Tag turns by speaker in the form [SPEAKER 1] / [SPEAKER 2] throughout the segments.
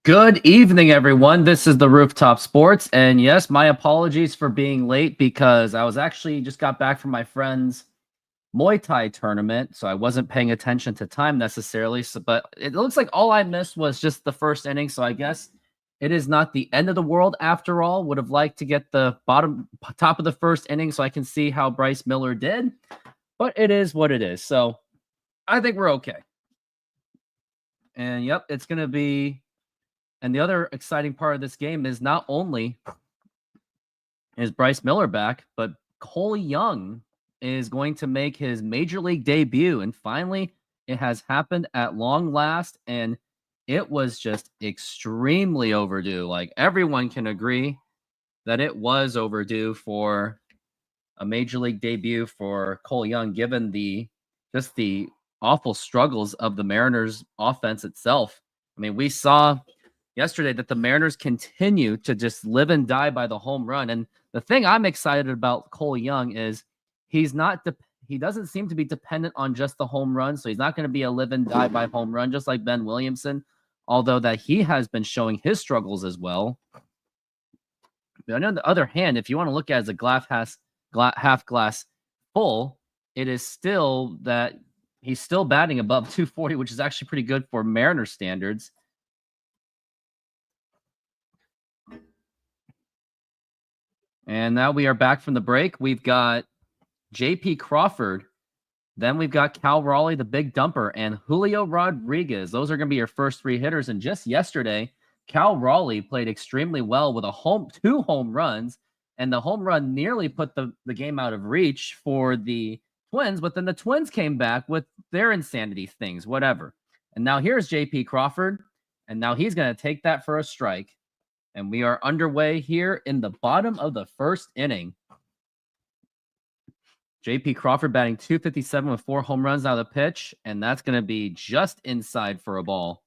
[SPEAKER 1] Good evening, everyone. This is the Rooftop Sports, and yes, my apologies for being late because I was actually just got back from my friend's Muay Thai tournament, so I wasn't paying attention to time necessarily. But it looks like all I missed was just the first inning, so I guess it is not the end of the world after all. Would have liked to get the top of the first inning so I can see how Bryce Miller did, but it is what it is. So I think we're okay. And yep, it's gonna be. And the other exciting part of this game is not only is Bryce Miller back, but Cole Young is going to make his major league debut. And finally, it has happened at long last. And it was just extremely overdue. Like everyone can agree that it was overdue for a major league debut for Cole Young, given the awful struggles of the Mariners offense itself. I mean, we saw yesterday that the Mariners continue to just live and die by the home run. And the thing I'm excited about Cole Young is he doesn't seem to be dependent on just the home run. So he's not going to be a live and die by home run, just like Ben Williamson, although that he has been showing his struggles as well. But on the other hand, if you want to look at it as a half glass full, it is still that he's still batting above 240, which is actually pretty good for Mariner standards. And now we are back from the break. We've got J.P. Crawford. Then we've got Cal Raleigh, the big dumper, and Julio Rodriguez. Those are going to be your first three hitters. And just yesterday, Cal Raleigh played extremely well with two home runs. And the home run nearly put the game out of reach for the Twins. But then the Twins came back with their insanity things, whatever. And now here's J.P. Crawford. And now he's going to take that for a strike. And we are underway here in the bottom of the first inning. J.P. Crawford batting .257 with 4 home runs out of the pitch, and that's going to be just inside for a ball.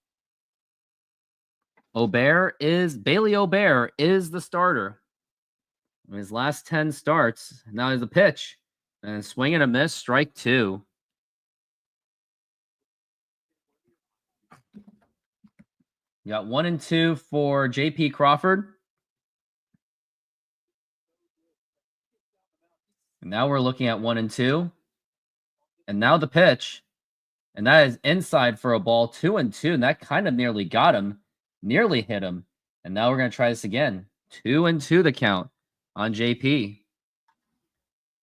[SPEAKER 1] Bailey Obear is the starter. In his last 10 starts, now is the pitch. And swing and a miss, strike 2. You got 1 and 2 for J.P. Crawford. And now we're looking at 1 and 2. And now the pitch. And that is inside for a ball, 2 and 2. And that kind of nearly got him, nearly hit him. And now we're going to try this again. 2 and 2 the count on JP.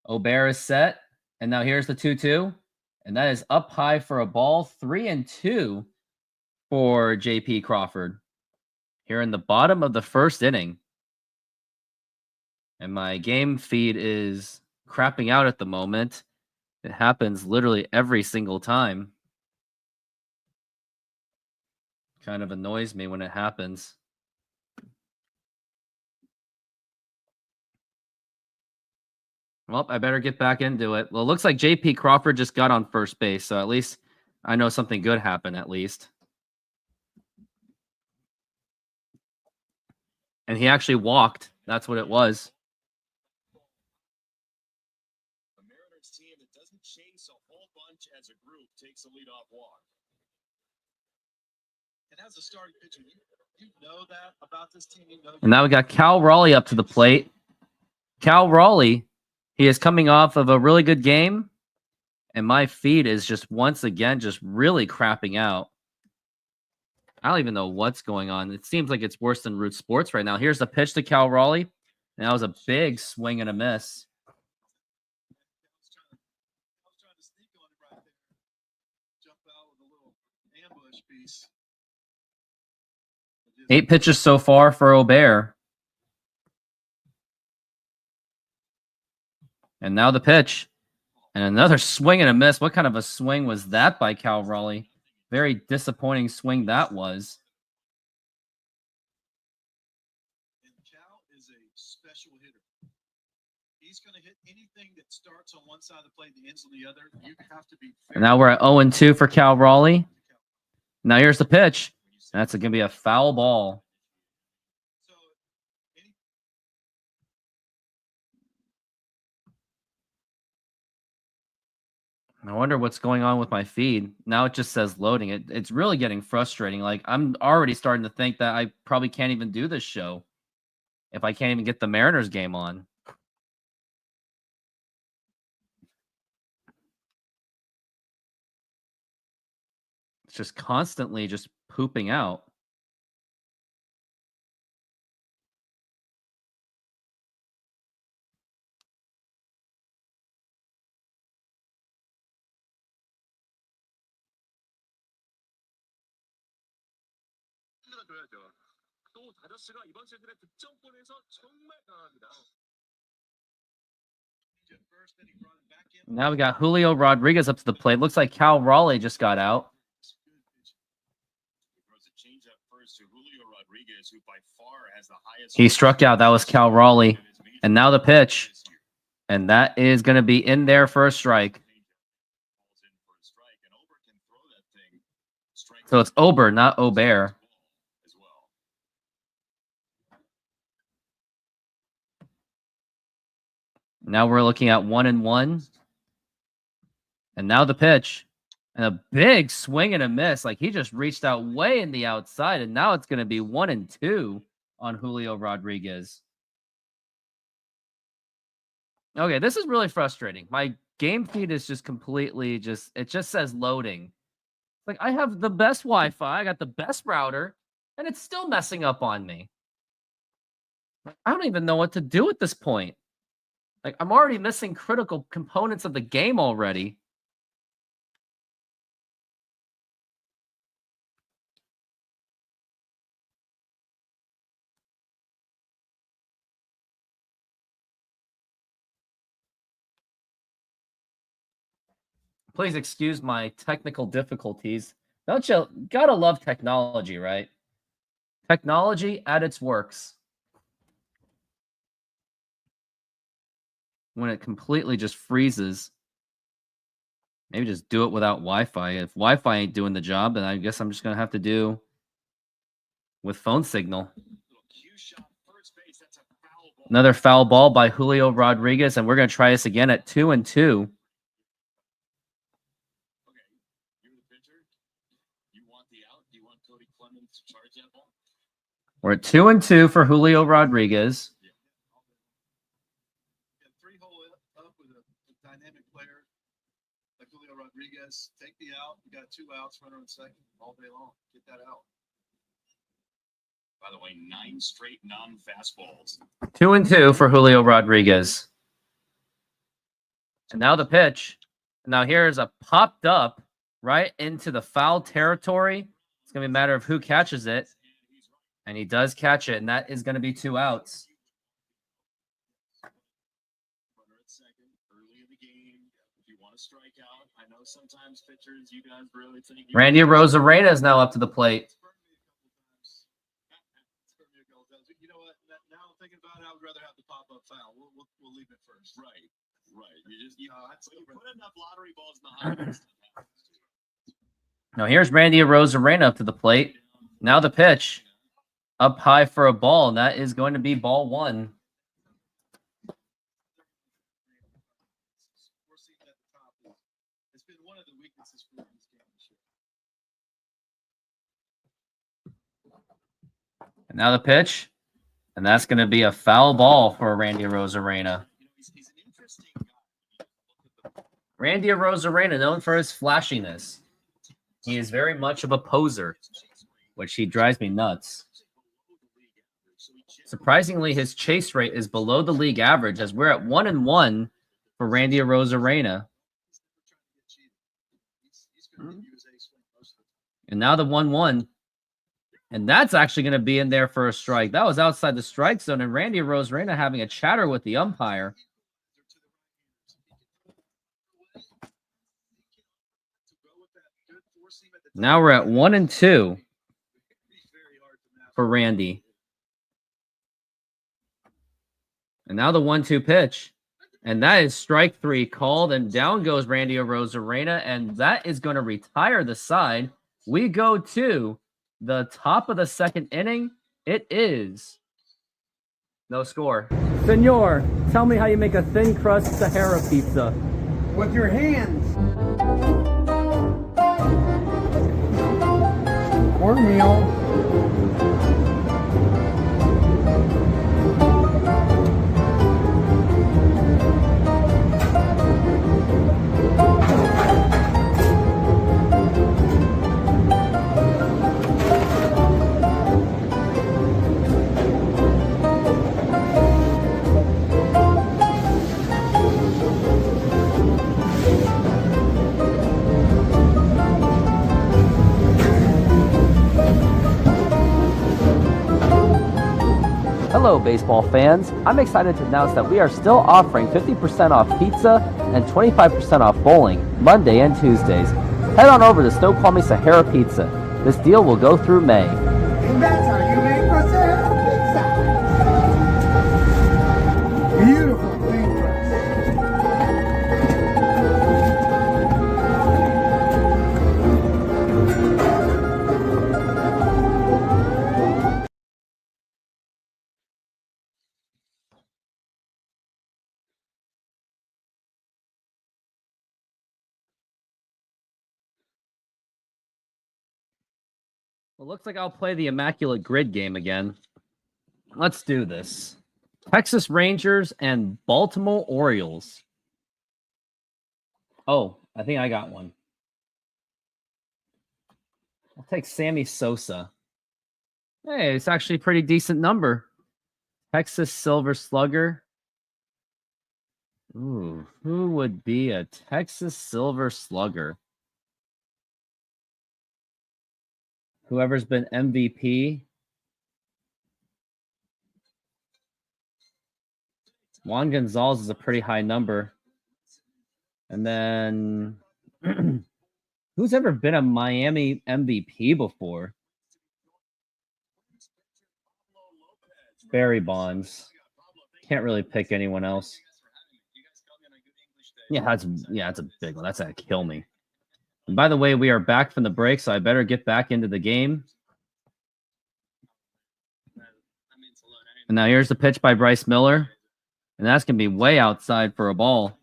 [SPEAKER 1] Obear is set. And now here's the 2-2. And that is up high for a ball, 3 and 2 for JP Crawford. Here in the bottom of the first inning. And my game feed is crapping out at the moment. It happens literally every single time. Kind of annoys me when it happens. Well, I better get back into it. Well, it looks like J.P. Crawford just got on first base, so at least I know something good happened at least. And he actually walked. That's what it was.
[SPEAKER 2] The Mariners team that doesn't chase a whole bunch as a group takes a leadoff walk. And as a starting pitcher, you know that about this team. You know.
[SPEAKER 1] And now we got Cal Raleigh up to the plate. Cal Raleigh, he is coming off of a really good game. And my feed is just once again just really crapping out. I don't even know what's going on. It seems like it's worse than Root Sports right now. Here's the pitch to Cal Raleigh. And that was a big swing and a miss.
[SPEAKER 2] I was trying to sneak on it right there. Jump out with a little ambush piece.
[SPEAKER 1] 8 pitches so far for Obear. And now the pitch. And another swing and a miss. What kind of a swing was that by Cal Raleigh? Very disappointing swing that was.
[SPEAKER 2] And Cal is a special hitter. He's going to hit anything that starts on one side of the plate and ends on the other. You have to be fair.
[SPEAKER 1] And now we're at 0-2 for Cal Raleigh. Now here's the pitch. That's going to be a foul ball. I wonder what's going on with my feed. Now it just says loading. It's really getting frustrating. Like, I'm already starting to think that I probably can't even do this show if I can't even get the Mariners game on. It's just constantly just pooping out. Now we got Julio Rodriguez up to the plate. Looks like Cal Raleigh just got out. He struck out. That was Cal Raleigh. And now the pitch. And that is going to be in there for a strike. So it's Ober, not Ober. Now we're looking at 1-1. And now the pitch. And a big swing and a miss. Like, he just reached out way in the outside. And now it's going to be 1-2 on Julio Rodriguez. Okay, this is really frustrating. My game feed is just completely it just says loading. Like, I have the best Wi-Fi. I got the best router. And it's still messing up on me. I don't even know what to do at this point. Like, I'm already missing critical components of the game already. Please excuse my technical difficulties. Don't you gotta love technology, right? Technology at its works. When it completely just freezes. Maybe just do it without Wi-Fi. If Wi-Fi ain't doing the job, then I guess I'm just gonna have to do with phone signal. Another foul ball by Julio Rodriguez, and we're gonna try this again at 2-2. We're at 2-2 for Julio Rodriguez.
[SPEAKER 2] Rodriguez, take the out. You got 2 outs, runner on second, all day long. Get that out. By the way, 9 straight non-fastballs.
[SPEAKER 1] 2-2 for Julio Rodriguez. And now the pitch. Now here's a popped up right into the foul territory. It's going to be a matter of who catches it. And he does catch it, and that is going to be 2 outs.
[SPEAKER 2] Sometimes pitchers, you guys really think
[SPEAKER 1] Randy Arozarena is now up to the plate.
[SPEAKER 2] You know what? Now I'm thinking about it, I would rather have the pop-up foul. We'll leave it first. Right. You put enough lottery balls behind.
[SPEAKER 1] Now here's Randy Arozarena up to the plate. Now the pitch. Up high for a ball, and that is going to be ball 1. And now the pitch, and that's going to be a foul ball for Randy Arozarena. Randy Arozarena, known for his flashiness. He is very much of a poser, which he drives me nuts. Surprisingly, his chase rate is below the league average, as we're at 1-1 for Randy Arozarena. And now the 1-1. And that's actually going to be in there for a strike. That was outside the strike zone, and Randy Arozarena having a chatter with the umpire. Now we're at 1-2 for Randy. And now the 1-2 pitch. And that is strike 3 called, and down goes Randy Arozarena, and that is going to retire the side. We go to the top of the 2nd inning. It is no score. Senor, tell me how you make a thin crust Sahara pizza.
[SPEAKER 3] With your hands. cornmeal.
[SPEAKER 1] Hello, baseball fans. I'm excited to announce that we are still offering 50% off pizza and 25% off bowling Monday and Tuesdays. Head on over to Snoqualmie Sahara Pizza. This deal will go through May.
[SPEAKER 3] And that's how you make a Sahara pizza. Beautiful thing.
[SPEAKER 1] Well, looks like I'll play the Immaculate Grid game again. Let's do this. Texas Rangers and Baltimore Orioles. Oh, I think I got one. I'll take Sammy Sosa. Hey, it's actually a pretty decent number. Texas Silver Slugger. Ooh, who would be a Texas Silver Slugger? Whoever's been MVP. Juan Gonzalez is a pretty high number. And then who's ever been a Miami MVP before? Barry Bonds. Can't really pick anyone else. Yeah, that's a big one. That's gonna kill me. And by the way, we are back from the break, so I better get back into the game. And now here's the pitch by Bryce Miller. And that's gonna be way outside for a ball.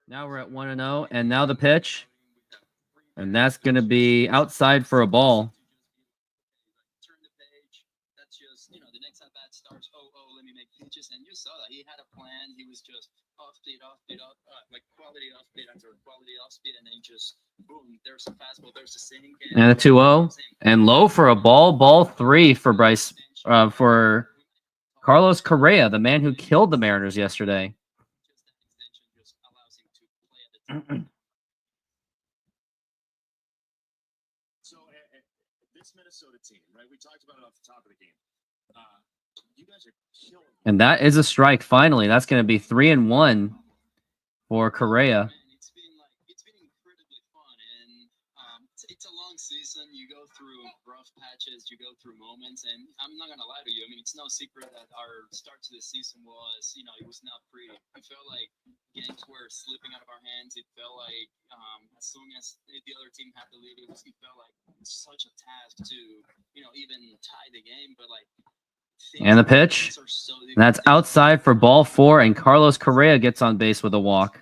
[SPEAKER 1] Now we're at 1-0, and now the pitch. And that's going to be outside for a ball.
[SPEAKER 4] Turn the page. That's just, the next at bat starts, let me make pitches. And you saw that he had a plan. He was just off speed, like quality off speed after quality off speed. And then just, boom, there's a fastball, there's a sink.
[SPEAKER 1] And a 2-0. And low for a ball. Ball 3 for for Carlos Correa, the man who killed the Mariners yesterday.
[SPEAKER 2] So this Minnesota team, right? We talked about it off the top of the game. You guys are killing.
[SPEAKER 1] And that is a strike. Finally, that's going to be 3-1 for Correa.
[SPEAKER 4] It's been incredibly fun, and it's a long season. You go through rough patches, you go through moments, and I'm not gonna lie to you. I mean, it's no secret that our start to the season was, it was not pretty. I felt like games were slipping out of our hands. It felt like as soon as the other team had the lead, it felt like such a task to, even tie the game. But like,
[SPEAKER 1] and the pitch, and that's outside for ball 4, and Carlos Correa gets on base with a walk.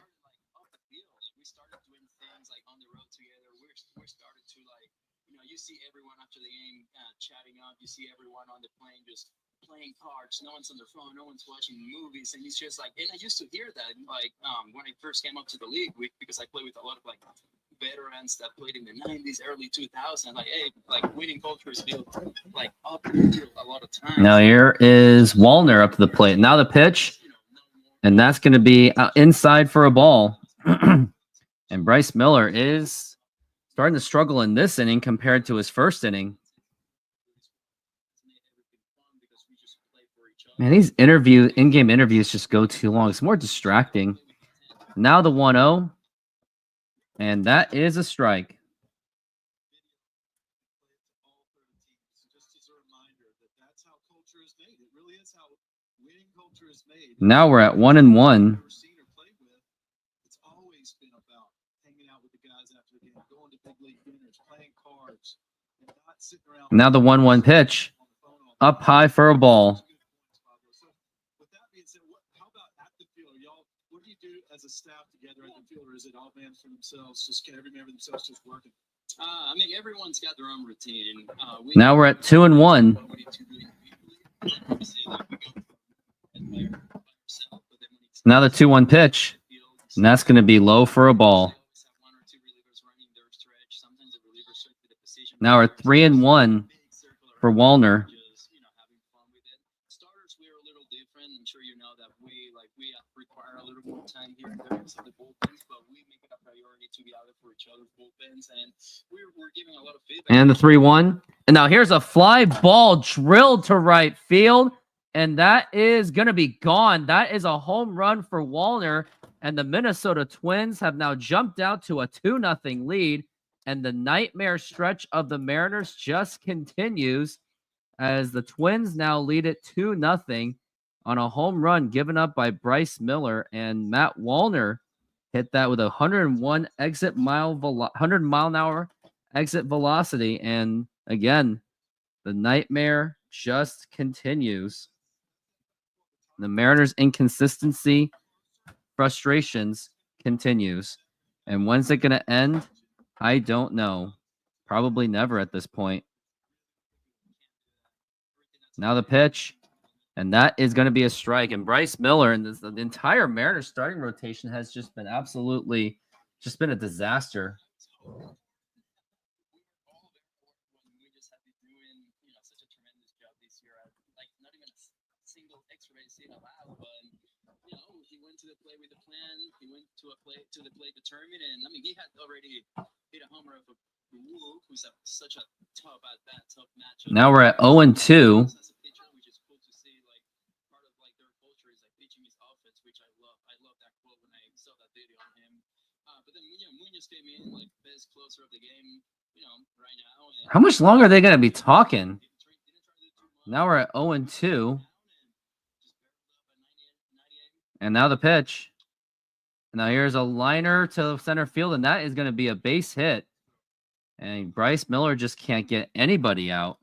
[SPEAKER 4] We started doing things like on the road together. We started to you see everyone after the game chatting up. You see everyone on the plane just playing cards. No one's on their phone. No one's watching movies. And it's just like, and I used to hear that when I first came up to the league, because I play with a lot of veterans that played in the 90s, early 2000s. Like, hey, winning culture is built up a lot of times.
[SPEAKER 1] Now here is Wallner up to the plate. Now the pitch, and that's going to be inside for a ball. And Bryce Miller is starting to struggle in this inning compared to his first inning. Man, these in-game interviews just go too long. It's more distracting. Now the 1-0. And that is a strike. Now we're at 1-1.
[SPEAKER 2] It's always been about hanging out with the guys after the game, going to big league dinners, playing cards, not sitting around.
[SPEAKER 1] Now the 1-1 pitch.
[SPEAKER 2] on the phone all
[SPEAKER 1] Up high for a ball.
[SPEAKER 2] So with that being said, how about at the field, y'all? What do you do as a staff together at the field, or is it all man for themselves? Just can every member themselves just working?
[SPEAKER 4] I mean, everyone's got their own routine.
[SPEAKER 1] Now we're at 2-1.
[SPEAKER 4] What we need to do individually. Obviously, like, we go by yourself, but then when it's
[SPEAKER 1] Now the 2-1 pitch. And that's going to be low for a ball. Now we're 3-1 for Wallner.
[SPEAKER 4] Starters, we're a little different. I'm sure you know that we require a little more time here and there of the bullpens, but we make it a priority to be out there for each other's bullpens, and we're giving a lot of feedback.
[SPEAKER 1] And the 3-1. And now here's a fly ball drilled to right field. And that is going to be gone. That is a home run for Wallner. And the Minnesota Twins have now jumped out to a 2-0 lead. And the nightmare stretch of the Mariners just continues as the Twins now lead it 2-0 on a home run given up by Bryce Miller. And Matt Wallner hit that with a 100 mile an hour exit velocity. And again, the nightmare just continues. The Mariners' inconsistency, frustrations continues. And when's it going to end? I don't know. Probably never at this point. Now the pitch. And that is going to be a strike. And Bryce Miller and the entire Mariners starting rotation has just been absolutely, just been a disaster.
[SPEAKER 4] He went to the play with a plan. He went to the play determined, and I mean, he had already hit a homer of a Wu, who's such a tough matchup.
[SPEAKER 1] Now we're at 0-2.
[SPEAKER 4] As a pitcher, which is cool to see. Like part of like their culture is like pitching his offense, which I love. I love that quote when I saw that video on him. But then Munoz came in like best closer of the game, right now. And
[SPEAKER 1] How much longer are they going to be talking? Now we're at 0-2. And now the pitch. Now here's a liner to center field, and that is going to be a base hit. And Bryce Miller just can't get anybody out.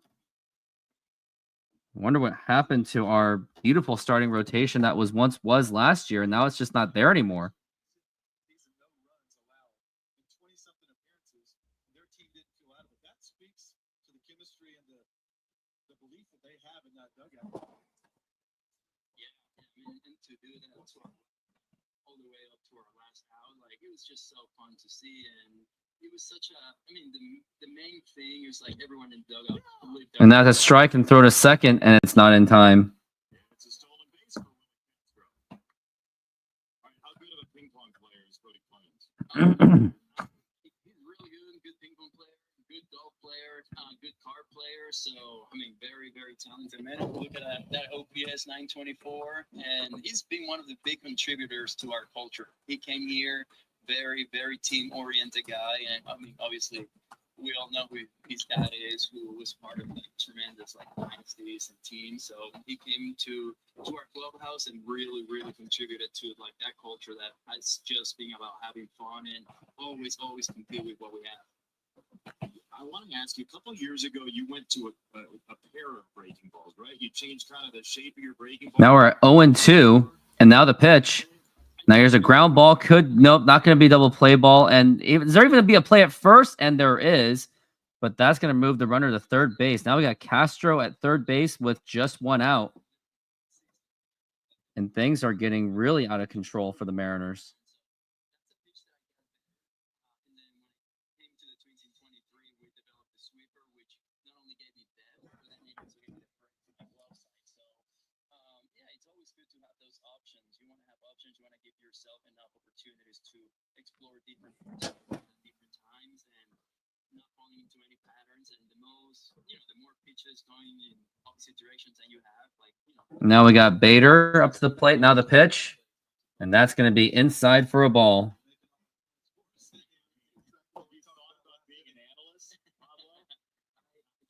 [SPEAKER 1] I wonder what happened to our beautiful starting rotation that was last year, and now it's just not there anymore.
[SPEAKER 2] These are no runs allowed in 20-something appearances. Their team didn't feel out of it. That speaks to the chemistry and the belief that they have in that dugout.
[SPEAKER 4] And to do that all the way up to our last out, like it was just so fun to see, and it was such a. I mean, the main thing is like everyone in dugout.
[SPEAKER 1] And that's a strike and throw to second, and it's not in time.
[SPEAKER 2] It's a stolen base for Willie Castro. All right, how good of a ping pong player is Cody Clemens?
[SPEAKER 4] He's really good ping pong player, good golf player, good card player. So I mean, very very talented man. Look at that OPS 924, and he's been one of the big contributors to our culture. He came here, very very team oriented guy, and I mean obviously we all know who his dad is, who was part of like tremendous like dynasties and teams. So he came to our clubhouse and really contributed to like that culture that has just been about having fun and always compete with what we have.
[SPEAKER 2] I want to ask you, a couple of years ago, you went to a pair of breaking balls, right? You changed kind of the shape of your breaking ball.
[SPEAKER 1] Now we're at 0-2, and now the pitch. Now here's a ground ball. Nope, not going to be double play ball. And is there even going to be a play at first? And there is, but that's going to move the runner to third base. Now we got Castro at third base with just one out. And things are getting really out of control for the Mariners.
[SPEAKER 4] Yourself enough opportunities to explore different times and not falling into any patterns. And the more pitches going in opposite directions that you have,
[SPEAKER 1] Now we got Bader up to the plate. Now the pitch, and that's going to be inside for a ball.
[SPEAKER 4] I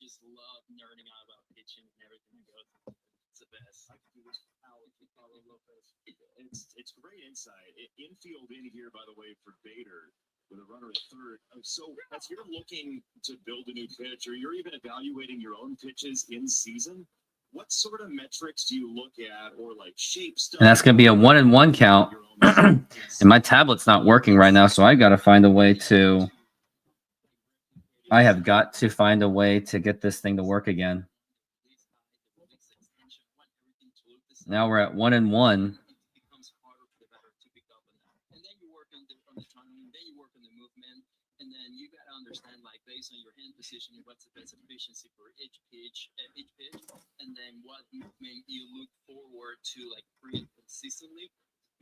[SPEAKER 4] just love nerding out about pitching and everything that goes. It's the best.
[SPEAKER 2] I can do this for Paulo Lopez. It's great insight. Infield in here, by the way, for Bader with a runner at third. So as you're looking to build a new pitch, or you're even evaluating your own pitches in season, what sort of metrics do you look at, or like shape stuff?
[SPEAKER 1] And that's going to be a 1-1 count. And my tablet's not working right now, so I got to find a way to. I have got to find a way to get this thing to work again. Now we're at 1-1.
[SPEAKER 4] It becomes harder for the batter to pick up on that. And then you work on the timing, then you work on the movement, and then you gotta understand, like, based on your hand position, what's the best efficiency for each pitch, and then what movement you look forward to, like, create consistently.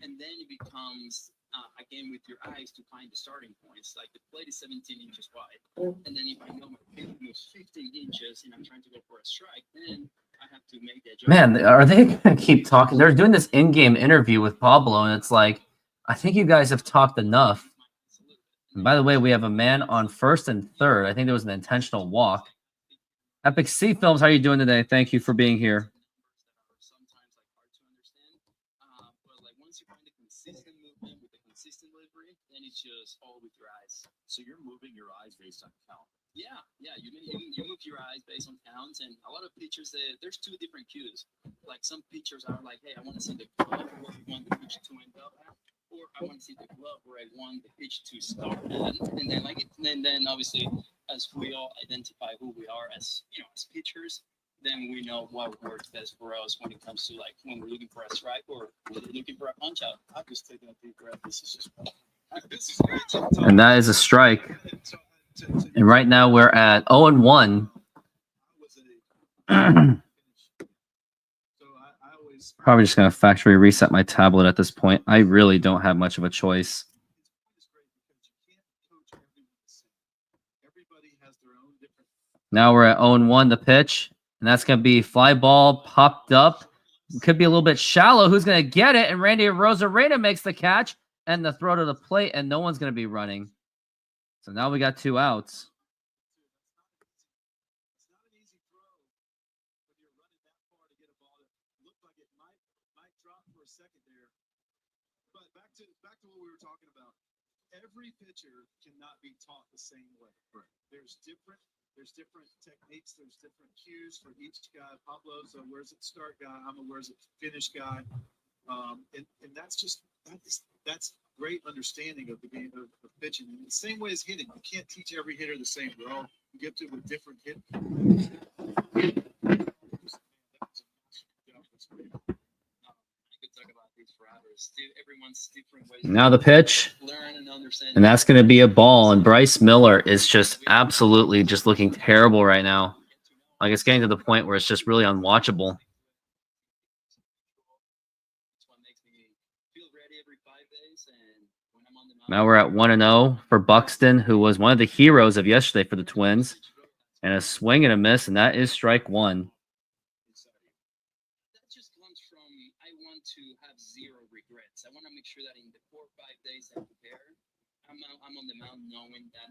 [SPEAKER 4] And then it becomes again with your eyes to find the starting points. Like the plate is 17 inches wide, and then if I know my pitch moves 15 inches and I'm trying to go for a strike, then I have to make that adjustment.
[SPEAKER 1] Man, are they going to keep talking? They're doing this in-game interview with Pablo, and it's like, I think you guys have talked enough. And by the way, we have a man on first and third. I think there was an intentional walk. Epic C Films, how are you doing today? Thank you for being here.
[SPEAKER 4] Sometimes like hard to understand, but like once you find a consistent movement with a consistent delivery, then it's just all with your eyes.
[SPEAKER 2] So you're moving your eyes based on count.
[SPEAKER 4] Yeah, you move your eyes based on counts, and a lot of pitchers, there's two different cues. Like some pitchers are like, hey, I want to see the glove where I want the pitch to end up at, or I want to see the glove where I want the pitch to start at, and then then obviously as we all identify who we are as as pitchers, then we know what works best for us when it comes to like when we're looking for a strike or we're looking for a punch out.
[SPEAKER 2] I'm just taking a deep breath. This is great.
[SPEAKER 1] And that is a strike. And right now we're at 0-1. Probably just going to factory reset my tablet at this point. I really don't have much of a choice. Now we're at 0-1, the pitch. And that's going to be fly ball popped up. Could be a little bit shallow. Who's going to get it? And Randy Rosarena makes the catch and the throw to the plate, and no one's going to be running. So now we got 2 outs.
[SPEAKER 2] It's not an easy throw when you're running that far to get a ball that looked like it might drop for a second there. But back to what we were talking about. Every pitcher cannot be taught the same way. Right. There's different techniques, there's different cues for each guy. Pablo's a where's it start guy, I'm a where's it finish guy. And that's great understanding of the game of pitching. In the same way as hitting, you can't teach every hitter the same. They're all gifted with different hit.
[SPEAKER 1] Now the pitch, and that's going to be a ball. And Bryce Miller is just absolutely just looking terrible right now. Like it's getting to the point where it's just really unwatchable. Now we're at 1-0 for Buxton, who was one of the heroes of yesterday for the Twins. And a swing and a miss, and that is strike 1.
[SPEAKER 4] That just comes from I want to have zero regrets. I want to make sure that in the 4 or 5 days I prepare, I'm on the mound knowing that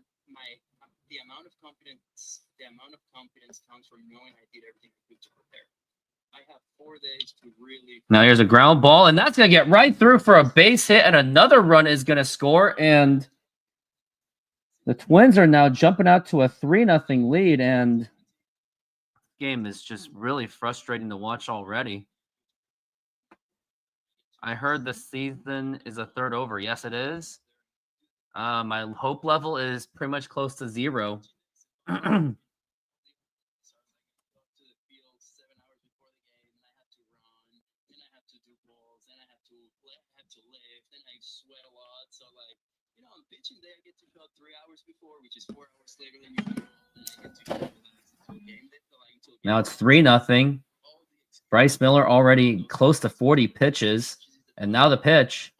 [SPEAKER 4] the amount of confidence comes from knowing I did everything I could to prepare. I have 4 days to really.
[SPEAKER 1] Now here's a ground ball, and that's going to get right through for a base hit, and another run is going to score. And the Twins are now jumping out to a 3-0 lead, and game is just really frustrating to watch already. I heard the season is a third over. Yes, it is. My hope level is pretty much close to 0.
[SPEAKER 4] Pitching day, I get to go 3 hours before, which is 4 hours later than usual.
[SPEAKER 1] Now it's 3-0. Bryce Miller already close to 40 pitches, and now the pitch,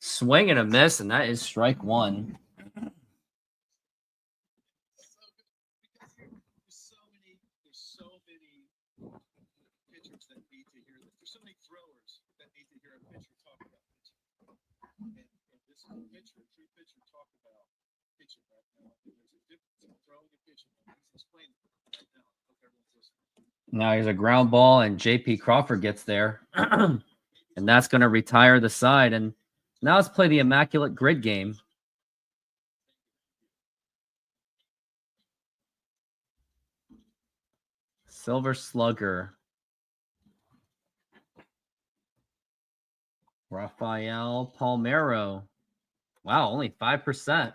[SPEAKER 1] swing and a miss, and that is strike 1.
[SPEAKER 2] There's so many pitchers that need to hear this. There's so many throwers that need to hear a pitcher talk about pitching. And this is a pitcher, true pitcher talk about pitching right now. There's a difference in throwing and pitching. He's explaining it right now. I hope everyone's listening.
[SPEAKER 1] Now here's a ground ball, and J.P. Crawford gets there. And that's going to retire the side. And now let's play the immaculate grid game. Silver Slugger. Rafael Palmeiro. Wow, only 5%.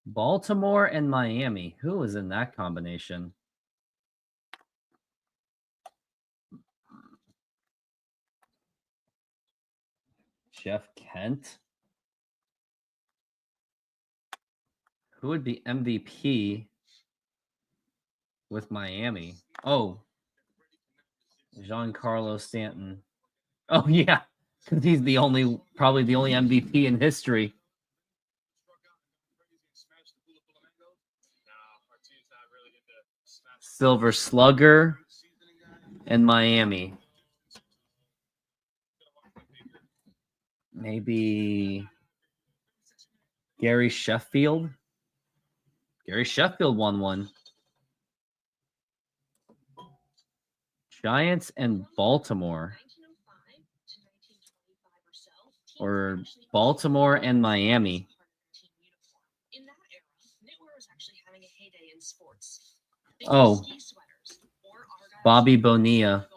[SPEAKER 1] Baltimore and Miami. Who was in that combination? Jeff Kent. Who would be MVP with Miami? Oh, Giancarlo Stanton. Oh, yeah, because he's probably the only MVP in history. Silver Slugger and Miami. Maybe Gary Sheffield. Gary Sheffield won one. Giants and Baltimore. Or Baltimore and Miami.
[SPEAKER 5] In that era, knitwear was actually having a heyday in sports.
[SPEAKER 1] Oh, Bobby Bonilla.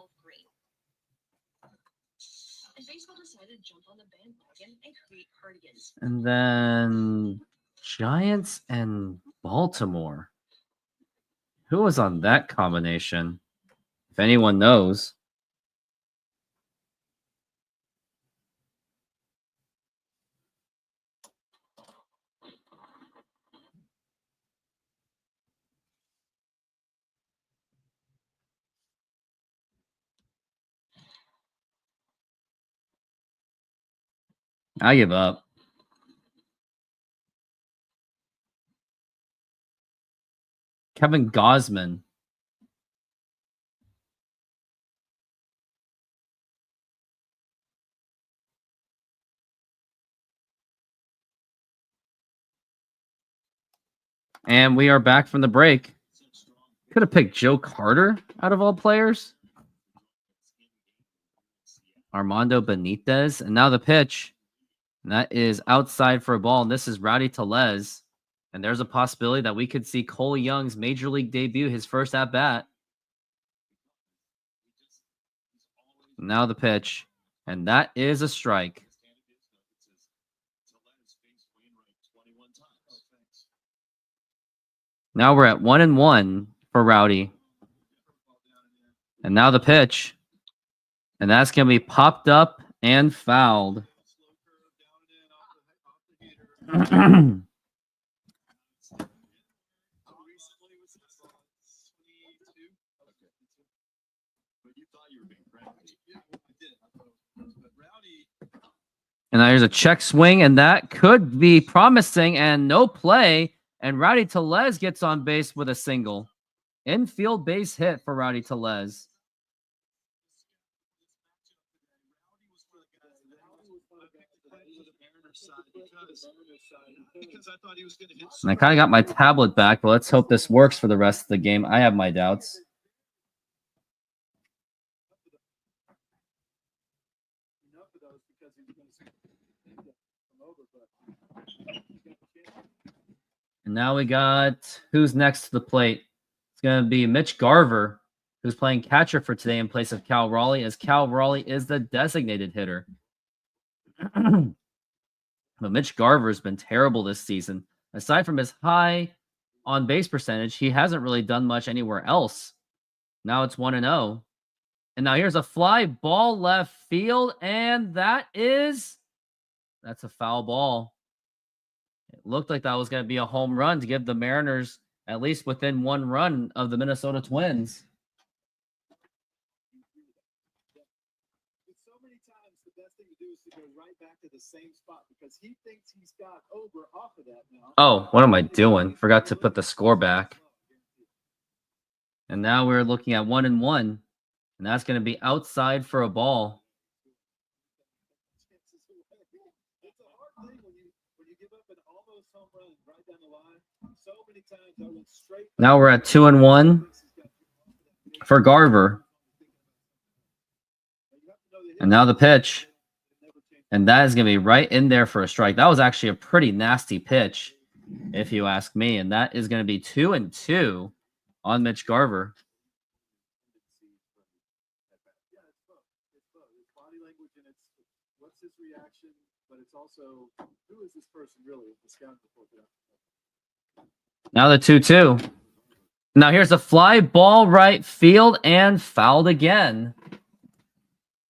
[SPEAKER 5] And baseball decided to jump on the bandwagon and create cardigans.
[SPEAKER 1] And then Giants and Baltimore. Who was on that combination? If anyone knows. I give up. Kevin Gausman. And we are back from the break. Could have picked Joe Carter out of all players. Armando Benitez. And now the pitch. And that is outside for a ball. And this is Rowdy Tellez. And there's a possibility that we could see Cole Young's major league debut, his first at bat. Now the pitch. And that is a strike. Now we're at 1-1 for Rowdy. And now the pitch. And that's going to be popped up and fouled. And now here's a check swing, and that could be promising, and no play. And Rowdy Tellez gets on base with a single. Infield base hit for Rowdy Tellez. And I kind of got my tablet back, but let's hope this works for the rest of the game. I have my doubts. And now we got who's next to the plate. It's going to be Mitch Garver, who's playing catcher for today in place of Cal Raleigh, as Cal Raleigh is the designated hitter. But Mitch Garver has been terrible this season. Aside from his high on-base percentage, he hasn't really done much anywhere else. Now it's 1-0. And now here's a fly ball left field, and that's a foul ball. It looked like that was going to be a home run to give the Mariners at least within one run of the Minnesota Twins.
[SPEAKER 2] So many times, the best thing to do is to go right back to the same spot because he thinks he's got over off of that now.
[SPEAKER 1] Oh, what am I doing? Forgot to put the score back. And now we're looking at 1-1, and that's going to be outside for a ball.
[SPEAKER 2] It's a hard thing when you give up an almost home run right down the line. So many times I went straight.
[SPEAKER 1] Now we're at 2-1 for Garver. And now the pitch. And that is going to be right in there for a strike. That was actually a pretty nasty pitch, if you ask me. And that is going to be 2-2 on Mitch Garver.
[SPEAKER 2] reaction, but it's also who is this person really? The scout report.
[SPEAKER 1] Now the 2-2. Now here's a fly ball right field and fouled again.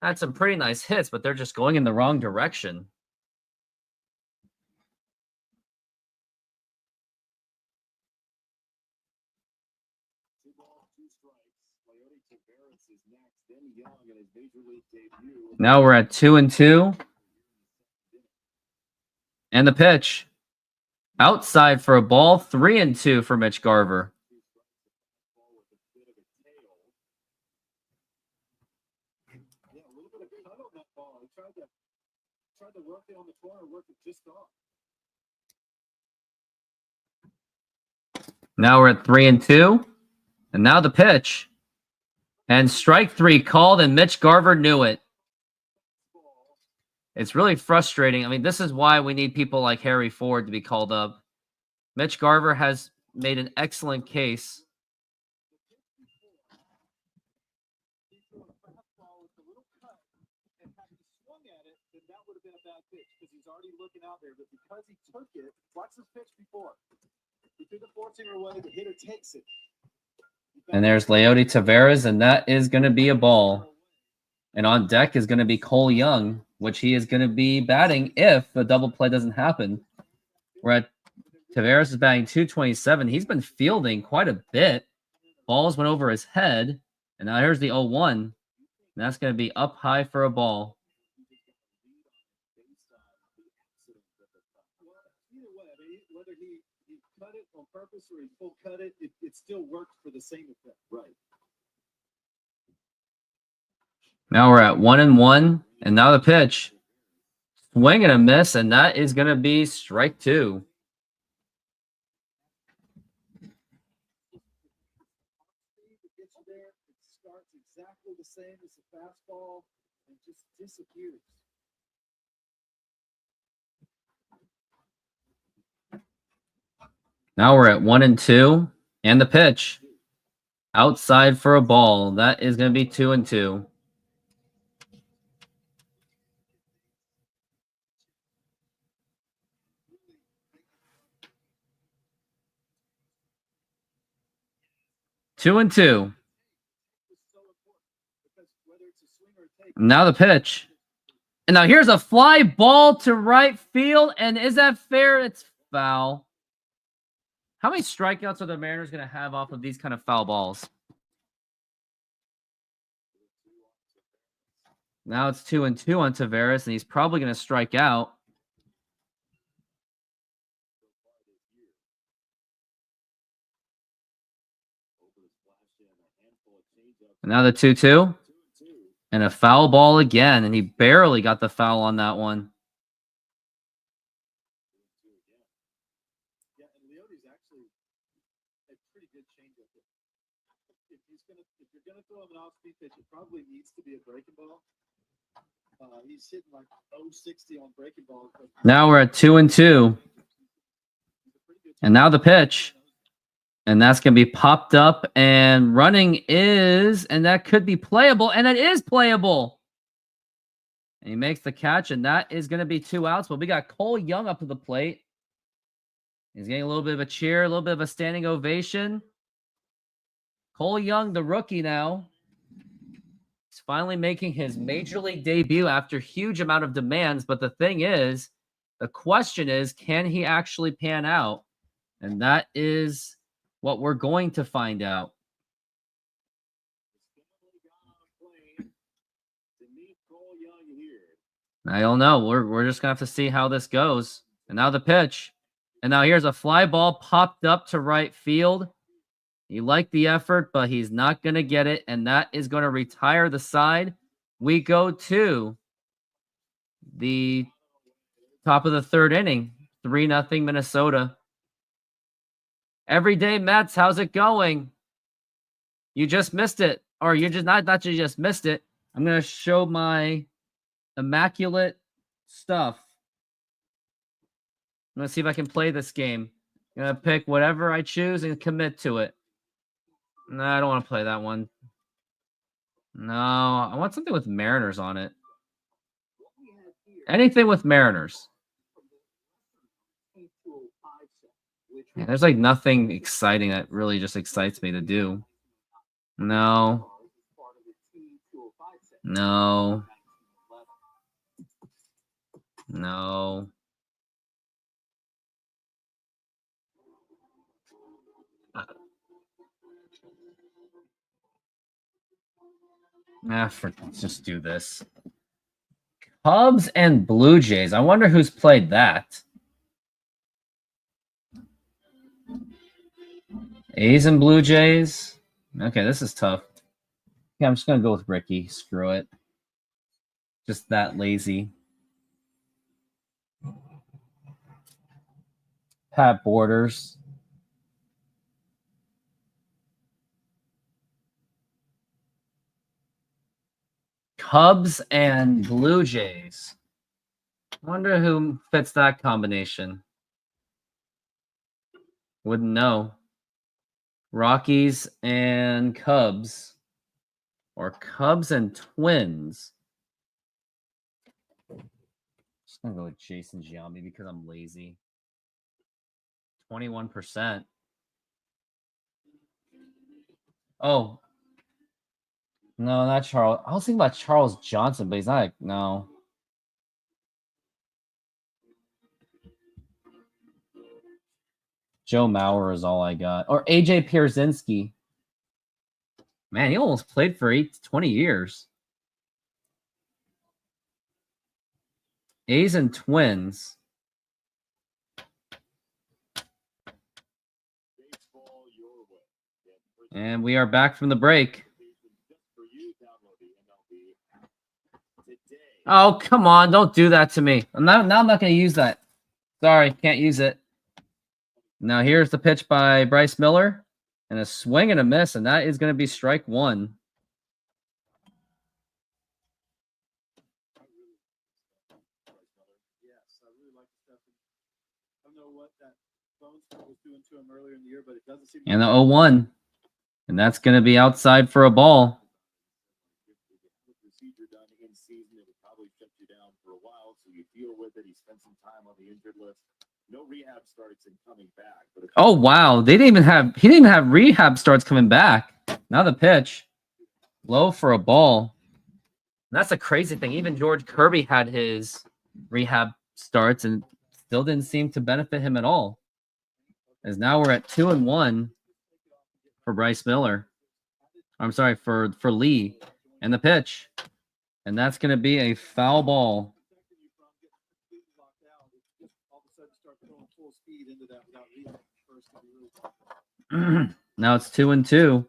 [SPEAKER 1] Had some pretty nice hits, but they're just going in the wrong direction. Now we're at 2-2. And the pitch. Outside for a ball. 3-2 for Mitch Garver.
[SPEAKER 2] Yeah, a little bit of cut on that ball. He tried to work it on the corner, work it just off.
[SPEAKER 1] Now we're at 3-2. And now the pitch. And strike 3 called, and Mitch Garver knew it. It's really frustrating. I mean, this is why we need people like Harry Ford to be called up. Mitch Garver has made an excellent case.
[SPEAKER 2] He threw a fastball with a little cut, and had he swung at it, then that would have been a bad pitch because he's already looking out there. But because he took it, watch this pitch before. He threw the four-seamer away, the hitter takes it.
[SPEAKER 1] And there's Leody Taveras, and that is going to be a ball. And on deck is going to be Cole Young, which he is going to be batting if a double play doesn't happen. We're at Taveras is batting 227. He's been fielding quite a bit. Balls went over his head. And now here's the 0-1. And that's going to be up high for a ball.
[SPEAKER 2] Either way, I mean, whether he cut it on purpose or he full cut it, it still worked for the same effect. Right.
[SPEAKER 1] Now we're at 1-1. And now the pitch. Swing and a miss, and that is going to be strike 2.
[SPEAKER 2] It starts exactly the same as the fastball and just disappears.
[SPEAKER 1] Now we're at 1-2. And the pitch. Outside for a ball. That is going to be 2-2. Two and two. Now the pitch. And now here's a fly ball to right field. And is that fair? It's foul. How many strikeouts are the Mariners going to have off of these kind of foul balls? Now it's 2-2 on Taveras, and he's probably going to strike out. And now the 2-2. And a foul ball again, and he barely got the foul on that one.
[SPEAKER 2] Yeah, and Leody's actually a pretty good changeup. If you're gonna throw him an off-speed pitch, it probably needs to be a breaking ball. He's hitting like 060 on breaking balls.
[SPEAKER 1] Now we're at 2-2. And now the pitch. And that's going to be popped up, and running is, and that could be playable, and it is playable. And he makes the catch, and that is going to be 2 outs. But we got Cole Young up to the plate. He's getting a little bit of a cheer, a little bit of a standing ovation. Cole Young, the rookie now. He's finally making his major league debut after huge amount of demands. But the thing is, the question is, can he actually pan out? And that is what we're going to find out. I don't know. We're just gonna have to see how this goes. And now the pitch. And now here's a fly ball popped up to right field. He liked the effort, but he's not gonna get it, and that is gonna retire the side. We go to the top of the 3rd inning. 3-0 Minnesota. Everyday Mets, how's it going? You just missed it. Or you just not you just missed it. I'm going to show my immaculate stuff. I'm going to see if I can play this game. I'm going to pick whatever I choose and commit to it. No, I don't want to play that one. No, I want something with Mariners on it. Anything with Mariners. Yeah, there's like nothing exciting that really just excites me to do. No. No. No. Let's just do this. Cubs and Blue Jays. I wonder who's played that. A's and Blue Jays. Okay, this is tough. Yeah, I'm just gonna go with Ricky. Screw it. Just that lazy. Pat Borders. Cubs and Blue Jays. Wonder who fits that combination. Wouldn't know. Rockies and Cubs. Or Cubs and Twins. Just gonna go with Jason Giambi because I'm lazy. 21%. Oh. No, not Charles. I was thinking about Charles Johnson, but he's not. No. Joe Mauer is all I got. Or AJ Pierzynski. Man, he almost played for 20 years. A's and Twins. And we are back from the break. Oh, come on. Don't do that to me. Now I'm not going to use that. Sorry, can't use it. Now here's the pitch by Bryce Miller. And a swing and a miss, and that is going to be strike one.
[SPEAKER 2] Yes, I really like the stuff. I don't know what that phone was doing to him earlier in the year, but it doesn't seem.
[SPEAKER 1] And the 0-1. And that's going to be outside for a ball.
[SPEAKER 6] Procedure done in season, it would probably shut you down for a while, so you deal with it. He spent some time on the injured list. No rehab starts in coming back. But
[SPEAKER 1] oh wow, he didn't even have rehab starts coming back. Now the pitch, low for a ball. And that's a crazy thing. Even George Kirby had his rehab starts and still didn't seem to benefit him at all. As now we're at 2-1 for Bryce Miller. I'm sorry for Lee, and the pitch, and that's going to be a foul ball. Now it's 2-2.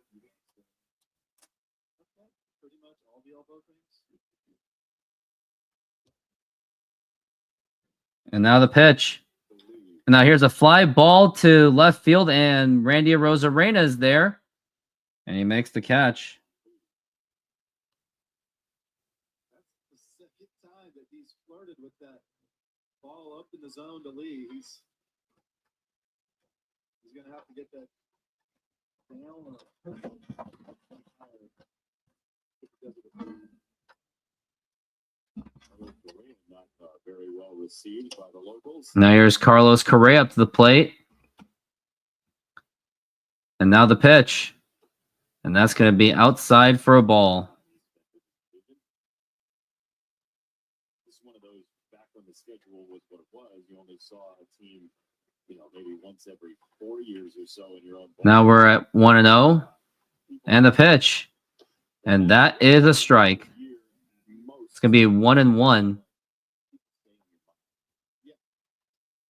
[SPEAKER 1] And now the pitch. And now here's a fly ball to left field, and Randy Arozarena is there, and he makes the catch.
[SPEAKER 2] That's the second time that he's flirted with that ball up in the zone to Lee. He's going to have to get that down.
[SPEAKER 6] not very well received by the locals.
[SPEAKER 1] Now here's Carlos Correa up to the plate. And now the pitch. And that's going to be outside for a ball.
[SPEAKER 6] This is one of those, back when the schedule was what it was, you only saw a team, maybe once every 4 years or so in your own ball.
[SPEAKER 1] Now we're at 1-0. And the pitch. And that is a strike. It's going to be 1-1.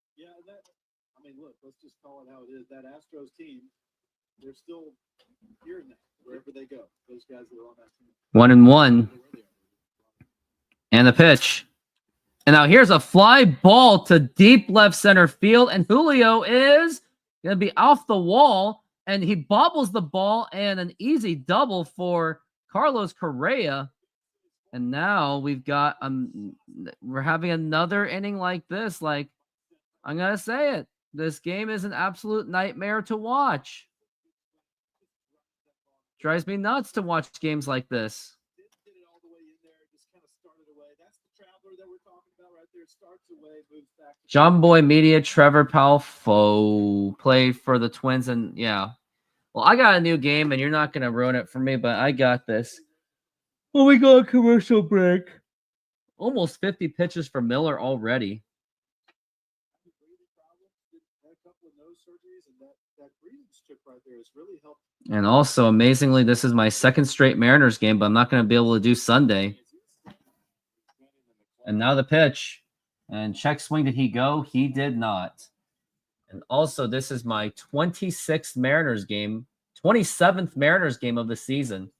[SPEAKER 2] Yeah, look, let's just call it how it is. That Astros team, they're still hearing that wherever they go. Those guys that are on that team.
[SPEAKER 1] 1-1. And the pitch. And now here's a fly ball to deep left center field. And Julio is going to be off the wall. And he bobbles the ball, and an easy double for Carlos Correa. And now we've got we're having another inning like this. Like, I'm gonna say it. This game is an absolute nightmare to watch. Drives me nuts to watch games like this.
[SPEAKER 2] Didn't get it all the way in there. Just kind of started away. That's the traveler that we're talking about
[SPEAKER 1] John Boy Media, Trevor Palfo played for the Twins, and yeah. Well, I got a new game, and you're not gonna ruin it for me, but I got this. Oh, we got a commercial break. Almost 50 pitches for Miller already. And also, amazingly, this is my second straight Mariners game, but I'm not going to be able to do Sunday. And now the pitch. And check swing, did he go? He did not. And also, this is my 26th Mariners game, 27th Mariners game of the season.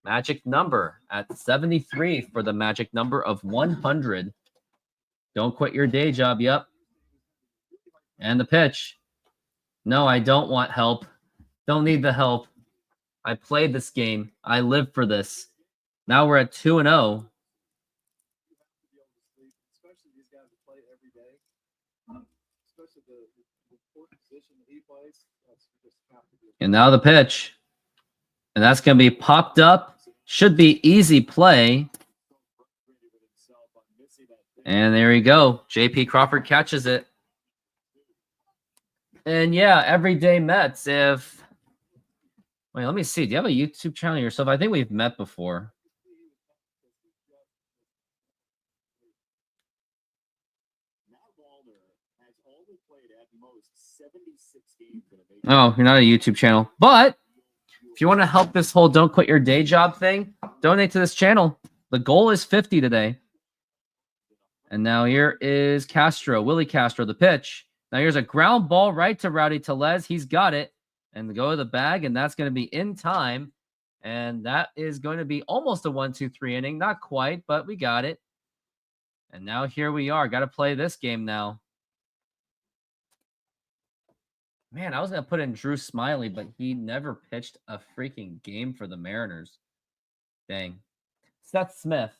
[SPEAKER 1] Magic number at 73 for the magic number of 100. Don't quit your day job. Yep. And the pitch. No, I don't want help. Don't need the help. I played this game. I live for this. Now we're at 2-0. And now the pitch. And that's going to be popped up. Should be easy play. And there you go. JP Crawford catches it. And yeah, everyday Mets. Wait, let me see. Do you have a YouTube channel yourself? I think we've met before. Oh, you're not a YouTube channel. But if you want to help this whole don't quit your day job thing, donate to this channel. The goal is 50 today. And now here is Castro, Willie Castro, the pitch. Now here's a ground ball right to Rowdy Tellez. He's got it. And go to the bag, and that's going to be in time. And that is going to be almost a 1-2-3 inning. Not quite, but we got it. And now here we are. Got to play this game now. Man, I was going to put in Drew Smiley, but he never pitched a freaking game for the Mariners. Dang. Seth Smith.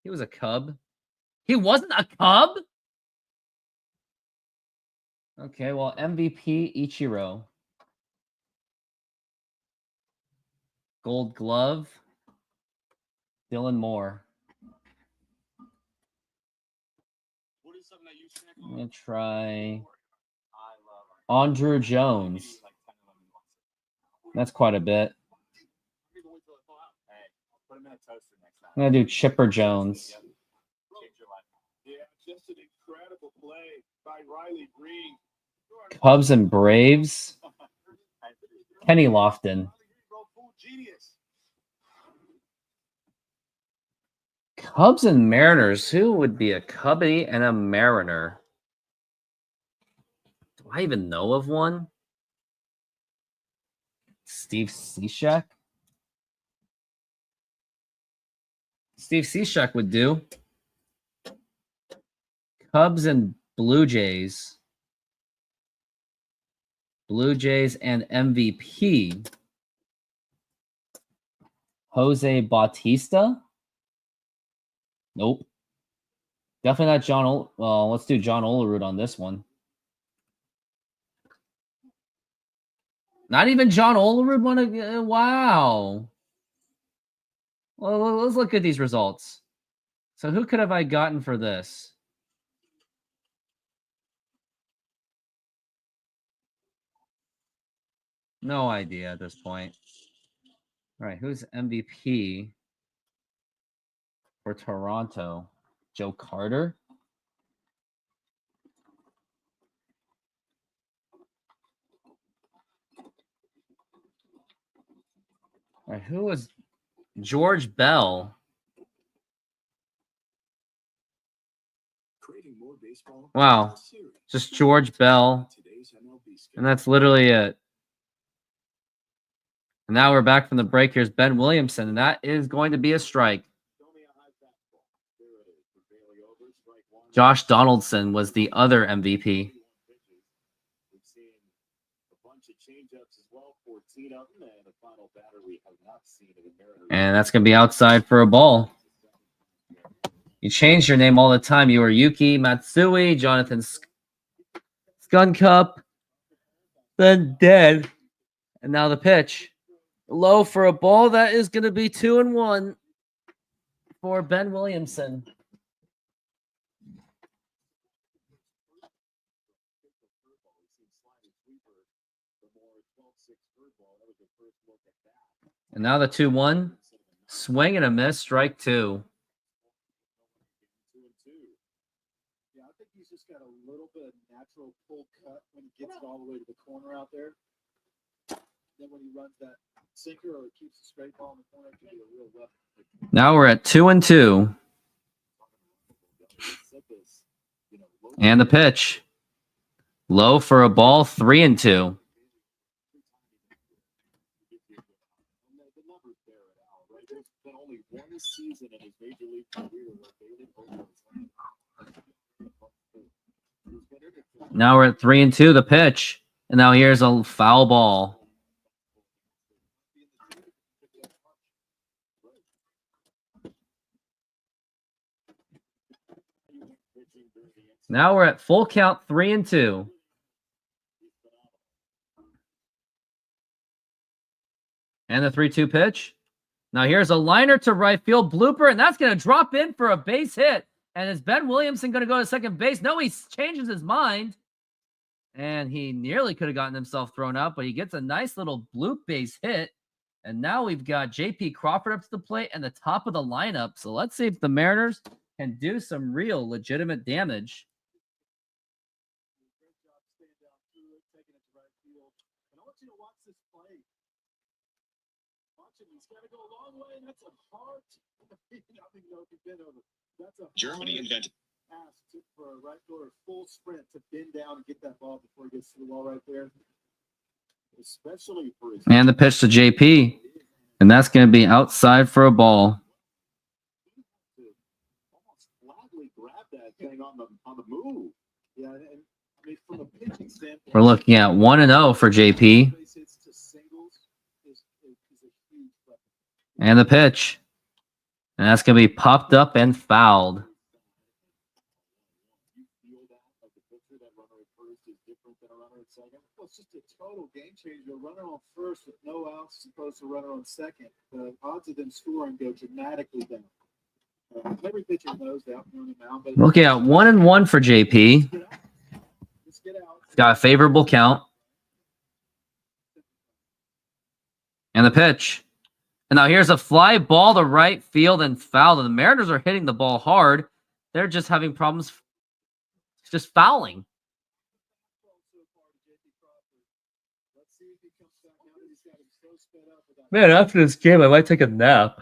[SPEAKER 1] He was a Cub. He wasn't a Cub? Okay, well, MVP Ichiro. Gold Glove. Dylan Moore. I'm going to try Andrew Jones. That's quite a bit. I'm going to do Chipper Jones.
[SPEAKER 2] Yeah, just an incredible play by Riley Green.
[SPEAKER 1] Cubs and Braves. Kenny Lofton. Cubs and Mariners. Who would be a Cubby and a Mariner? Do I even know of one? Steve Cishek? Steve Cishek would do. Cubs and Blue Jays. Blue Jays and MVP. Jose Bautista? Nope. Definitely not John. Well, let's do John Olerud on this one. Not even John Olerud wanted. Wow. Well, let's look at these results. So who could have I gotten for this? No idea at this point. All right, who's MVP for Toronto? Joe Carter? All right, who was George Bell? Wow, just George Bell. And that's literally it. And now we're back from the break. Here's Ben Williamson, and that is going to be a strike. Josh Donaldson was the other MVP. And that's going to be outside for a ball. You change your name all the time. You were Yuki Matsui, Jonathan Skuncup, then dead. And now the pitch. Low for a ball. That is going to be 2-1 for Ben Williamson. And now the 2-1. Swing and a miss, strike 2.
[SPEAKER 6] 2-2.
[SPEAKER 2] Yeah, I think he's just got a little bit of natural pull cut when he gets it all the way to the corner out there. Then when he runs that sinker or keeps the straight ball in the corner, it can be a real weapon.
[SPEAKER 1] Now we're at 2-2. And the pitch. Low for a ball, 3-2.
[SPEAKER 6] The numbers bear it out, right? There's been only one season in his major league career where Bailey Oakland
[SPEAKER 1] Now we're at 3-2, the pitch. And now here's a foul ball. Now we're at full count, 3-2. And the 3-2 pitch. Now here's a liner to right field, blooper, and that's going to drop in for a base hit. And is Ben Williamson going to go to second base? No, he changes his mind. And he nearly could have gotten himself thrown out, but he gets a nice little bloop base hit. And now we've got J.P. Crawford up to the plate and the top of the lineup. So let's see if the Mariners can do some real legitimate damage.
[SPEAKER 2] Great job staying down through it, taking it to right field. And I want you to watch this play. Watch him. He's got to go a long way, and that's a hard. I think if you've been over. That's a
[SPEAKER 7] Germany
[SPEAKER 2] hard
[SPEAKER 7] invented.
[SPEAKER 2] pass for a right fielder, full sprint to bend down and get that ball before he gets to the wall right there.
[SPEAKER 6] especially for his
[SPEAKER 1] And the pitch to JP. And that's going to be outside for a ball.
[SPEAKER 6] almost flatly grab that thing on the move.
[SPEAKER 2] Yeah, and I mean, from a pitching standpoint,
[SPEAKER 1] We're looking at 1-0 for JP.
[SPEAKER 2] base hits to singles is a huge weapon.
[SPEAKER 1] And the pitch. And that's going to be popped up and fouled.
[SPEAKER 6] You feel that like the pitcher, that runner at first is different than a runner at second.
[SPEAKER 2] Well, it's just a total game changer. A runner on first with no outs as opposed to a runner on second. The odds of them scoring go dramatically down. Every pitcher knows that on the mound, but
[SPEAKER 1] Looking at 1-1 for JP.
[SPEAKER 2] let's get out.
[SPEAKER 1] He's got a favorable count. And the pitch. And now here's a fly ball to right field and foul. And the Mariners are hitting the ball hard. They're just having problems just fouling.
[SPEAKER 2] Let's see if he comes back now that he's got him so sped up with that.
[SPEAKER 1] Man, after this game, I might take a nap.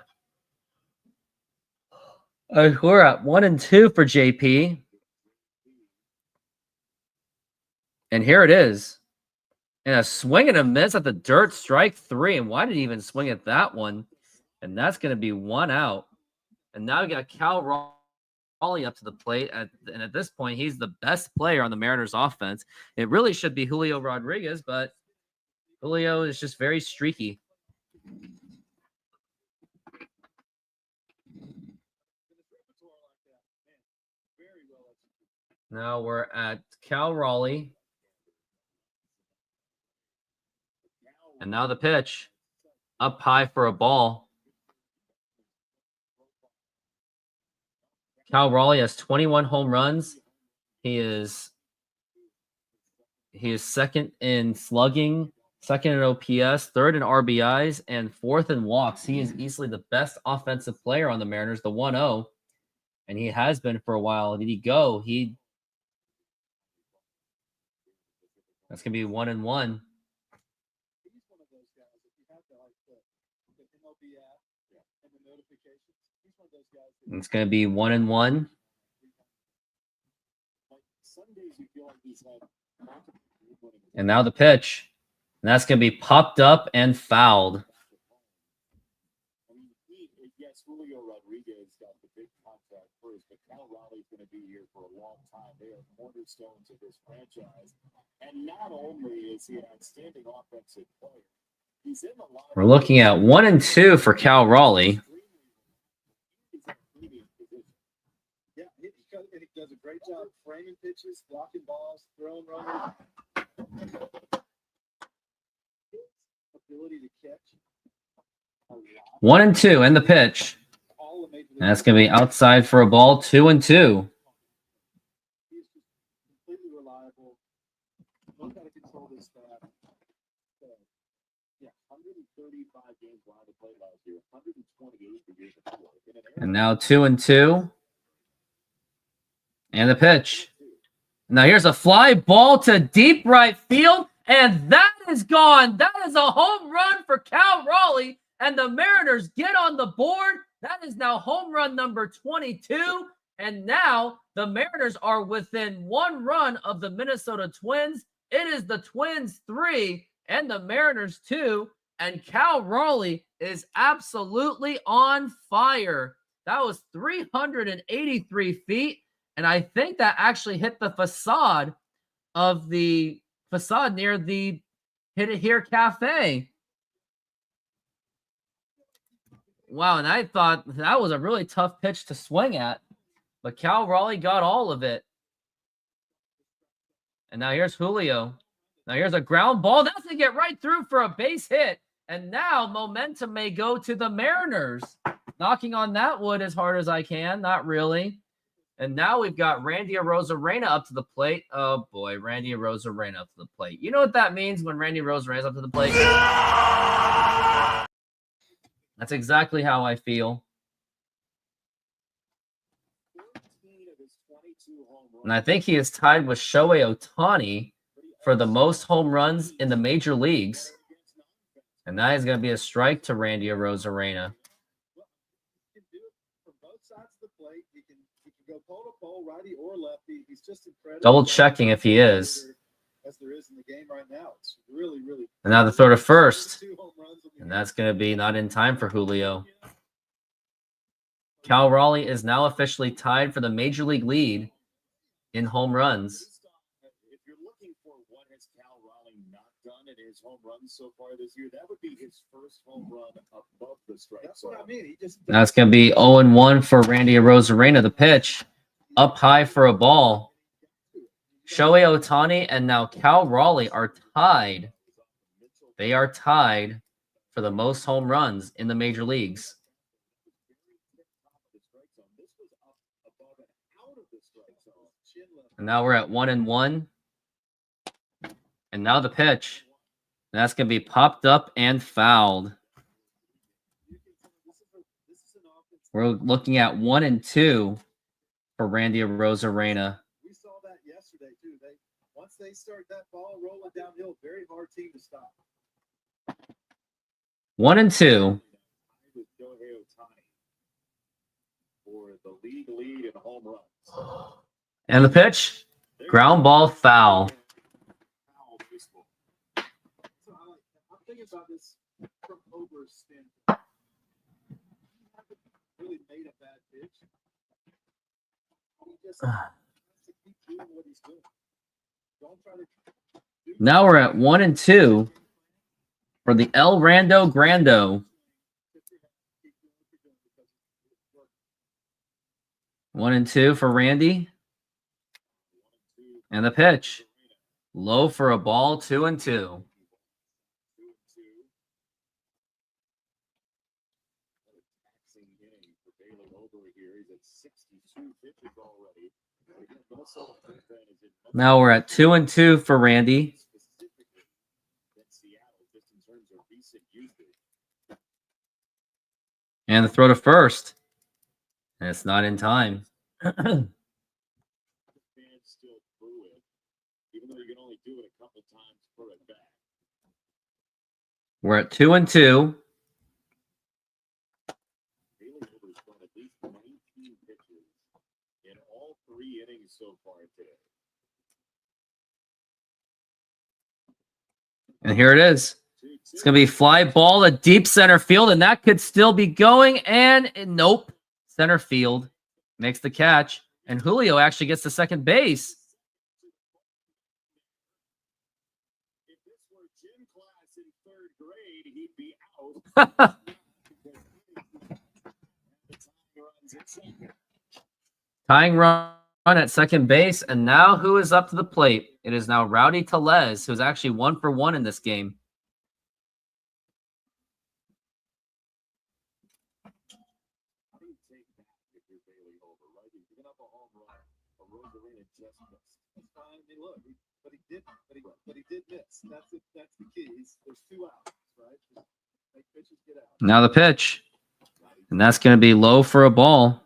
[SPEAKER 1] We're at 1-2 for JP. And here it is. And a swing and a miss at the dirt, strike 3. And why did he even swing at that one? And that's going to be 1 out. And now we got Cal Raleigh up to the plate. And at this point, he's the best player on the Mariners offense. It really should be Julio Rodriguez, but Julio is just very streaky. Now we're at Cal Raleigh. And now the pitch. Up high for a ball. Cal Raleigh has 21 home runs. He is second in slugging, second in OPS, third in RBIs, and fourth in walks. He is easily the best offensive player on the Mariners, the 1-0. And he has been for a while. Did he go? That's going to be 1-1.
[SPEAKER 2] He's one of those guys. If you have the MLB app and the notifications, he's one of those guys.
[SPEAKER 1] It's going to be 1-1.
[SPEAKER 6] Like some days you feel like he's had
[SPEAKER 1] And now the pitch. And that's going to be popped up and fouled.
[SPEAKER 6] I mean, yes, Julio Rodriguez got the big contract first, but Cal Raleigh's going to be here for a long time. They are cornerstones of this franchise. And not only is he an outstanding offensive player, he's in the line.
[SPEAKER 1] We're looking at 1-2 for Cal Raleigh.
[SPEAKER 6] He's in a premium position.
[SPEAKER 2] Yeah, he does a great job framing pitches, blocking balls, throwing runners. His ability to catch a lot.
[SPEAKER 1] 1-2 and the pitch.
[SPEAKER 2] All of Major League
[SPEAKER 1] And that's going to be outside for a ball, 2-2.
[SPEAKER 2] He's just completely reliable. Knows how to control this staff.
[SPEAKER 6] Yeah, 135 games allowed to play here, 128 the year before. In an era
[SPEAKER 1] And now 2-2. And the pitch. Now here's a fly ball to deep right field, and that is gone. That is a home run for Cal Raleigh, and the Mariners get on the board. That is now home run number 22, and now the Mariners are within 1 run of the Minnesota Twins. It is the Twins 3 and the Mariners 2, and Cal Raleigh is absolutely on fire. That was 383 feet. And I think that actually hit the facade of the facade near the Hit It Here Cafe. Wow, and I thought that was a really tough pitch to swing at. But Cal Raleigh got all of it. And now here's Julio. Now here's a ground ball. That's going to get right through for a base hit. And now momentum may go to the Mariners. Knocking on that wood as hard as I can. Not really. And now we've got Randy Arozarena up to the plate. Oh, boy. Randy Arozarena up to the plate. You know what that means when Randy Arozarena's up to the plate? That's exactly how I feel.
[SPEAKER 6] 14 of his 22 home runs.
[SPEAKER 1] And I think he is tied with Shohei Ohtani for the most home runs in the major leagues. And that is going to be a strike to Randy Arozarena.
[SPEAKER 2] He can do it from both sides of the plate. He can go pole to pole, righty or lefty. He's just incredible.
[SPEAKER 1] Double checking if he is.
[SPEAKER 2] As there is in the game right now. It's really, really.
[SPEAKER 1] And now the throw to first.
[SPEAKER 2] 2 home runs in the
[SPEAKER 1] And
[SPEAKER 2] game.
[SPEAKER 1] that's going to be not in time for Julio. Cal Raleigh is now officially tied for the major league lead in home runs.
[SPEAKER 6] If you're looking for what has Cal Raleigh not done in his home runs so far this year, that would be his first home run above the strike
[SPEAKER 2] That's what I
[SPEAKER 6] zone.
[SPEAKER 2] mean. He just
[SPEAKER 1] That's going to be 0-1 for Randy Arozarena. The pitch up high for a ball. Shohei Ohtani and now Cal Raleigh are tied. They are tied for the most home runs in the major leagues. And now we're at 1-1. And now the pitch. And that's going to be popped up and fouled. We're looking at 1-2 for Randy Arozarena.
[SPEAKER 2] we saw that yesterday too. Once they start that ball rolling downhill, very hard team to stop.
[SPEAKER 1] 1-2.
[SPEAKER 6] With Shohei Ohtani for the league lead in home runs.
[SPEAKER 1] And the pitch. Ground ball foul.
[SPEAKER 6] Foul baseball.
[SPEAKER 2] So I'm thinking about this from Ober's standpoint. He hasn't really made a bad pitch. He just has to keep doing what he's doing. Don't try to do
[SPEAKER 1] Now we're at 1-2 for the El Rando Grando. 1-2 for Randy. And the pitch. Low for a ball, 2-2. Now we're at 2-2 for Randy. And the throw to first. And it's not in time.
[SPEAKER 6] Fans still boo it, even though you can only do it a couple times per at bat.
[SPEAKER 1] We're at 2-2.
[SPEAKER 6] Bailey Ober's thrown at least 19 pitches in all 3 innings so far today.
[SPEAKER 1] And here it is. It's going to be fly ball to deep center field, and that could still be going. And nope. Center field makes the catch. And Julio actually gets to second base.
[SPEAKER 6] If this were gym class in 3rd grade, he'd be out.
[SPEAKER 1] Tying run at second base. And now who is up to the plate? It is now Rowdy Tellez, who's actually 1 for 1 in this game.
[SPEAKER 6] How do you take that if you're Bailey Ober, right? You've given up a home run. Arozarena just missed.
[SPEAKER 2] That's fine. I mean, look, but he did miss. That's the key. There's 2 outs, right? Make pitches get out.
[SPEAKER 1] Now the pitch. And that's going to be low for a ball.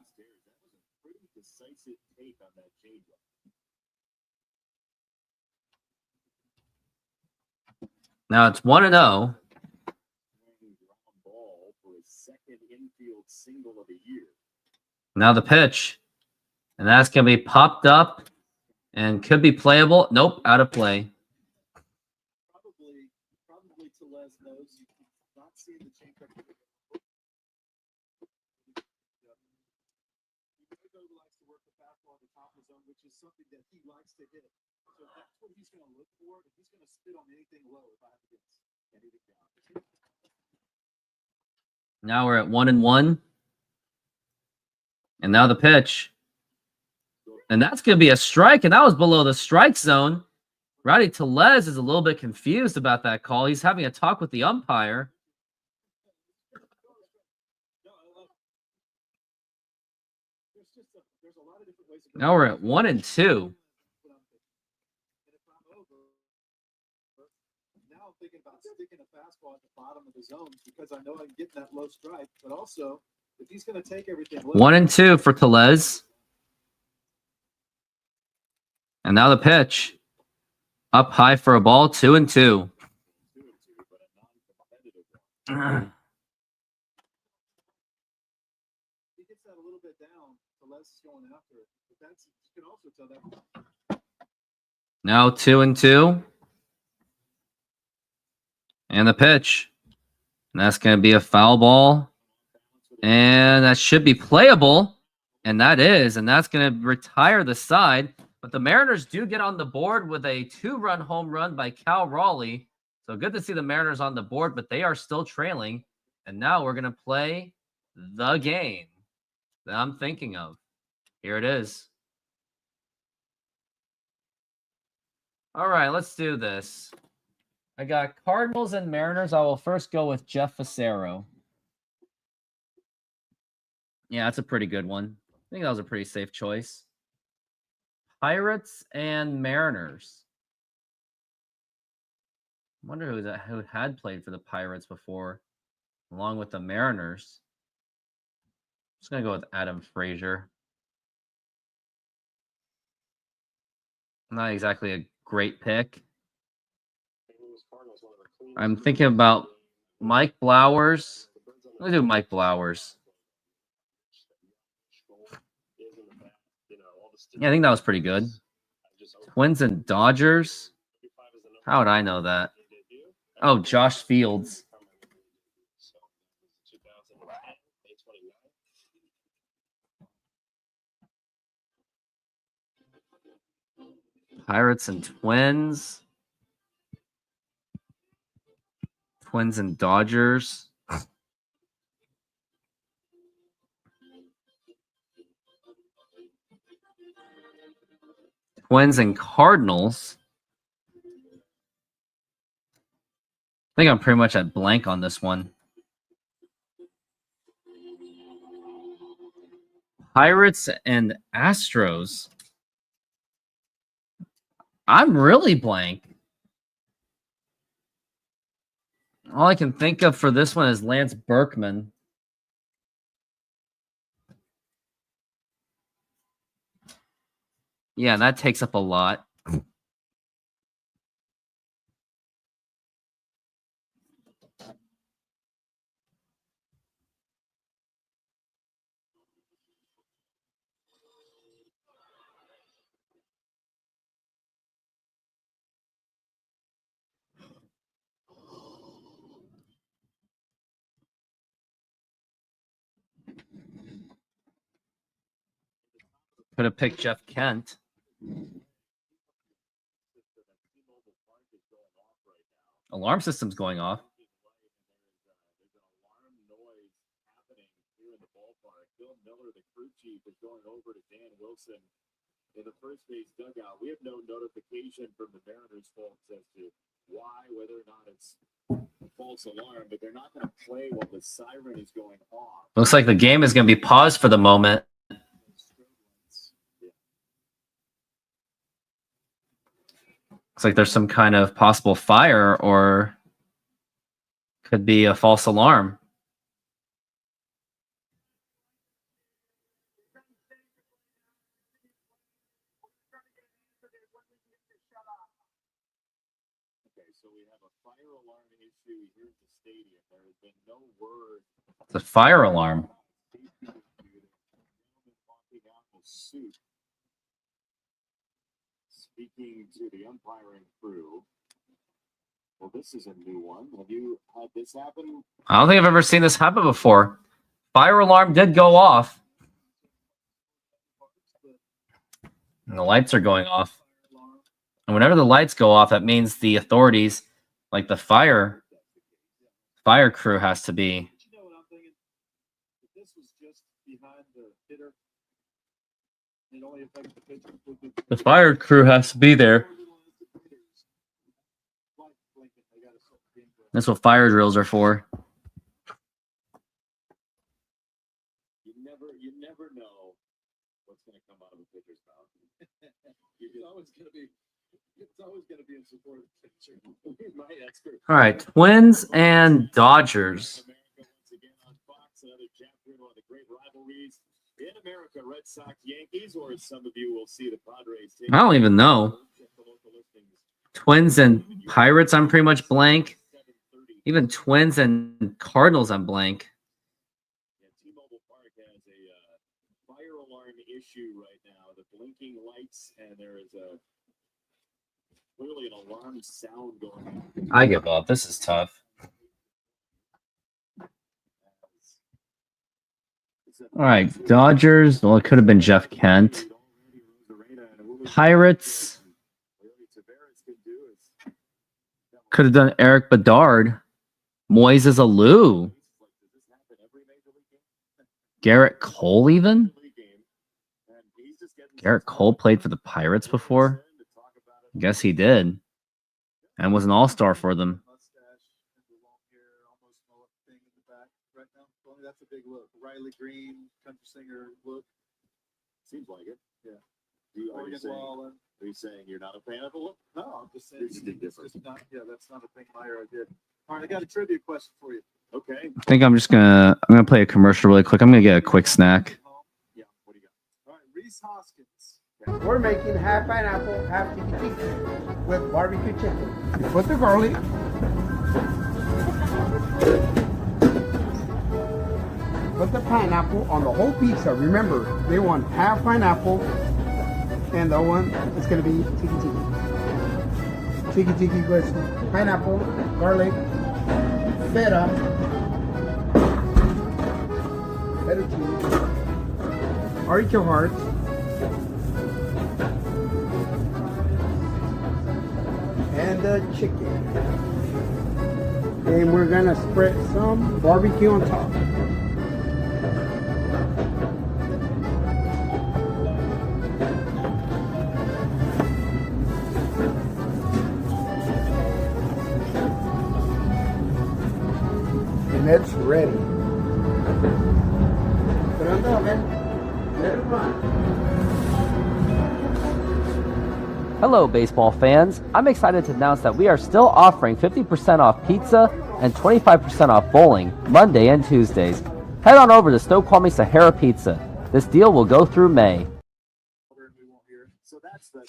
[SPEAKER 6] Pretty decisive take on that changeup.
[SPEAKER 1] Now it's 1-0.
[SPEAKER 6] Ground ball for his second infield single of the year.
[SPEAKER 1] Now the pitch. And that's going to be popped up and could be playable. Nope, out of play.
[SPEAKER 2] Probably Tellez knows he's not seeing the changeup. He likes to work the fastball at the top of the zone, which is something that he likes to hit. So that's what he's going to look for. If he's going to spit on anything low, if I have to guess, anything down.
[SPEAKER 1] Now we're at 1-1. And now the pitch. And that's going to be a strike. And that was below the strike zone. Rowdy Tellez is a little bit confused about that call. He's having a talk with the umpire. Now we're at 1-2.
[SPEAKER 2] Now I'm thinking about sticking a fastball at the bottom of the zone because I know I'm getting that low strike. But also, if he's going to take everything low,
[SPEAKER 1] 1-2 for Tellez. And now the pitch. Up high for a ball, 2-2.
[SPEAKER 2] he gets that a little bit down, Tellez is going after it. But that's, you can also tell that.
[SPEAKER 1] Now 2-2. And the pitch. And that's going to be a foul ball. And that should be playable. And that is. And that's going to retire the side. But the Mariners do get on the board with a 2-run home run by Cal Raleigh. So good to see the Mariners on the board, but they are still trailing. And now we're going to play the game that I'm thinking of. Here it is. All right, let's do this. I got Cardinals and Mariners. I will first go with Jeff Facero. Yeah, that's a pretty good one. I think that was a pretty safe choice. Pirates and Mariners. I wonder who had played for the Pirates before, along with the Mariners. I'm just going to go with Adam Frazier. Not exactly a great pick. I'm thinking about Mike Blowers. Let's do Mike Blowers. Yeah, I think that was pretty good. Twins and Dodgers. How would I know that? Oh, Josh Fields. Pirates and Twins. Twins and Dodgers. Twins and Cardinals. I think I'm pretty much at blank on this one. Pirates and Astros. I'm really blank. All I can think of for this one is Lance Berkman. Yeah, that takes up a lot. Could have picked Jeff Kent. Alarm system's going off.
[SPEAKER 6] Bill Miller, the crew chief, is going over to Dan Wilson in the first base dugout. We have no notification from the Mariners folks as to why, whether or not it's a false alarm, but they're not going to play while the siren is going off.
[SPEAKER 1] Looks like the game is going to be paused for the moment. Looks like there's some kind of possible fire or Could be a false alarm.
[SPEAKER 6] Okay, so we have a fire alarm issue here at the stadium. There has been no word.
[SPEAKER 1] It's a fire alarm.
[SPEAKER 6] Safety issue. The gentleman walking out in a suit, speaking to the umpiring crew. Well, this is a new one. Have you had this happen?
[SPEAKER 1] I don't think I've ever seen this happen before. Fire alarm did go off. And the lights are going off. And whenever the lights go off, that means the authorities, like the fire crew, has to be.
[SPEAKER 2] But you know what I'm thinking? If this was just behind the hitter, it only affects the pitcher.
[SPEAKER 1] The fire crew has to be there. That's what fire drills are for.
[SPEAKER 6] You never know what's going to come out of a pitcher's mouth.
[SPEAKER 2] It's always gonna be in support of the pitcher.
[SPEAKER 6] Right, that's true.
[SPEAKER 1] All right, Twins and Dodgers.
[SPEAKER 6] America once again on Fox, another chapter of the great rivalries in America, Red Sox, Yankees, or as some of you will see the Padres.
[SPEAKER 1] I don't even know. Twins and Pirates, I'm pretty much blank. Even Twins and Cardinals, I'm blank.
[SPEAKER 6] Yeah, T-Mobile Park has a fire alarm issue right now. The blinking lights, and there is clearly an alarm sound going on.
[SPEAKER 1] I give up. This is tough. All right, Dodgers. Well, it could have been Jeff Kent. Pirates. Could have done Eric Bedard. Moises Alou. Garrett Cole even? Garrett Cole played for the Pirates before? I guess he did. And was an all-star for them.
[SPEAKER 2] Mustache and the long hair, almost mullet thing in the back right now. Well, that's a big look. Riley Green, country singer look.
[SPEAKER 6] Seems like it.
[SPEAKER 2] Yeah.
[SPEAKER 6] Are you
[SPEAKER 2] Morgan
[SPEAKER 6] saying,
[SPEAKER 2] Wallen.
[SPEAKER 6] are you saying you're not a fan of the look?
[SPEAKER 2] No, I'm just saying.
[SPEAKER 6] It's different.
[SPEAKER 2] Just not, yeah, that's not a thing my era did. All right, I got a trivia question for you.
[SPEAKER 6] Okay.
[SPEAKER 1] I think I'm gonna play a commercial really quick. I'm gonna get a quick snack.
[SPEAKER 6] Yeah. What do you got?
[SPEAKER 2] All right, Reese Hoskins.
[SPEAKER 3] We're making half pineapple, half tiki tiki with barbecue chicken. You put the garlic. Put the pineapple on the whole pizza. Remember, they want half pineapple, and the one is gonna be tiki tiki. Tiki tiki goes pineapple, garlic, feta cheese, artichoke hearts. And the chicken. And we're gonna spread some barbecue on top. And it's ready. Put it on the oven. Let it run.
[SPEAKER 1] Hello, baseball fans. I'm excited to announce that we are still offering 50% off pizza and 25% off bowling Monday and Tuesdays. Head on over to Snoqualmie Sahara Pizza. This deal will go through May.
[SPEAKER 2] We won't hear it.
[SPEAKER 6] So that's the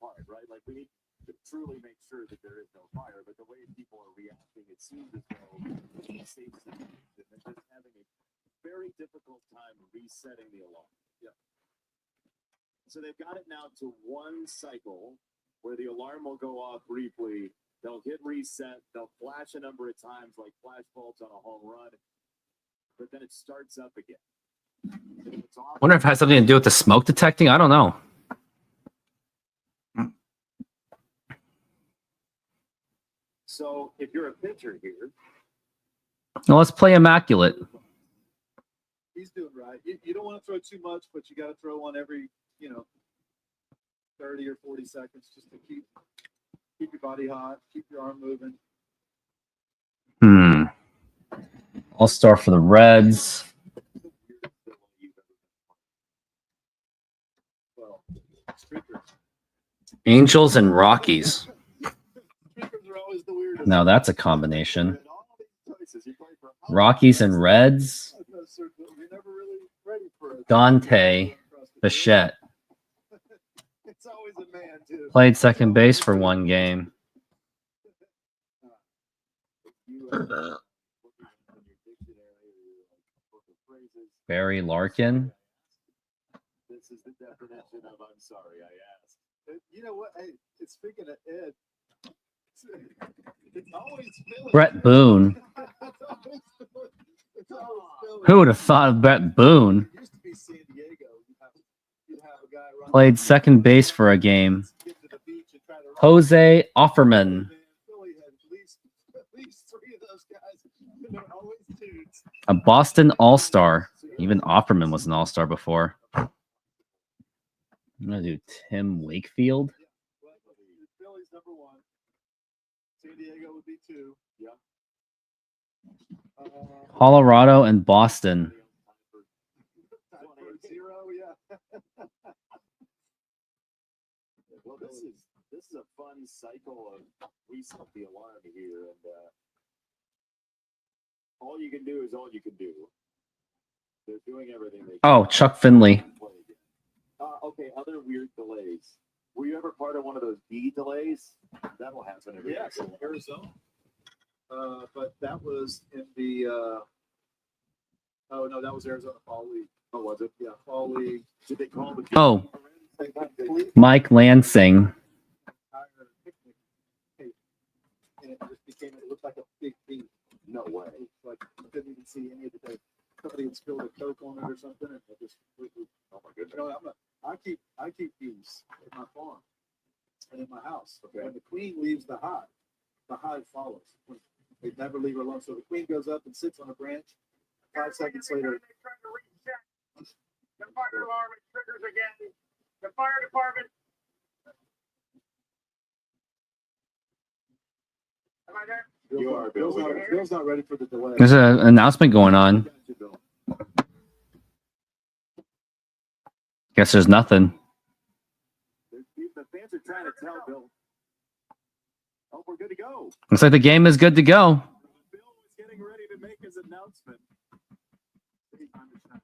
[SPEAKER 6] part, right? Like we need to truly make sure that there is no fire, but the way people are reacting, it seems as though the safety is just having a very difficult time resetting the alarm. Yeah. So they've got it now to one cycle where the alarm will go off briefly. They'll hit reset. They'll flash a number of times like flash bulbs on a home run, but then it starts up again. It's off.
[SPEAKER 1] Wonder if it has something to do with the smoke detecting. I don't know.
[SPEAKER 6] So if you're a pitcher here,
[SPEAKER 1] Well, let's play Immaculate.
[SPEAKER 2] He's doing right. You don't want to throw too much, but you got to throw one every, 30 or 40 seconds just to keep your body hot, keep your arm moving.
[SPEAKER 1] All-star for the Reds.
[SPEAKER 2] Well, streakers.
[SPEAKER 1] Angels and Rockies.
[SPEAKER 2] Streakers are always the weirdest.
[SPEAKER 1] Now that's a combination.
[SPEAKER 2] And all these
[SPEAKER 6] bases. He played for
[SPEAKER 1] Rockies and Reds.
[SPEAKER 2] I'm not certain, but we're never really ready for it.
[SPEAKER 1] Dante Bichette
[SPEAKER 2] It's always a man, too.
[SPEAKER 1] played second base for one game. Barry Larkin.
[SPEAKER 6] This is the definition of I'm sorry I asked.
[SPEAKER 2] You know what? Hey, speaking of Ed, it's always Philly.
[SPEAKER 1] Brett Boone.
[SPEAKER 2] It's always Philly.
[SPEAKER 1] Who would have thought of Brett Boone?
[SPEAKER 2] It used to be San Diego. You'd have a guy run
[SPEAKER 1] Played second base for a game.
[SPEAKER 2] get to the beach and try to run.
[SPEAKER 1] Jose Offerman.
[SPEAKER 2] Philly had at least 3 of those guys. And they're always dudes.
[SPEAKER 1] A Boston All-Star. Even Offerman was an All-Star before. I'm going to do Tim Wakefield.
[SPEAKER 2] Well, Philly's number 1. San Diego would be 2.
[SPEAKER 6] Yeah.
[SPEAKER 1] Colorado and Boston.
[SPEAKER 2] 0, yeah.
[SPEAKER 6] Well, this is a fun cycle of we set the alarm here, and all you can do is all you can do. They're doing everything they can.
[SPEAKER 1] Oh, Chuck Finley.
[SPEAKER 6] Okay, other weird delays. Were you ever part of one of those B delays? That'll happen every
[SPEAKER 2] Yes,
[SPEAKER 6] year.
[SPEAKER 2] in Arizona. But that was in the oh no, that was Arizona Fall League.
[SPEAKER 6] Oh, was it?
[SPEAKER 2] Yeah, Fall League.
[SPEAKER 6] Did they call the
[SPEAKER 1] Oh,
[SPEAKER 2] They completely
[SPEAKER 1] Mike Lansing.
[SPEAKER 2] hired a picnic tape, and it just became, it looked like a big beat.
[SPEAKER 6] No way.
[SPEAKER 2] Like you couldn't even see any of the tape. Somebody had spilled a Coke on it or something, and it just completely.
[SPEAKER 6] Oh my goodness.
[SPEAKER 2] You know, I keep these at my farm and in my house.
[SPEAKER 6] Okay.
[SPEAKER 2] When the queen leaves the hive follows. They never leave her alone. So the queen goes up and sits on a branch. 5 seconds later,
[SPEAKER 7] The fire alarm triggers again. The fire department. Am I there?
[SPEAKER 6] You are, Bill.
[SPEAKER 2] Bill's not ready for the delay.
[SPEAKER 1] There's an announcement going on.
[SPEAKER 2] Got you, Bill.
[SPEAKER 1] Guess there's nothing.
[SPEAKER 6] The fans are trying to tell Bill. Oh, we're good to go.
[SPEAKER 1] Looks like the game is good to go.
[SPEAKER 6] Bill was getting ready to make his announcement.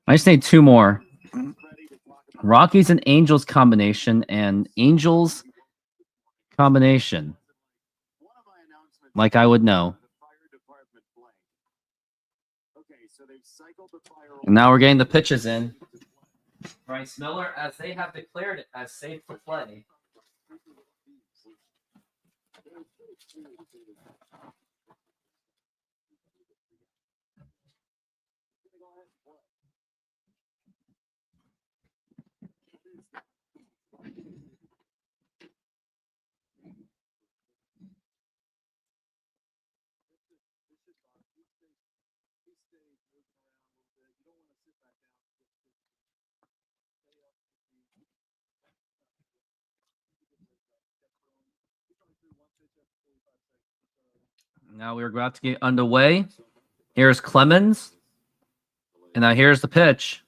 [SPEAKER 1] I just need 2 more.
[SPEAKER 6] Ready to talk about
[SPEAKER 1] Rockies and Angels combination and Angels combination.
[SPEAKER 6] one of my announcements.
[SPEAKER 1] Like I would know.
[SPEAKER 6] The fire department blank. Okay, so they've cycled the fire.
[SPEAKER 1] And now we're getting the pitches in. Bryce Miller, as they have declared it as safe to play. Now we're about to get underway. Here's Clemens. And now here's the pitch.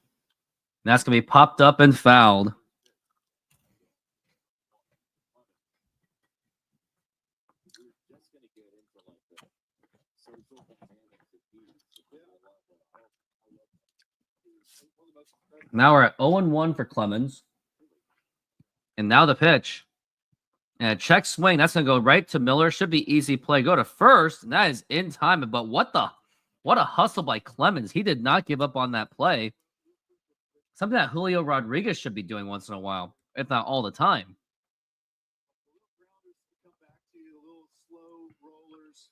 [SPEAKER 1] And that's going to be popped up and fouled. Now we're at 0-1 for Clemens. And now the pitch. And a check swing. That's going to go right to Miller. Should be easy play. Go to first. And that is in time. But what a hustle by Clemens. He did not give up on that play. Something that Julio Rodriguez should be doing once in a while, if not all the time.
[SPEAKER 2] Come back to you, little slow rollers.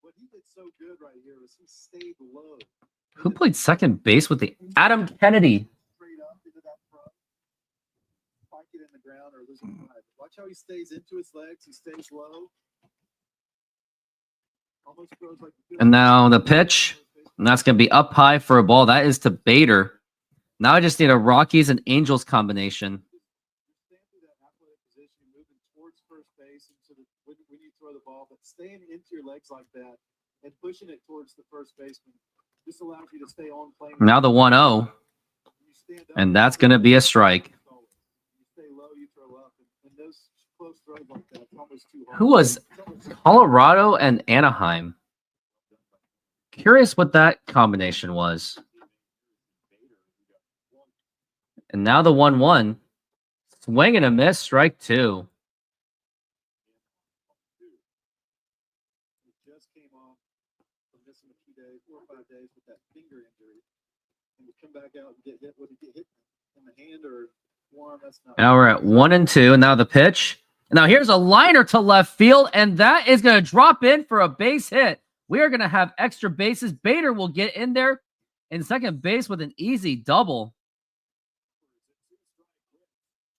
[SPEAKER 2] What he did so good right here was he stayed low.
[SPEAKER 1] Who played second base with the Adam Kennedy?
[SPEAKER 2] Straight up into that front. Spike it in the ground or lose a drive. Watch how he stays into his legs. He stays low. Almost throws like
[SPEAKER 1] And now the pitch. And that's going to be up high for a ball. That is to Bader. Now I just need a Rockies and Angels combination.
[SPEAKER 2] Stand through that athletic position, moving towards first base into the when you throw the ball, but staying into your legs like that and pushing it towards the first baseman just allows you to stay on playing.
[SPEAKER 1] Now the 1-0.
[SPEAKER 2] You stand up,
[SPEAKER 1] And that's going to be a strike.
[SPEAKER 2] You stay low, you throw up, and those close throws like that, it's almost too hard.
[SPEAKER 1] Who was
[SPEAKER 2] It's almost-
[SPEAKER 1] Colorado and Anaheim? Curious what that combination was. And now the 1-1. Swing and a miss, strike 2.
[SPEAKER 2] He just came off from missing a few days, 4 or 5 days with that finger injury. And would come back out and get hit. Would he get hit in the hand or arm? That's not.
[SPEAKER 1] Now we're at 1-2. And now the pitch. Now here's a liner to left field, and that is going to drop in for a base hit. We are going to have extra bases. Bader will get in there in second base with an easy double.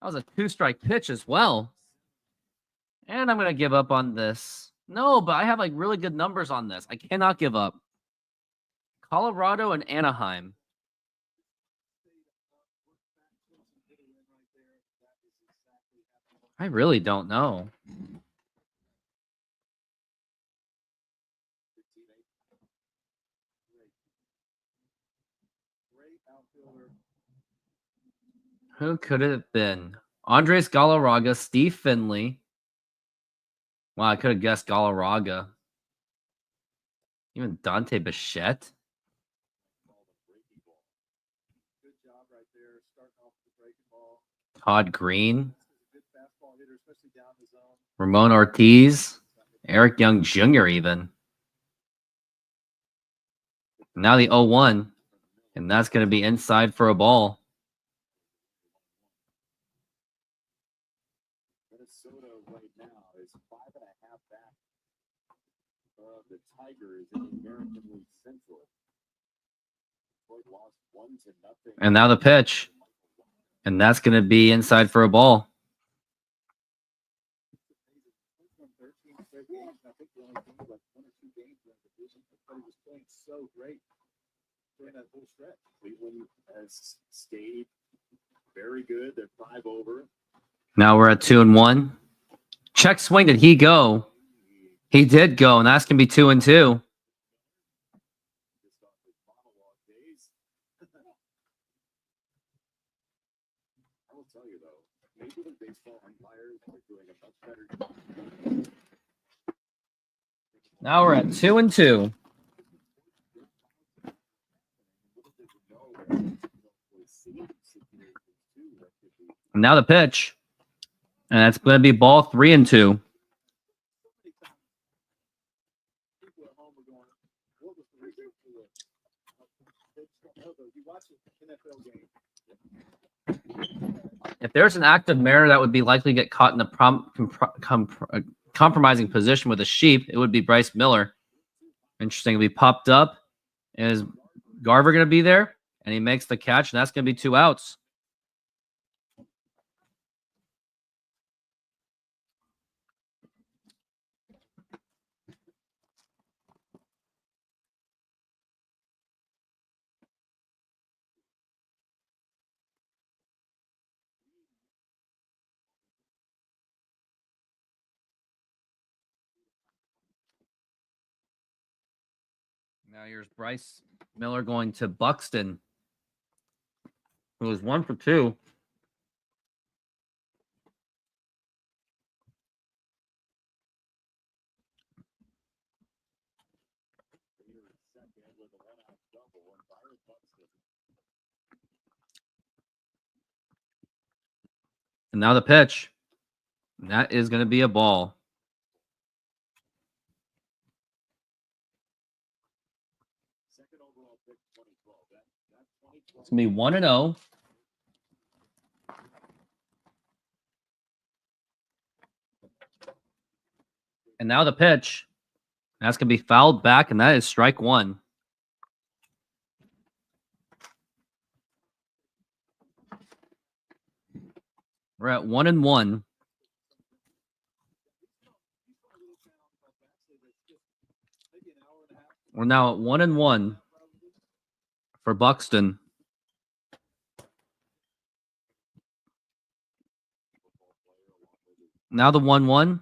[SPEAKER 1] That was a 2-strike pitch as well. And I'm going to give up on this. No, but I have like really good numbers on this. I cannot give up. Colorado and Anaheim. I really don't know.
[SPEAKER 2] Great outfielder.
[SPEAKER 1] Who could it have been? Andres Galarraga, Steve Finley. Wow, I could have guessed Galarraga. Even Dante Bichette.
[SPEAKER 2] Good job right there, starting off with the breaking ball.
[SPEAKER 1] Todd Green.
[SPEAKER 2] Good fastball hitter, especially down the zone.
[SPEAKER 1] Ramon Ortiz. Eric Young Jr. even. Now the 0-1. And that's going to be inside for a ball.
[SPEAKER 6] Minnesota right now is 5.5 back of the Tigers in the American League Central. Detroit lost 1-0.
[SPEAKER 1] And now the pitch. And that's going to be inside for a ball.
[SPEAKER 2] 13 straight games. I think they only gained like 1 or 2 games in the division. But he was playing so great during that whole stretch.
[SPEAKER 6] Cleveland has stayed very good. They're 5 over.
[SPEAKER 1] Now we're at 2-1. Check swing. Did he go? He did go, and that's going to be 2-2.
[SPEAKER 6] Just off his monologue days. I will tell you though, Major League Baseball umpires are doing a much better job.
[SPEAKER 1] Now we're at 2-2. And now the pitch. And that's going to be ball 3-2.
[SPEAKER 2] People at home were going, what was the reason for it? They just don't know, though. You watch an NFL game.
[SPEAKER 1] If there's an active mare that would be likely to get caught in a compromising position with a sheep, it would be Bryce Miller. Interesting. It'll be popped up. Is Garver going to be there? And he makes the catch, and that's going to be 2 outs. Now here's Bryce Miller going to Buxton, who was 1 for 2. And now the pitch. And that is going to be a ball. It's going to be 1-0. And now the pitch. That's going to be fouled back, and that is strike 1. We're at 1-1. We're now at 1-1 for Buxton. Now the 1-1.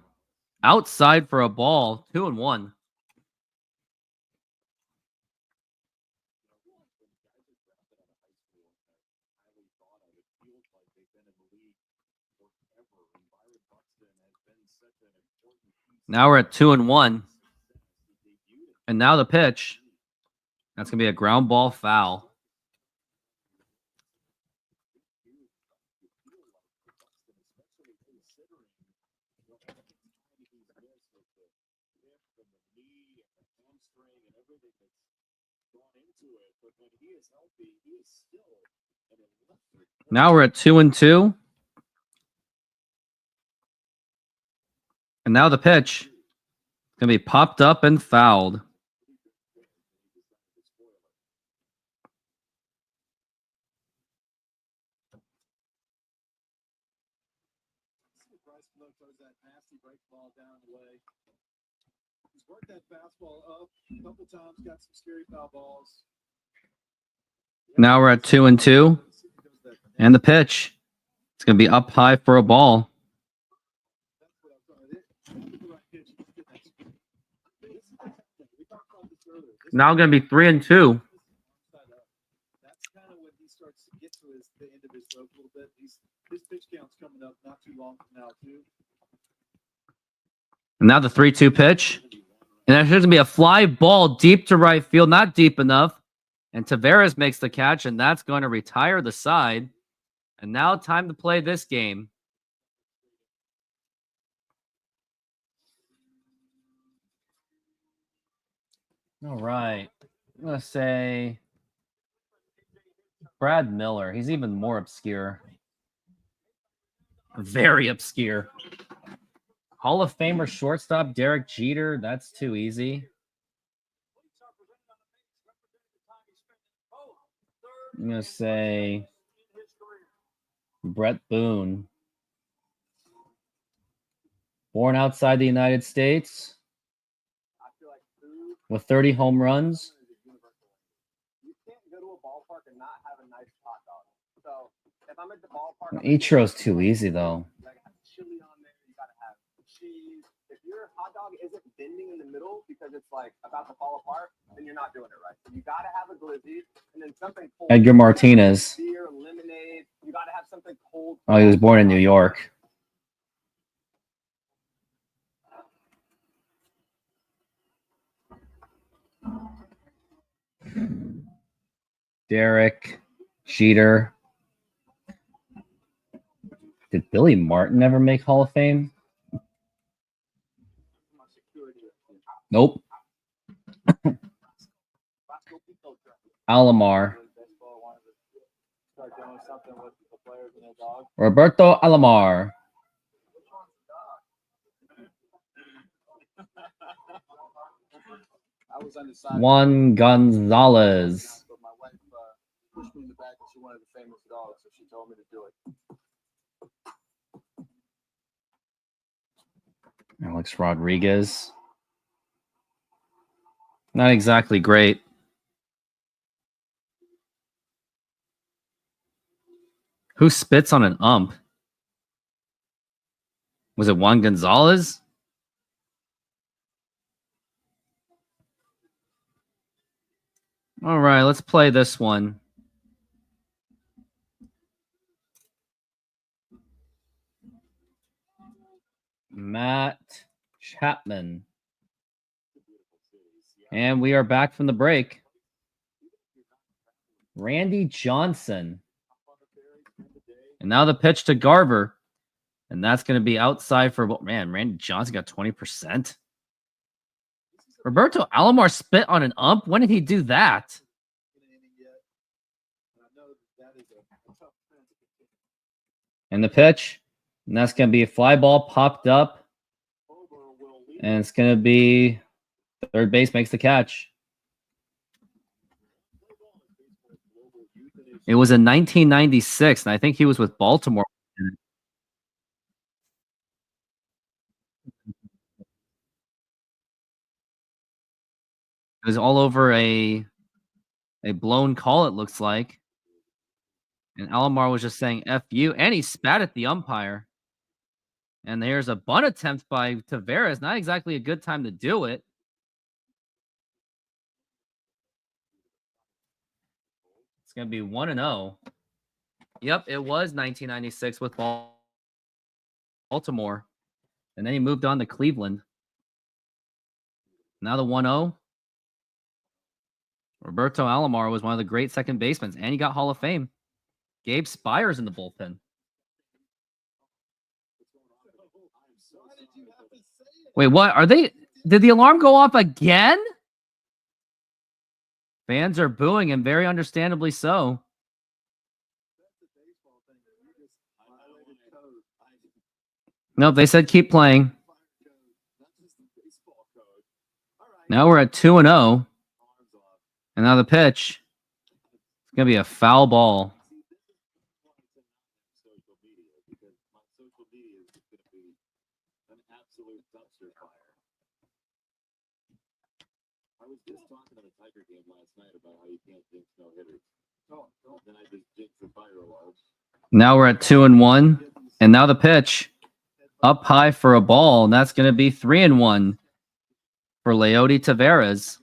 [SPEAKER 1] Outside for a ball. 2-1. Now we're at 2-1. And now the pitch. That's going to be a ground ball foul. Now we're at 2-2. And now the pitch. It's going to be popped up and fouled.
[SPEAKER 2] Bryce Blow throws that nasty break ball down the way. He's worked that fastball up a couple times, got some scary foul balls.
[SPEAKER 1] Now we're at 2-2. And the pitch. It's going to be up high for a ball. Now going to be 3-2.
[SPEAKER 2] That's kind of when he starts to get to the end of his rope a little bit. His pitch count's coming up not too long from now, too.
[SPEAKER 1] And now the 3-2 pitch. And there's going to be a fly ball deep to right field, not deep enough. And Taveras makes the catch, and that's going to retire the side. And now time to play this game. All right. I'm going to say Brad Miller. He's even more obscure. Very obscure. Hall of Famer shortstop Derek Jeter. That's too easy. I'm going to say Brett Boone. Born outside the United States with 30 home runs.
[SPEAKER 7] You can't go to a ballpark and not have a nice hot dog. So if I'm at the ballpark,
[SPEAKER 1] Ichiro's too easy, though.
[SPEAKER 7] you gotta have chili on there. You gotta have cheese. If your hot dog isn't bending in the middle because it's like about to fall apart, then you're not doing it right. So you gotta have a glizzy and then something cold.
[SPEAKER 1] Edgar Martinez.
[SPEAKER 7] Beer, lemonade. You gotta have something cold.
[SPEAKER 1] Oh, he was born in New York. Derek Jeter. Did Billy Martin ever make Hall of Fame? Nope. Alomar. Roberto Alomar.
[SPEAKER 2] I was undecided.
[SPEAKER 1] Juan Gonzalez.
[SPEAKER 2] But my wife pushed me in the back and she wanted a famous dog, so she told me to do it.
[SPEAKER 1] Alex Rodriguez. Not exactly great. Who spits on an ump? Was it Juan Gonzalez? All right, let's play this one. Matt Chapman. And we are back from the break. Randy Johnson. And now the pitch to Garver. And that's going to be outside for, man, Randy Johnson got 20%. Roberto Alomar spit on an ump? When did he do that? And the pitch. And that's going to be a fly ball popped up. And it's going to be third base makes the catch. It was in 1996, and I think he was with Baltimore. It was all over a blown call, it looks like. And Alomar was just saying F you, and he spat at the umpire. And there's a bunt attempt by Taveras. Not exactly a good time to do it. It's going to be 1-0. Yep, it was 1996 with Baltimore. And then he moved on to Cleveland. Now the 1-0. Roberto Alomar was one of the great second basemen, and he got Hall of Fame. Gabe Spires in the bullpen.
[SPEAKER 2] Why did you have to say it?
[SPEAKER 1] Wait, what? Are they? Did the alarm go off again? Fans are booing, and very understandably so.
[SPEAKER 2] That's a baseball thing. You just violated code.
[SPEAKER 1] Nope, they said keep playing.
[SPEAKER 2] Fire code. Not just the baseball code. All right.
[SPEAKER 1] Now we're at 2-0,
[SPEAKER 2] Alarms off.
[SPEAKER 1] and now the pitch. It's gonna be a foul ball.
[SPEAKER 6] See, this is why to not have social media, because my social media is just going to be an absolute dumpster fire. I was just talking on the Tiger game last night about how you can't jinx no hitters.
[SPEAKER 2] Oh, don't
[SPEAKER 6] Then I just jinxed the fire alarm.
[SPEAKER 1] Now we're at 2-1, and now the pitch up high for a ball, and that's gonna be 3-1 for Leody Taveras.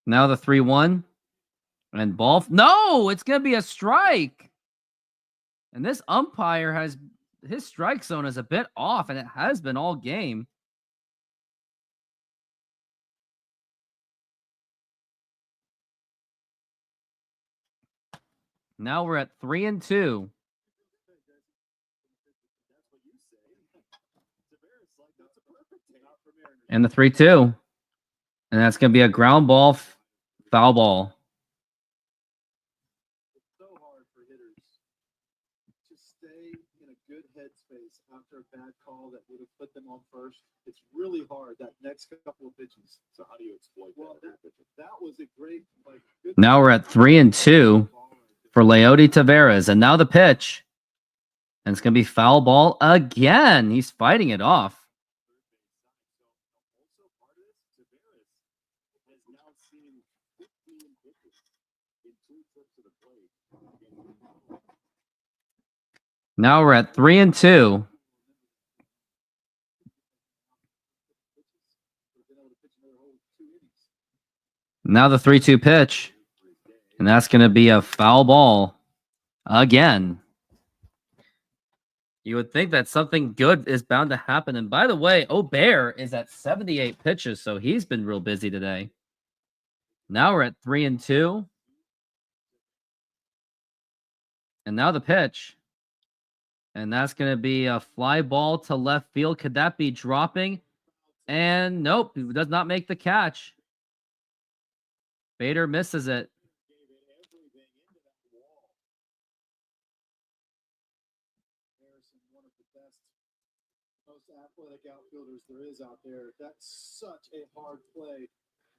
[SPEAKER 1] Now the 3-1, and ball. No, it's gonna be a strike. And this umpire has his strike zone is a bit off, and it has been all game. Now we're at 3-2. And the 3-2. And that's going to be a ground ball, foul ball.
[SPEAKER 2] It's so hard for hitters to stay in a good headspace after a bad call that would have put them on first. It's really hard that next couple of pitches.
[SPEAKER 6] So how do you exploit
[SPEAKER 2] Well,
[SPEAKER 6] that?
[SPEAKER 2] that was a great, like, good.
[SPEAKER 1] Now we're at 3-2 for Leody Taveras. And now the pitch. And it's going to be foul ball again. He's fighting it off.
[SPEAKER 6] Also, part of this, Tavares has now seen 15 pitches in 2 trips to the plate.
[SPEAKER 1] Now we're at 3-2. Now the 3-2 pitch. And that's going to be a foul ball again. You would think that something good is bound to happen. And by the way, O'Bear is at 78 pitches, so he's been real busy today. Now we're at 3-2. And now the pitch. And that's going to be a fly ball to left field. Could that be dropping? And nope, he does not make the catch. Bader misses it.
[SPEAKER 2] Harrison, one of the best, most athletic outfielders there is out there. That's such a hard play.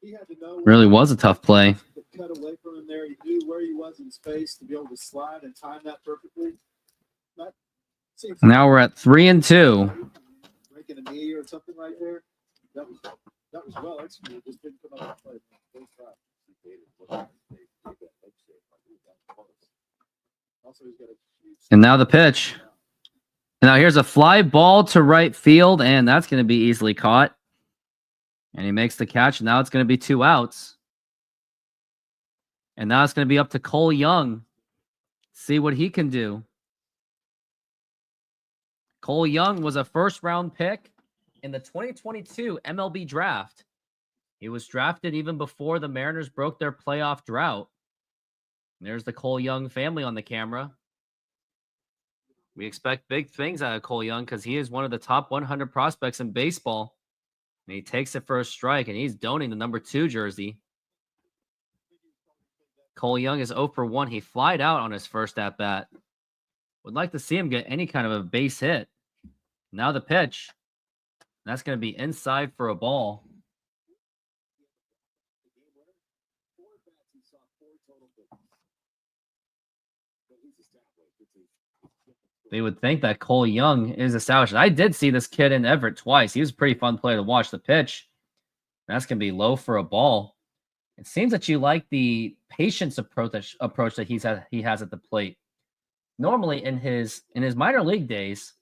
[SPEAKER 2] He had to know.
[SPEAKER 1] Really was a tough play.
[SPEAKER 2] To cut away from him there. He knew where he was in space to be able to slide and time that perfectly. That seems
[SPEAKER 1] Now we're at 3-2.
[SPEAKER 2] breaking a knee or something right there. That was well executed. Just didn't come up with play. Both sides. Also, he's got a huge.
[SPEAKER 1] And now the pitch. And now here's a fly ball to right field, and that's going to be easily caught. And he makes the catch. And now it's going to be 2 outs. And now it's going to be up to Cole Young. See what he can do. Cole Young was a first-round pick in the 2022 MLB draft. He was drafted even before the Mariners broke their playoff drought. And there's the Cole Young family on the camera. We expect big things out of Cole Young because he is one of the top 100 prospects in baseball. And he takes it for a strike, and he's donning the number 2 jersey. Cole Young is 0 for 1. He flied out on his first at-bat. Would like to see him get any kind of a base hit. Now the pitch. That's going to be inside for a ball. They would think that Cole Young is established. I did see this kid in Everett twice. He was a pretty fun player to watch. The pitch. That's going to be low for a ball. It seems that you like the patience approach that he has at the plate. Normally in his minor league days,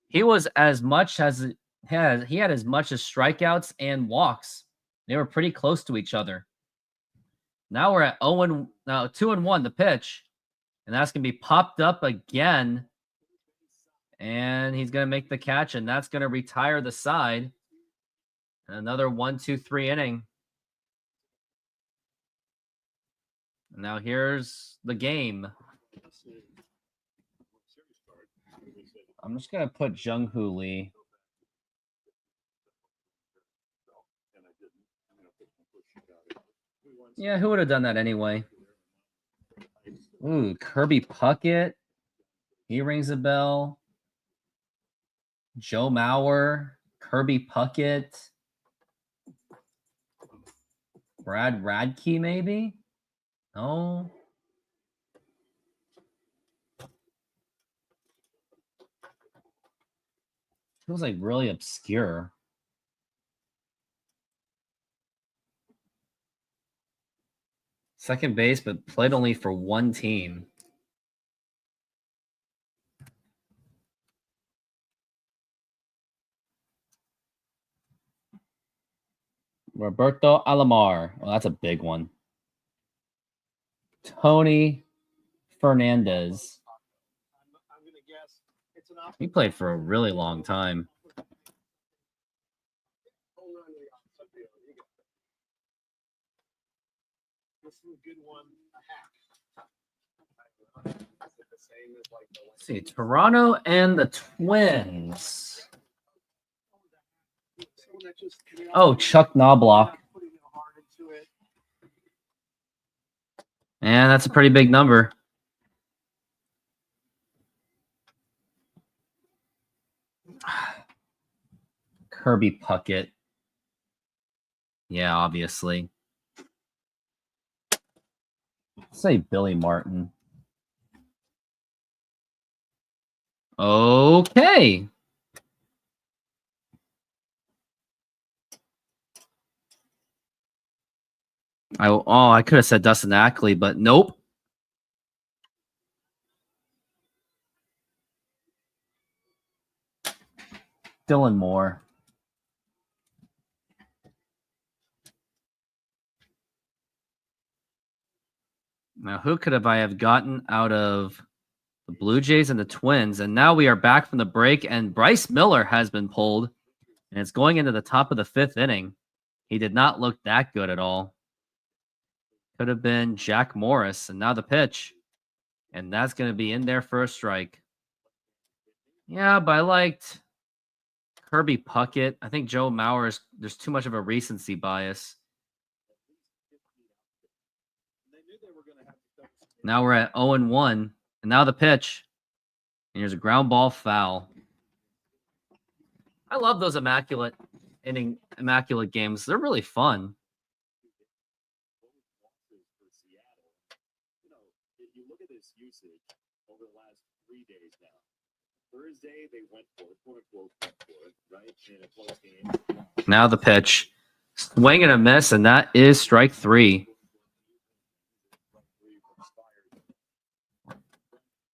[SPEAKER 1] he was as much as he had as much as strikeouts and walks. They were pretty close to each other. Now we're at 2-1 the pitch. And that's going to be popped up again. And he's going to make the catch, and that's going to retire the side. Another 1-2-3 inning. Now here's the game. I'm just going to put Jung-Hoo Lee. Yeah, who would have done that anyway? Ooh, Kirby Puckett. He rings a bell. Joe Mauer. Kirby Puckett. Brad Radke, maybe? No. Feels like really obscure. Second base, but played only for one team. Roberto Alomar. Well, that's a big one. Tony Fernandez.
[SPEAKER 2] I'm gonna guess it's an
[SPEAKER 1] He played for a really long time.
[SPEAKER 2] This is a good one. A hack.
[SPEAKER 1] Let's see, Toronto and the Twins. Oh, Chuck Knobloch. And that's a pretty big number. Kirby Puckett. Yeah, obviously. Let's say Billy Martin. Okay. I could have said Dustin Ackley, but nope. Dylan Moore. Now, who could I have gotten out of the Blue Jays and the Twins? And now we are back from the break, and Bryce Miller has been pulled, and it's going into the top of the fifth inning. He did not look that good at all. Could have been Jack Morris, and now the pitch. And that's going to be in there for a strike. Yeah, but I liked Kirby Puckett. I think Joe Mauer, there's too much of a recency bias. Now we're at 0-1, and now the pitch. And here's a ground ball foul. I love those immaculate games. They're really fun.
[SPEAKER 6] If you look at this usage over the last 3 days now, Thursday they went for it, quote unquote, went for it, right? In a close game.
[SPEAKER 1] Now the pitch. Swing and a miss, and that is strike three.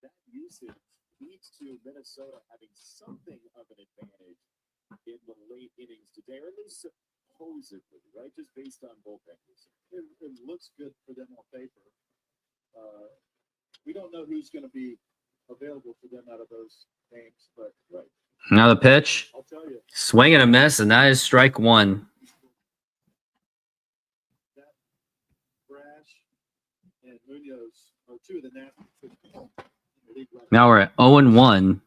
[SPEAKER 6] That usage leads to Minnesota having something of an advantage in the late innings today, or at least supposedly, right? Just based on bullpen usage.
[SPEAKER 2] It looks good for them on paper. We don't know who's going to be available for them out of those games, but right.
[SPEAKER 1] Now the pitch.
[SPEAKER 2] I'll tell you.
[SPEAKER 1] Swing and a miss, and that is strike one.
[SPEAKER 2] That Brash and Munoz are two of the national.
[SPEAKER 1] Now we're at 0-1.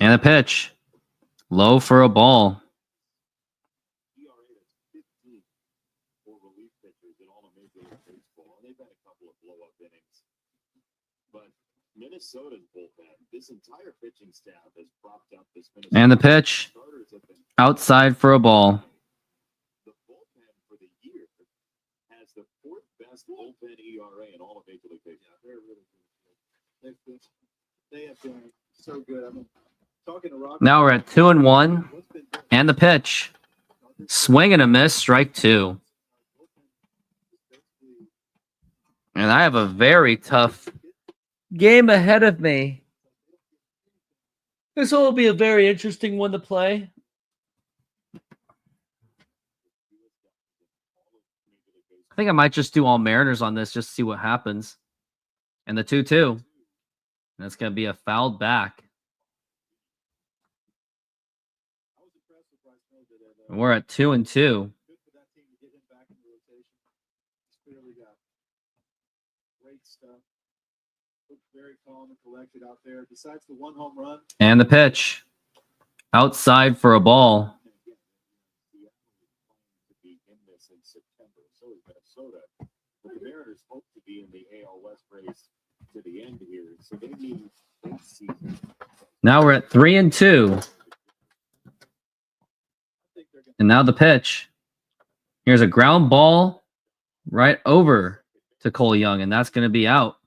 [SPEAKER 1] And the pitch. Low for a ball.
[SPEAKER 6] ERA is 15 for relief pitchers in all of Major League Baseball, and they've had a couple of blow-up innings. But Minnesota's bullpen, this entire pitching staff has propped up this Minnesota.
[SPEAKER 1] And the pitch.
[SPEAKER 6] Starters have been
[SPEAKER 1] Outside for a ball.
[SPEAKER 6] the bullpen for the year has the fourth best bullpen ERA in all of Major League Baseball.
[SPEAKER 2] They're really good. They have been so good. I mean, talking to Rob.
[SPEAKER 1] Now we're at 2-1.
[SPEAKER 2] What's been good?
[SPEAKER 1] And the pitch. Swing and a miss, strike two. And I have a very tough game ahead of me. This will be a very interesting one to play. I think I might just do all Mariners on this just to see what happens. And the 2-2. And it's going to be a fouled back.
[SPEAKER 2] I was impressed with Bryce Miller today, though.
[SPEAKER 1] We're at 2-2.
[SPEAKER 2] Good for that team to get him back in the rotation. He's clearly got great stuff. Looked very calm and collected out there. Besides the one home run.
[SPEAKER 1] And the pitch. Outside for a ball.
[SPEAKER 6] And again, Seattle is planning to be in this in September. So is Minnesota. But the Mariners hope to be in the AL West race to the end here. So they need a season.
[SPEAKER 1] Now we're at 3-2.
[SPEAKER 2] I think they're going
[SPEAKER 1] And now the pitch. Here's a ground ball right over to Cole Young, and that's going to be out.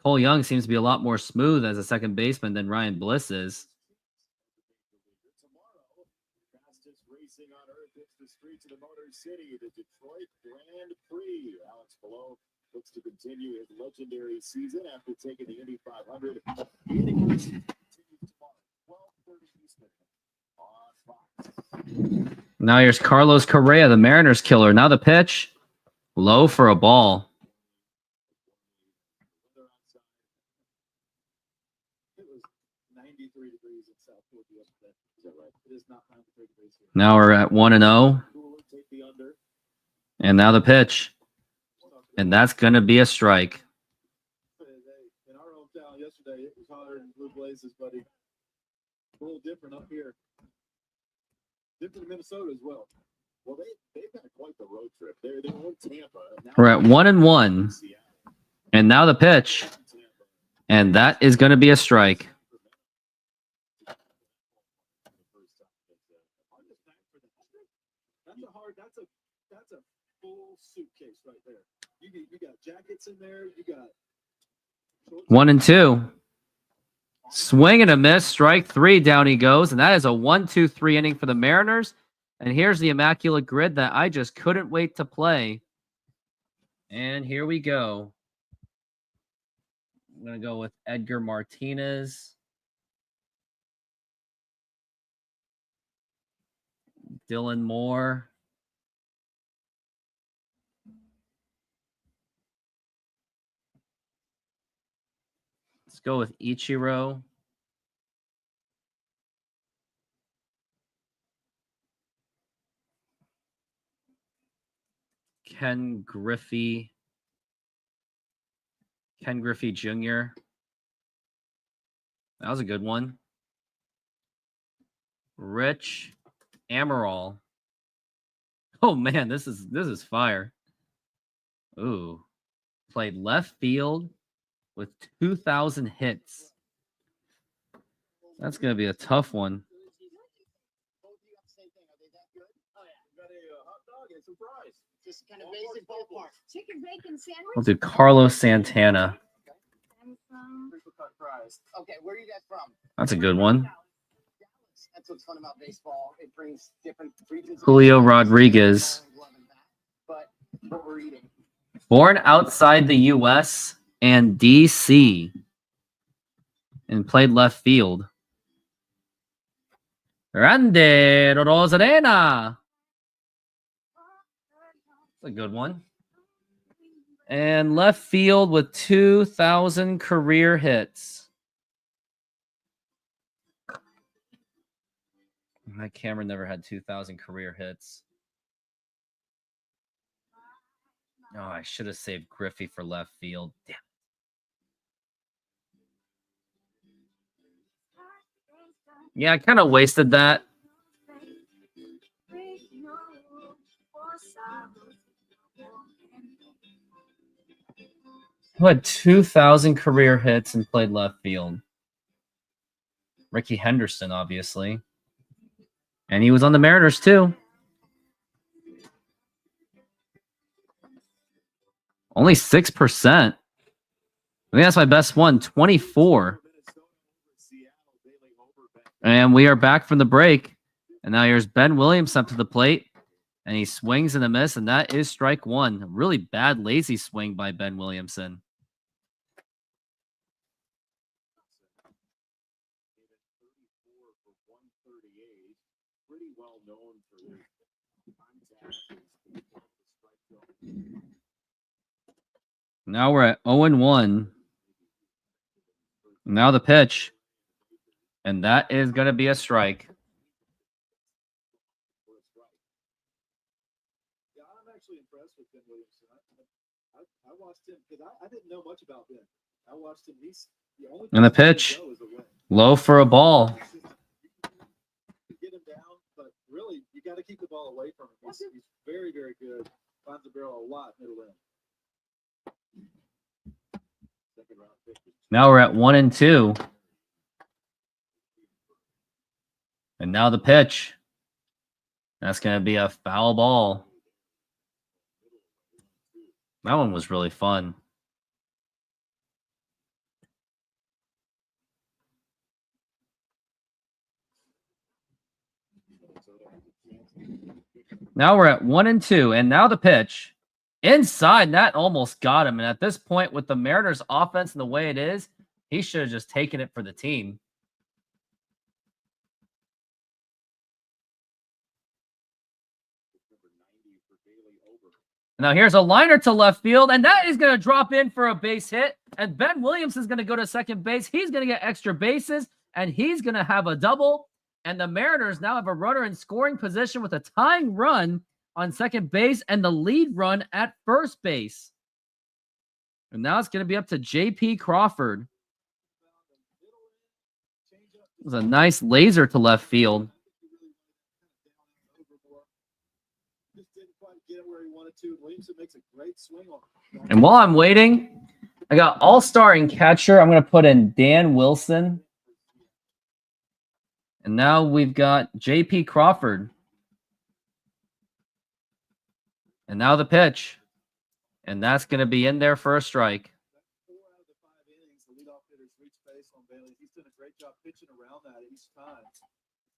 [SPEAKER 1] Cole Young seems to be a lot more smooth as a second baseman than Ryan Bliss is.
[SPEAKER 6] Tomorrow, fastest racing on earth hits the streets of the Motor City, the Detroit Grand Prix. Alex Palou looks to continue his legendary season after taking the Indy 500. The Indy continues tomorrow, 12:30 Eastern on Fox.
[SPEAKER 1] Now here's Carlos Correa, the Mariners killer. Now the pitch. Low for a ball.
[SPEAKER 2] weather outside. It was 93 degrees in South Florida yesterday. Is that right? It is not time to take a base here.
[SPEAKER 1] Now we're at 1-0.
[SPEAKER 6] Cooler, take the under.
[SPEAKER 1] And now the pitch. And that's going to be a strike.
[SPEAKER 2] In our hometown yesterday, it was hotter than blue blazes, buddy. A little different up here. Different in Minnesota as well.
[SPEAKER 6] Well, they've had quite the road trip. They're in Tampa. Now
[SPEAKER 1] We're at 1-1.
[SPEAKER 6] Seattle.
[SPEAKER 1] And now the pitch.
[SPEAKER 6] Tampa.
[SPEAKER 1] And that is going to be a strike.
[SPEAKER 2] That's a full suitcase right there. You got jackets in there. You got
[SPEAKER 1] 1-2. Swing and a miss. Strike 3. Down he goes. And that is a 1-2-3 inning for the Mariners. And here's the immaculate grid that I just couldn't wait to play. And here we go. I'm going to go with Edgar Martinez. Dylan Moore. Let's go with Ichiro. Ken Griffey Jr. That was a good one. Rich Amaral. Oh man, this is fire. Ooh. Played left field with 2,000 hits. That's going to be a tough one.
[SPEAKER 7] Both of you got the same thing. Are they that good? Oh yeah.
[SPEAKER 2] got a hot dog and some fries.
[SPEAKER 7] Just kind of basic ballpark.
[SPEAKER 5] Chicken bacon sandwich.
[SPEAKER 1] We'll do Carlos Santana.
[SPEAKER 5] I'm from
[SPEAKER 7] Crinkle cut fries. Okay, where are you guys from?
[SPEAKER 1] That's a good one.
[SPEAKER 7] Dallas. That's what's fun about baseball. It brings different regions. of
[SPEAKER 1] Julio
[SPEAKER 7] baseball.
[SPEAKER 1] Rodriguez.
[SPEAKER 7] But what we're eating.
[SPEAKER 1] Born outside the U.S. and D.C. and played left field. Randy Rosarena. That's a good one. And left field with 2,000 career hits. Mike Cameron never had 2,000 career hits. Oh, I should have saved Griffey for left field. Damn. Yeah, I kind of wasted that. Who had 2,000 career hits and played left field? Ricky Henderson, obviously. And he was on the Mariners, too. Only 6%. I think that's my best one, 24. And we are back from the break. And now here's Ben Williams up to the plate. And he swings and a miss, and that is strike one. A really bad, lazy swing by Ben Williamson.
[SPEAKER 6] Pretty well known for his
[SPEAKER 1] Now we're at 0-1. Now the pitch. And that is going to be a strike.
[SPEAKER 2] Yeah, I'm actually impressed with Ben Williamson. I watched him because I didn't know much about Ben. I watched him. He's the only.
[SPEAKER 1] And the
[SPEAKER 2] place
[SPEAKER 1] pitch.
[SPEAKER 2] he can go is away.
[SPEAKER 1] Low for a ball.
[SPEAKER 2] Get him down, but really, you got to keep the ball away from him. He's very, very good. Finds the barrel a lot middle end.
[SPEAKER 1] Now we're at 1-2. And now the pitch. That's going to be a foul ball. That one was really fun. Now we're at 1-2, and now the pitch. Inside, that almost got him. And at this point, with the Mariners' offense and the way it is, he should have just taken it for the team. Now here's a liner to left field, and that is going to drop in for a base hit. And Ben Williams is going to go to second base. He's going to get extra bases, and he's going to have a double. And the Mariners now have a runner in scoring position with a tying run on second base and the lead run at first base. And now it's going to be up to J.P. Crawford. It was a nice laser to left field. And while I'm waiting, I got all-star and catcher. I'm going to put in Dan Wilson. And now we've got J.P. Crawford. And now the pitch. And that's going to be in there for a strike.
[SPEAKER 2] 4 out of the 5 innings, the leadoff hitter's reached base on Bailey. He's done a great job pitching around that each time.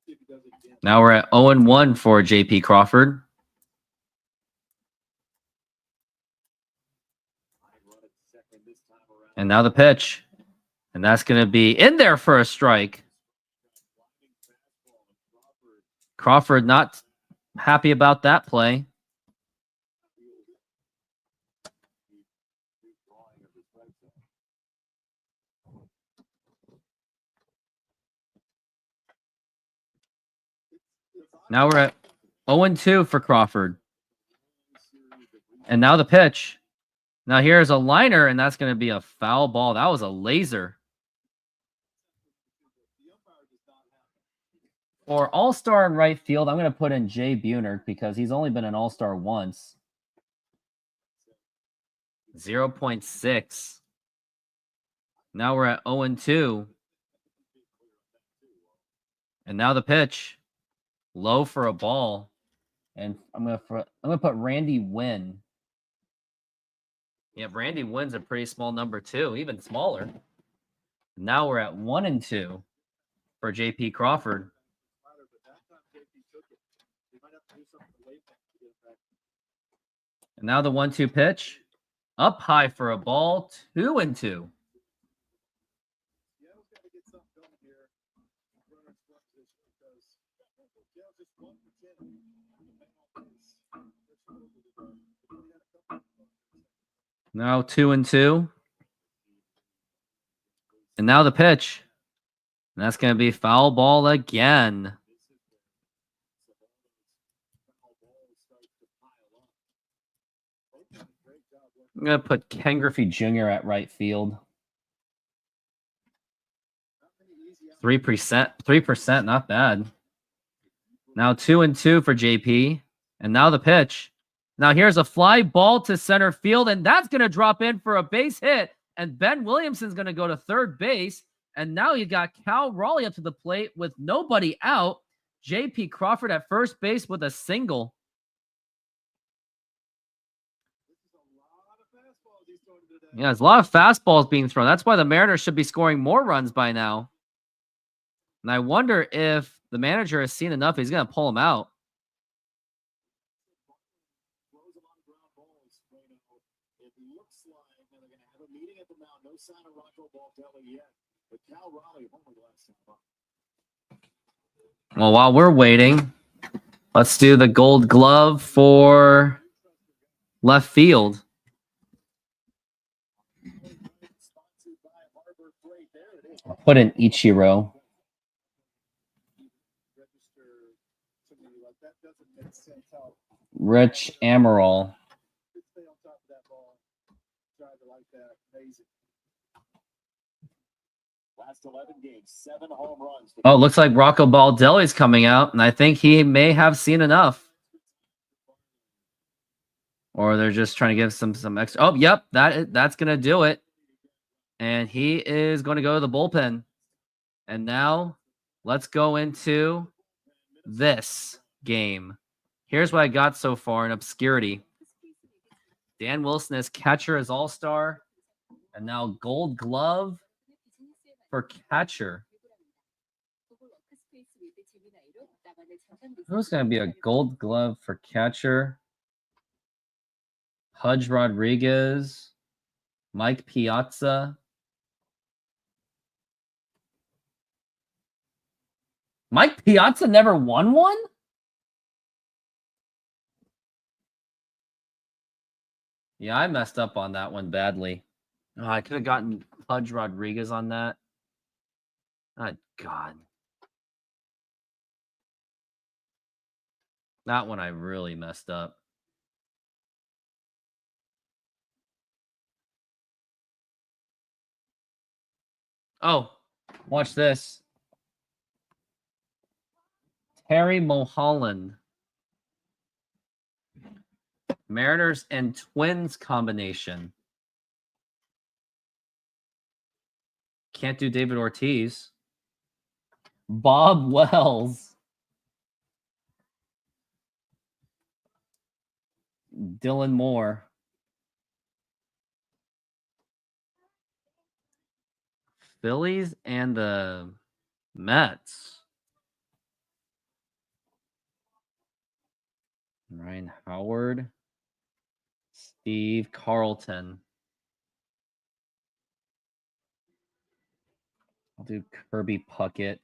[SPEAKER 2] See if he does it again.
[SPEAKER 1] Now we're at 0-1 for J.P. Crawford. And now the pitch. And that's going to be in there for a strike. Crawford not happy about that play. Now we're at 0-2 for Crawford. And now the pitch. Now here's a liner, and that's going to be a foul ball. That was a laser. For all-star in right field, I'm going to put in Jay Buhner because he's only been an all-star once. 0.6. Now we're at 0-2. And now the pitch. Low for a ball. And I'm gonna put Randy Wynn. Yeah, Randy Wynn's a pretty small number too, even smaller. Now we're at 1-2 for J.P. Crawford. And now the 1-2 pitch. Up high for a ball, 2-2. Now 2-2. And now the pitch. And that's going to be foul ball again. I'm going to put Ken Griffey Jr. at right field. 3%, not bad. Now 2-2 for JP. And now the pitch. Now here's a fly ball to center field, and that's going to drop in for a base hit. And Ben Williamson's going to go to third base. And now you got Cal Raleigh up to the plate with nobody out. J.P. Crawford at first base with a single. Yeah, there's a lot of fastballs being thrown. That's why the Mariners should be scoring more runs by now. And I wonder if the manager has seen enough. He's going to pull him out. Well, while we're waiting, let's do the Gold Glove for left field. Put in Ichiro.
[SPEAKER 2] register to me like that doesn't make sense. How
[SPEAKER 1] Rich Amaral.
[SPEAKER 2] to stay on top of that ball, drive it like that, amazing.
[SPEAKER 6] Last 11 games, 7 home runs.
[SPEAKER 1] Oh, looks like Rocco Baldelli's coming out, and I think he may have seen enough. Or they're just trying to give some extra. Oh, yep, that's gonna do it. And he is going to go to the bullpen. And now let's go into this game. Here's what I got so far in obscurity. Dan Wilson as catcher as all-star. And now Gold Glove for catcher. Who's going to be a Gold Glove for catcher? Pudge Rodriguez, Mike Piazza. Mike Piazza never won one? Yeah, I messed up on that one badly. Oh, I could have gotten Pudge Rodriguez on that. Oh, God. That one I really messed up. Oh, watch this. Terry Mulholland. Mariners and Twins combination. Can't do David Ortiz. Bob Wells. Dylan Moore. Phillies and the Mets. Ryan Howard. Steve Carlton. I'll do Kirby Puckett.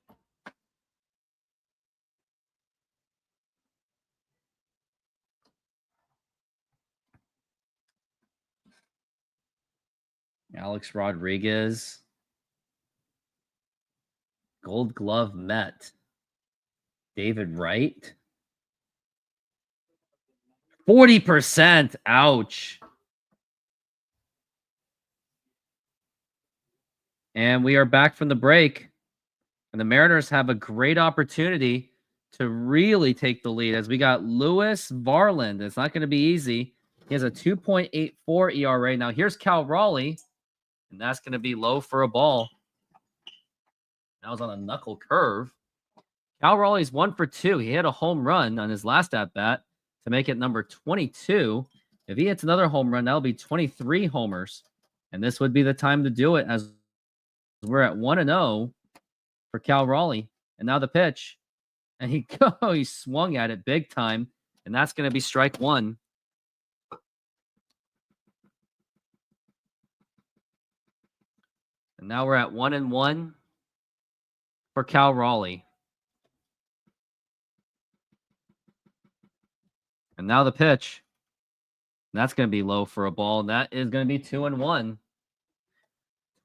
[SPEAKER 1] Alex Rodriguez. Gold Glove Met. David Wright. 40%. Ouch. And we are back from the break. And the Mariners have a great opportunity to really take the lead as we got Lewis Varland. It's not going to be easy. He has a 2.84 ERA. Now here's Cal Raleigh, and that's going to be low for a ball. That was on a knuckle curve. Cal Raleigh's 1 for 2. He hit a home run on his last at-bat to make it number 22. If he hits another home run, that'll be 23 homers. And this would be the time to do it as we're at 1-0 for Cal Raleigh. And now the pitch. And he swung at it big time. And that's going to be strike one. And now we're at 1-1 for Cal Raleigh. And now the pitch. And that's going to be low for a ball. And that is going to be 2-1.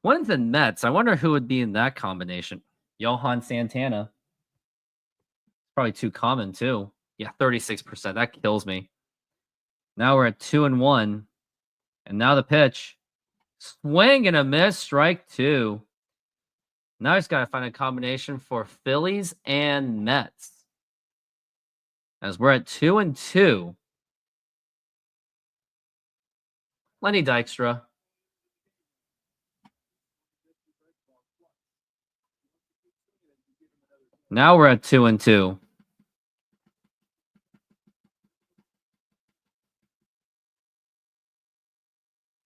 [SPEAKER 1] Twins and Mets. I wonder who would be in that combination. Johan Santana. Probably too common, too. Yeah, 36%. That kills me. Now we're at 2-1. And now the pitch. Swing and a miss. Strike two. Now I just got to find a combination for Phillies and Mets. As we're at 2-2. Lenny Dykstra. Now we're at 2-2.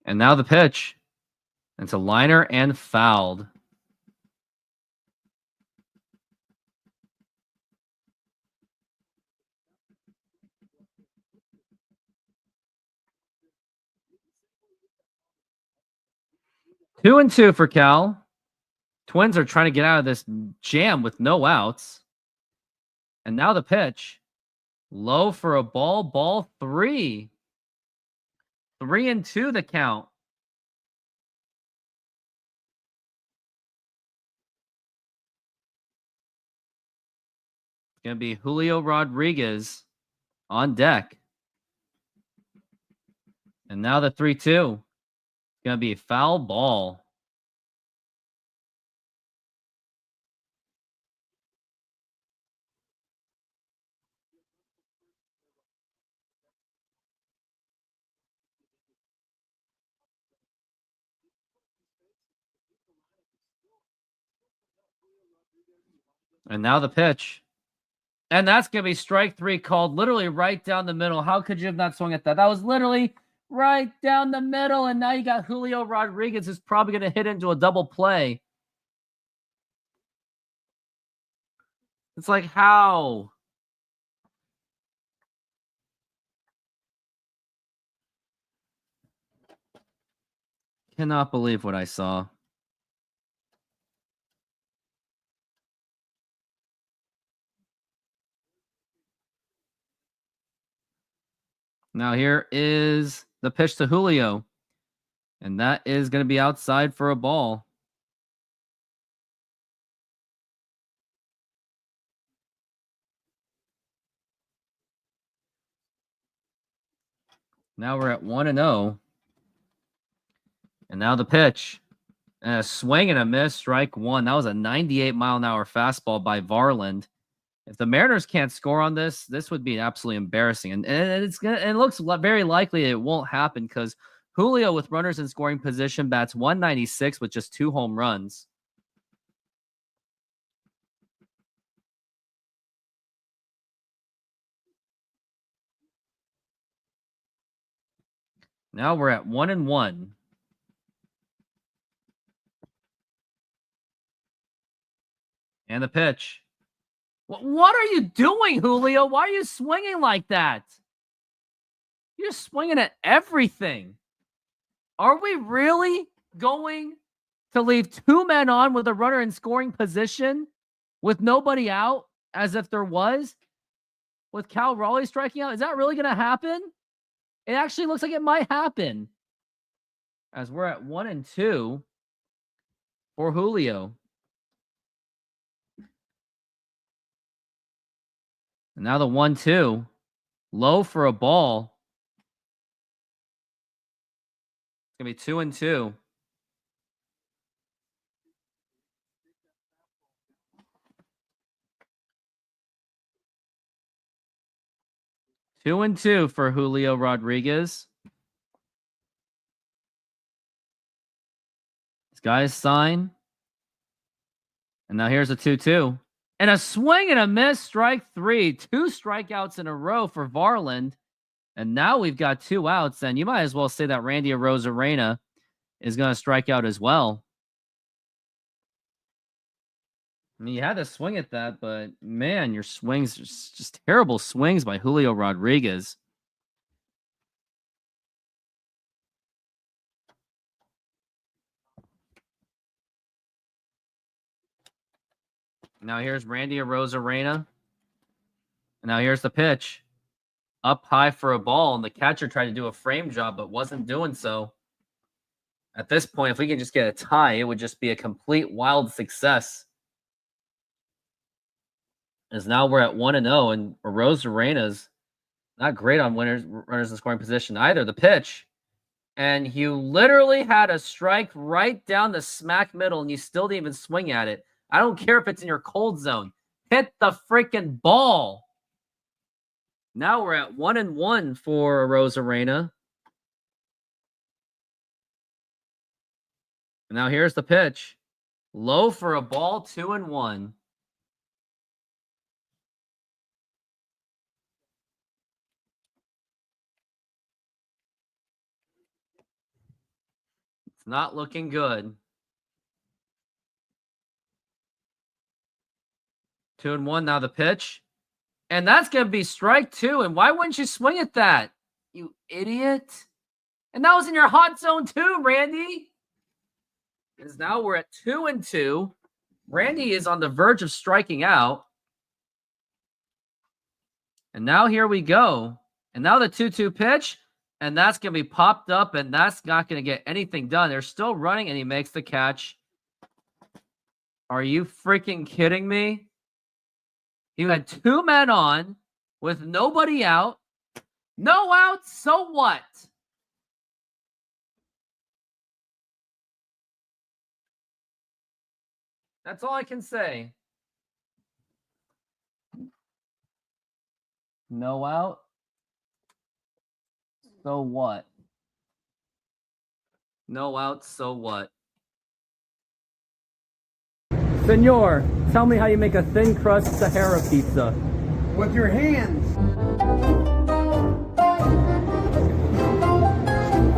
[SPEAKER 1] And now the pitch. It's a liner and fouled. Two and two for Cal. Twins are trying to get out of this jam with no outs. And now the pitch. Low for a ball. Ball three. 3-2 the count. Going to be Julio Rodriguez on deck. And now the 3-2. Going to be foul ball. And now the pitch. And that's going to be strike 3 called literally right down the middle. How could you have not swung at that? That was literally right down the middle. And now you got Julio Rodriguez who's probably going to hit into a double play. It's like, how? Cannot believe what I saw. Now here is the pitch to Julio. And that is going to be outside for a ball. Now we're at 1-0. And now the pitch. And a swing and a miss, strike 1. That was a 98-mile-an-hour fastball by Varland. If the Mariners can't score on this, this would be absolutely embarrassing. And it looks very likely it won't happen because Julio, with runners in scoring position, bats 196 with just 2 home runs. Now we're at 1-1. And the pitch. What are you doing, Julio? Why are you swinging like that? You're swinging at everything. Are we really going to leave 2 men on with a runner in scoring position with nobody out as if there was? With Cal Raleigh striking out? Is that really going to happen? It actually looks like it might happen. As we're at 1-2 for Julio. And now the 1-2. Low for a ball. It's going to be 2-2. Two and 2 for Julio Rodriguez. This guy's sign. And now here's a 2-2. And a swing and a miss, strike 3. 2 strikeouts in a row for Varland. And now we've got 2 outs. And you might as well say that Randy Arozarena is going to strike out as well. I mean, you had to swing at that, but man, your swings are just terrible swings by Julio Rodriguez. Now here's Randy Arozarena. Now here's the pitch. Up high for a ball, and the catcher tried to do a frame job, but wasn't doing so. At this point, if we can just get a tie, it would just be a complete wild success. As now we're at 1-0, and Arozarena's not great on runners in scoring position either. The pitch. And you literally had a strike right down the smack middle, and you still didn't even swing at it. I don't care if it's in your cold zone. Hit the freaking ball. Now we're at 1-1 for Arozarena. And now here's the pitch. Low for a ball, 2-1. It's not looking good. 2-1. Now the pitch. And that's going to be strike 2. And why wouldn't you swing at that, you idiot? And that was in your hot zone too, Randy. Because now we're at 2-2. Randy is on the verge of striking out. And now here we go. And now the 2-2 pitch. And that's going to be popped up, and that's not going to get anything done. They're still running, and he makes the catch. Are you freaking kidding me? You had 2 men on with nobody out. No outs, so what? That's all I can say. No out. So what? No out, so what? Senor, tell me how you make a thin crust Sahara pizza.
[SPEAKER 3] With your hands.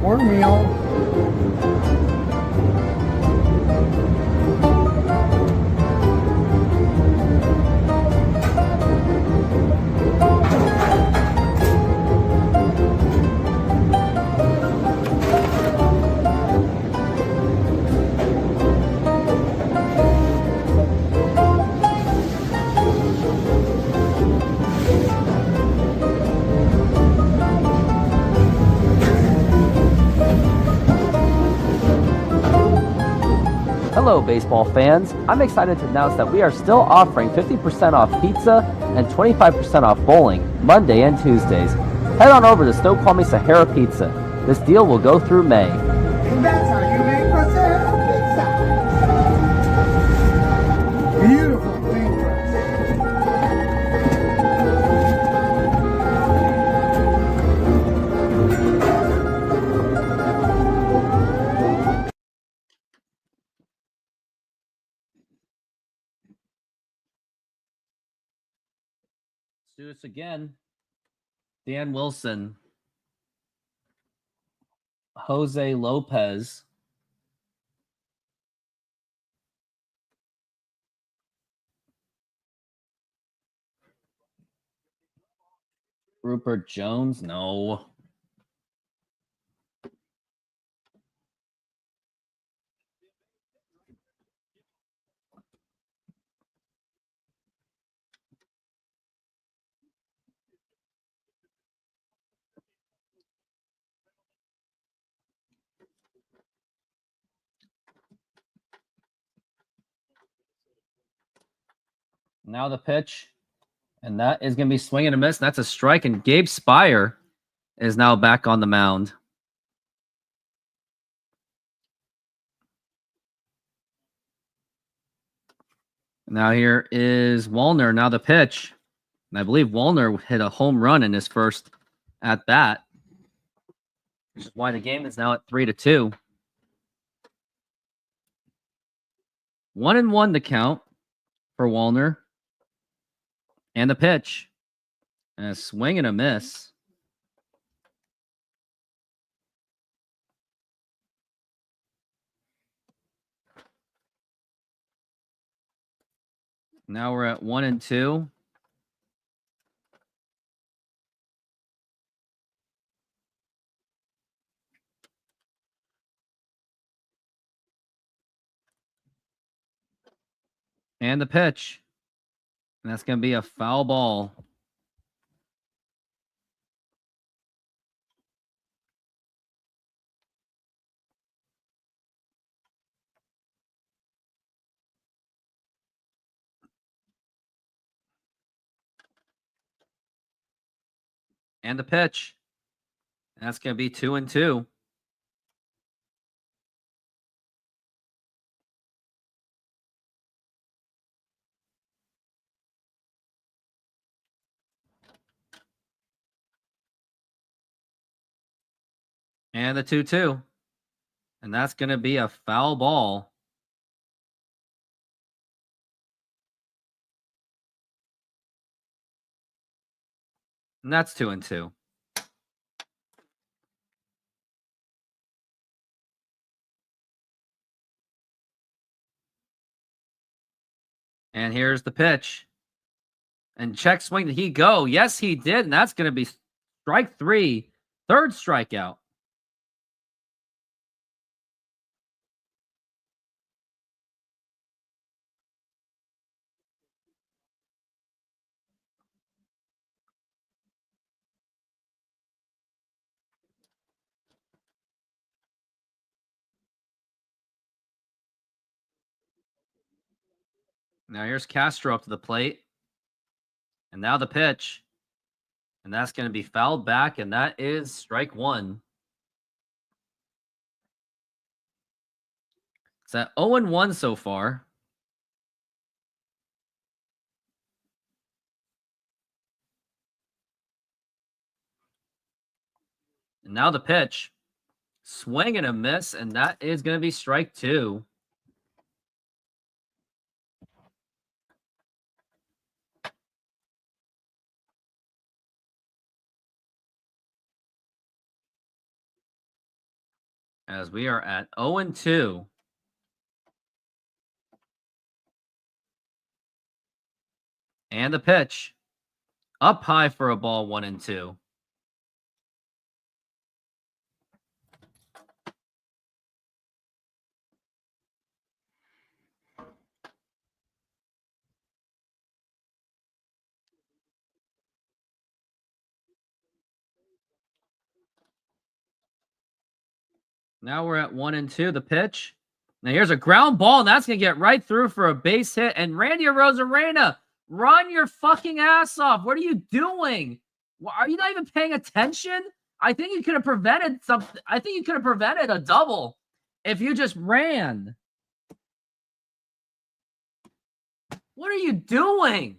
[SPEAKER 3] Cornmeal.
[SPEAKER 1] Hello, baseball fans. I'm excited to announce that we are still offering 50% off pizza and 25% off bowling Monday and Tuesdays. Head on over to Snoqualmie Sahara Pizza. This deal will go through May.
[SPEAKER 3] And that's how you make a Sahara pizza. Beautiful thin crust.
[SPEAKER 1] Let's do this again. Dan Wilson. Jose Lopez. Rupert Jones? No. Now the pitch. And that is going to be swing and a miss. That's a strike. And Gabe Spire is now back on the mound. Now here is Wallner. Now the pitch. And I believe Wallner hit a home run in his first at bat, which is why the game is now at 3-2. 1-1 the count for Wallner. And the pitch. And a swing and a miss. Now we're at 1-2. And the pitch. And that's going to be a foul ball. And the pitch. And that's going to be 2-2. And the 2-2. And that's going to be a foul ball. And that's 2-2. And here's the pitch. And check swing. Did he go? Yes, he did. And that's going to be strike 3. Third strikeout. Now here's Castro up to the plate. And now the pitch. And that's going to be fouled back, and that is strike one. It's at 0-1 so far. And now the pitch. Swing and a miss, and that is going to be strike two. As we are at 0-2. And the pitch. Up high for a ball, 1-2. Now we're at 1-2. The pitch. Now here's a ground ball, and that's going to get right through for a base hit. And Randy Arozarena, run your fucking ass off. What are you doing? Are you not even paying attention? I think you could have prevented something. I think you could have prevented a double if you just ran. What are you doing?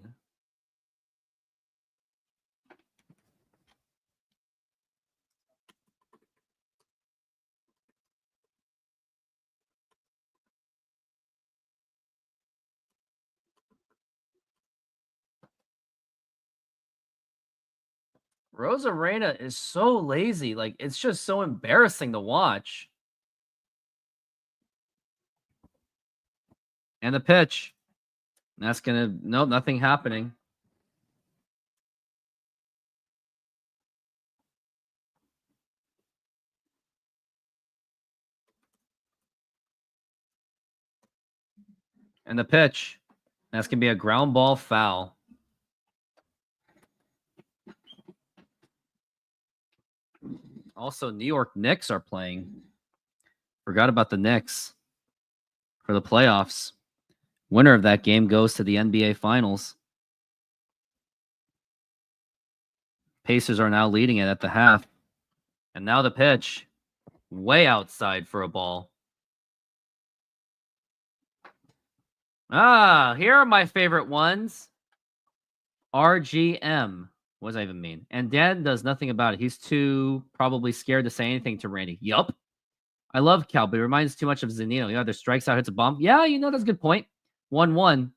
[SPEAKER 1] Rosarena is so lazy. Like, it's just so embarrassing to watch. And the pitch. That's going to... Nope, nothing happening. And the pitch. That's going to be a ground ball foul. Also, New York Knicks are playing. Forgot about the Knicks for the playoffs. Winner of that game goes to the NBA Finals. Pacers are now leading it at the half. And now the pitch. Way outside for a ball. Ah, here are my favorite ones. RGM. What does that even mean? And Dan does nothing about it. He's too probably scared to say anything to Randy. Yup. I love Cal, but it reminds too much of Zanino. You know, either strikes out, hits a bomb. Yeah, you know, that's a good point. 1-1.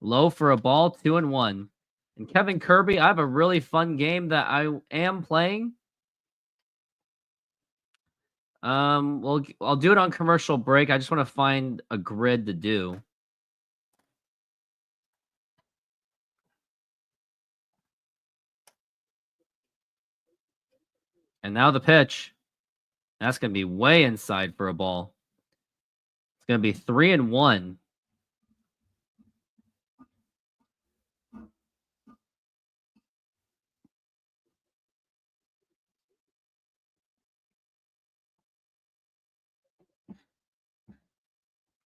[SPEAKER 1] Low for a ball, 2-1. And Kevin Kirby, I have a really fun game that I am playing. Well, I'll do it on commercial break. I just want to find a grid to do. And now the pitch. That's going to be way inside for a ball. It's going to be 3-1.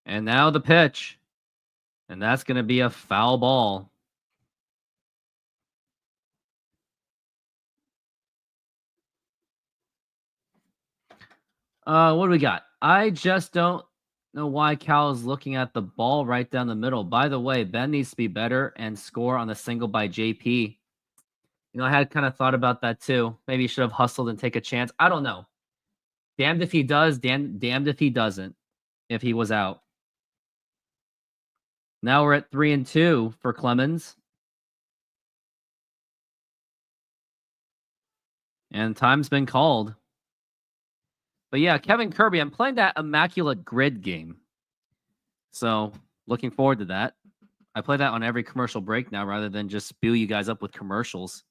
[SPEAKER 1] And now the pitch. And that's going to be a foul ball. What do we got? I just don't know why Cal is looking at the ball right down the middle. By the way, Ben needs to be better and score on the single by JP. You know, I had kind of thought about that too. Maybe he should have hustled and take a chance. I don't know. Damned if he does, damned if he doesn't, if he was out. Now we're at 3-2 for Clemens. And time's been called. But yeah, Kevin Kirby, I'm playing that Immaculate Grid game. So, looking forward to that. I play that on every commercial break now rather than just spew you guys up with commercials.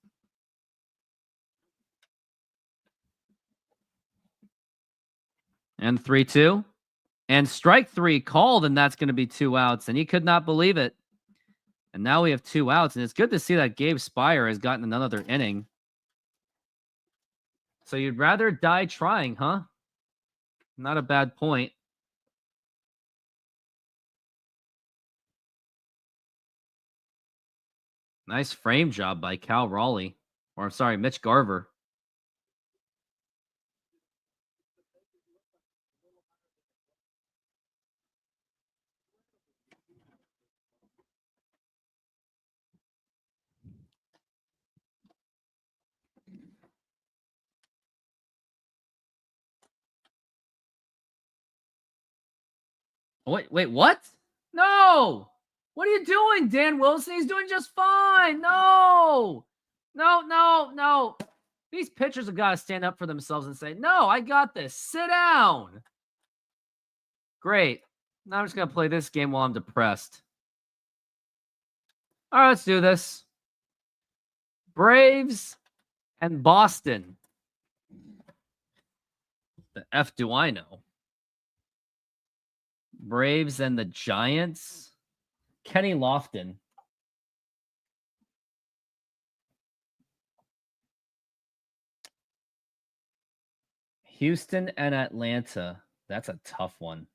[SPEAKER 1] And 3-2. And strike three called, and that's going to be 2 outs. And he could not believe it. And now we have 2 outs. And it's good to see that Gabe Spire has gotten another inning. So you'd rather die trying, huh? Not a bad point. Nice frame job by Cal Raleigh. Or I'm sorry, Mitch Garver. Wait, what? No! What are you doing, Dan Wilson? He's doing just fine. No! No. These pitchers have got to stand up for themselves and say, no, I got this. Sit down. Great. Now I'm just going to play this game while I'm depressed. All right, let's do this. Braves and Boston. The F do I know? Braves and the Giants. Kenny Lofton. Houston and Atlanta. That's a tough one.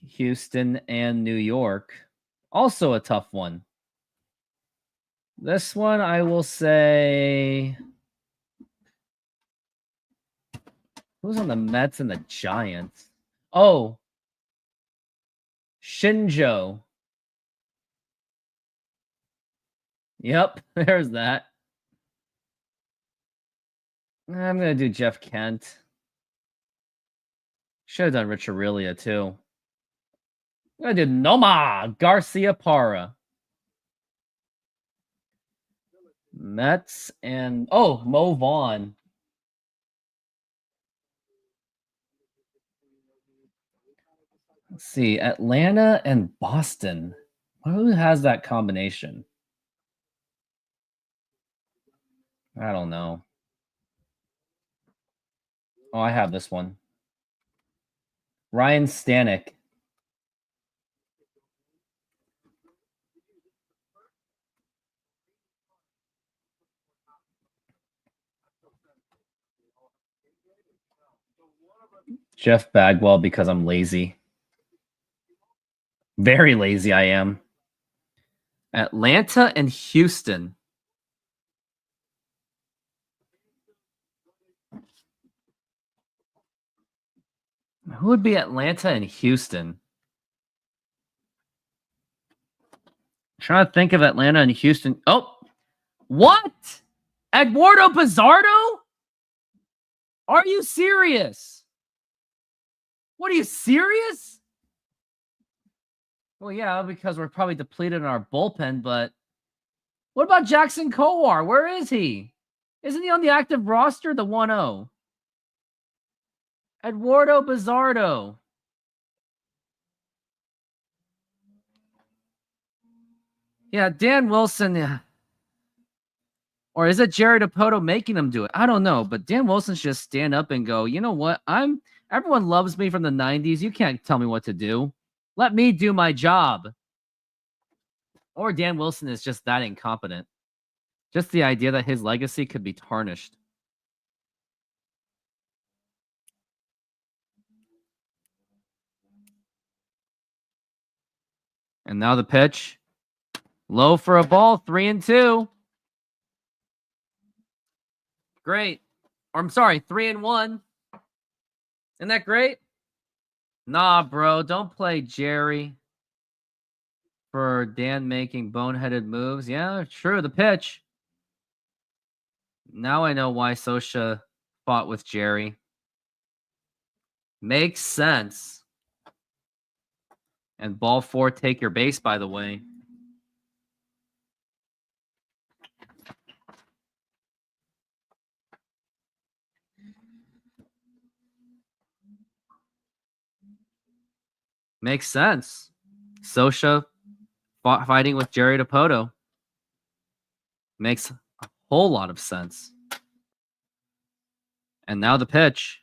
[SPEAKER 1] Houston and New York. Also a tough one. This one, I will say... Who's on the Mets and the Giants? Oh. Shinjo. Yep, there's that. I'm going to do Jeff Kent. Should have done Rich Aurelia, too. I'm going to do Noma Garcia Parra. Mets and... Oh, Mo Vaughn. Let's see. Atlanta and Boston. Who has that combination? I don't know. Oh, I have this one. Ryan Stanek. Jeff Bagwell because I'm lazy. Very lazy I am. Atlanta and Houston. Who would be Atlanta and Houston? I'm trying to think of Atlanta and Houston. Oh, what? Eduardo Pizarro? Are you serious? What, are you serious? Well, yeah, because we're probably depleted in our bullpen, but what about Jackson Kowar? Where is he? Isn't he on the active roster, the 1-0? Eduardo Pizarro. Yeah, Dan Wilson. Yeah. Or is it Jerry Dipoto making him do it? I don't know, but Dan Wilson should just stand up and go, you know what? Everyone loves me from the 90s. You can't tell me what to do. Let me do my job. Or Dan Wilson is just that incompetent. Just the idea that his legacy could be tarnished. And now the pitch. Low for a ball, 3-2. Great. Or I'm sorry, 3-1. Isn't that great? Nah, bro, don't play Jerry for Dan making boneheaded moves. Yeah, true, the pitch. Now I know why Sosha fought with Jerry. Makes sense. And ball 4, take your base, by the way. Makes sense. Sosha fighting with Jerry Dipoto. Makes a whole lot of sense. And now the pitch.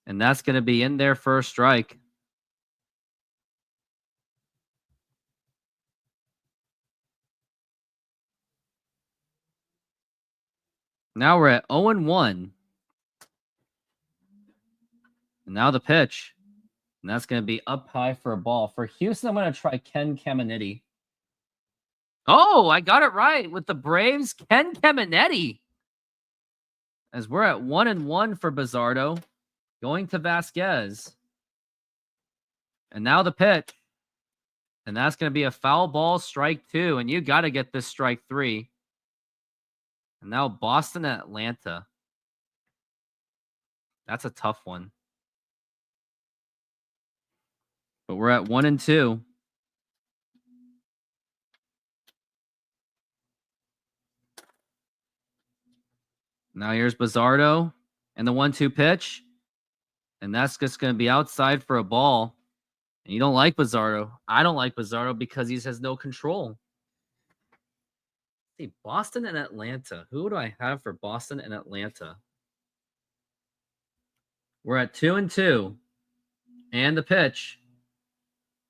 [SPEAKER 1] And that's going to be in there for a strike. Now we're at 0-1. And now the pitch. And that's going to be up high for a ball. For Houston, I'm going to try Ken Caminiti. Oh, I got it right with the Braves. Ken Caminiti. As we're at 1-1 for Bizardo. Going to Vasquez. And now the pitch. And that's going to be a foul ball, strike 2. And you got to get this strike 3. And now Boston and Atlanta. That's a tough one. But we're at 1-2. Now here's Bizardo and the 1-2 pitch. And that's just going to be outside for a ball. And you don't like Bizardo. I don't like Bizardo because he has no control. See, Boston and Atlanta. Who do I have for Boston and Atlanta? We're at 2-2. And the pitch.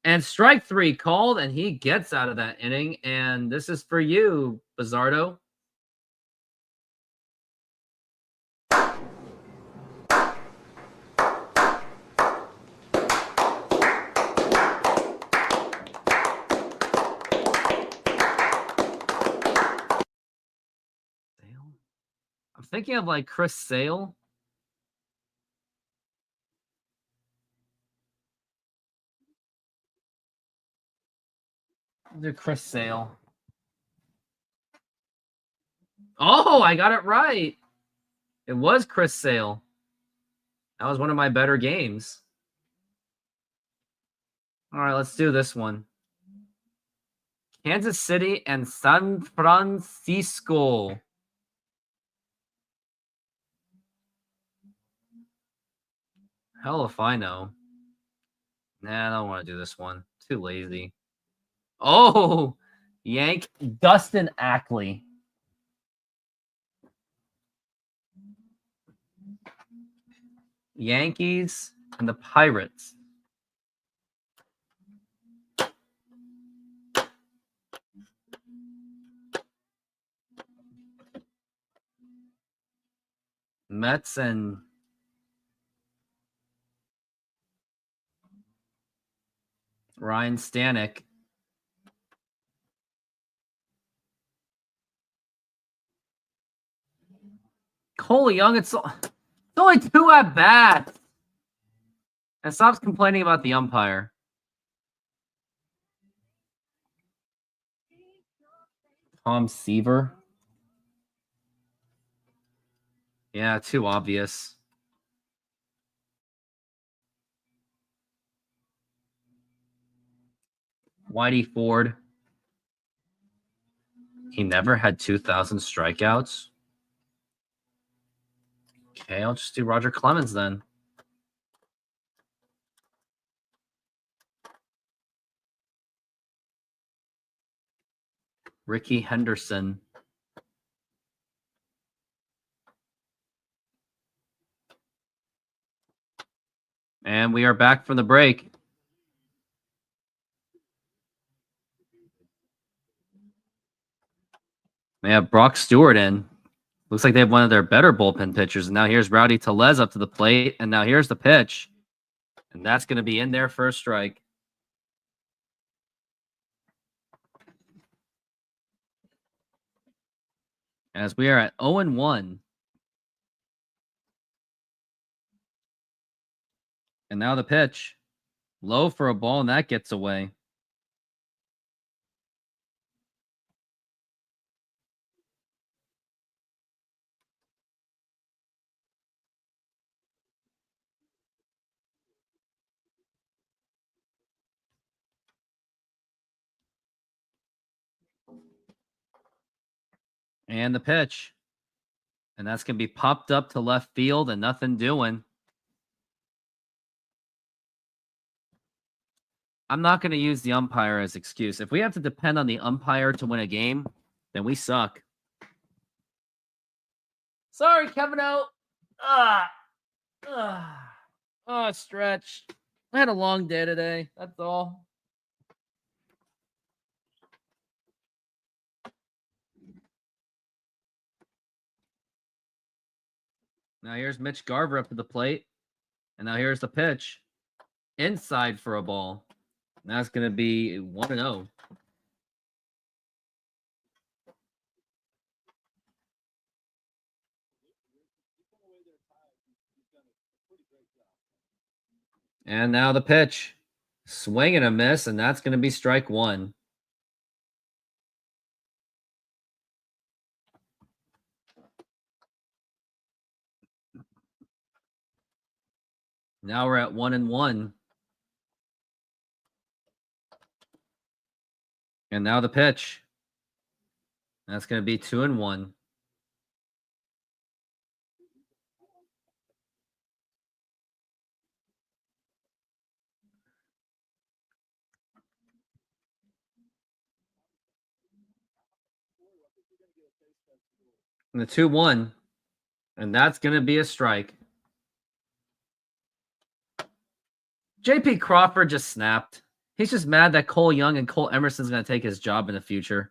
[SPEAKER 1] And strike 3 called, and he gets out of that inning. And this is for you, Bizardo. I'm thinking of like Chris Sale. I'll do Chris Sale. Oh, I got it right. It was Chris Sale. That was one of my better games. All right, let's do this one. Kansas City and San Francisco. Hell if I know. Nah, I don't want to do this one. Too lazy. Oh, Dustin Ackley. Yankees and the Pirates. Mets and Ryan Stanek. Cole Young, it's only 2 at bats. And stops complaining about the umpire. Tom Seaver. Yeah, too obvious. Whitey Ford. He never had 2,000 strikeouts. Okay, I'll just do Roger Clemens then. Ricky Henderson. And we are back from the break. They have Brock Stewart in. Looks like they have one of their better bullpen pitchers. And now here's Rowdy Tellez up to the plate. And now here's the pitch. And that's going to be in there for a strike. As we are at 0-1. And now the pitch. Low for a ball, and that gets away. And the pitch. And that's going to be popped up to left field and nothing doing. I'm not going to use the umpire as excuse. If we have to depend on the umpire to win a game, then we suck. Sorry, Kevin O. Oh, stretch. I had a long day today. That's all. Now here's Mitch Garver up to the plate. And now here's the pitch. Inside for a ball. And that's going to be 1-0. And now the pitch. Swing and a miss, and that's going to be strike one. Now we're at 1-1. And now the pitch. That's going to be 2-1. And the 2-1. And that's going to be a strike. JP Crawford just snapped. He's just mad that Cole Young and Cole Emerson's going to take his job in the future.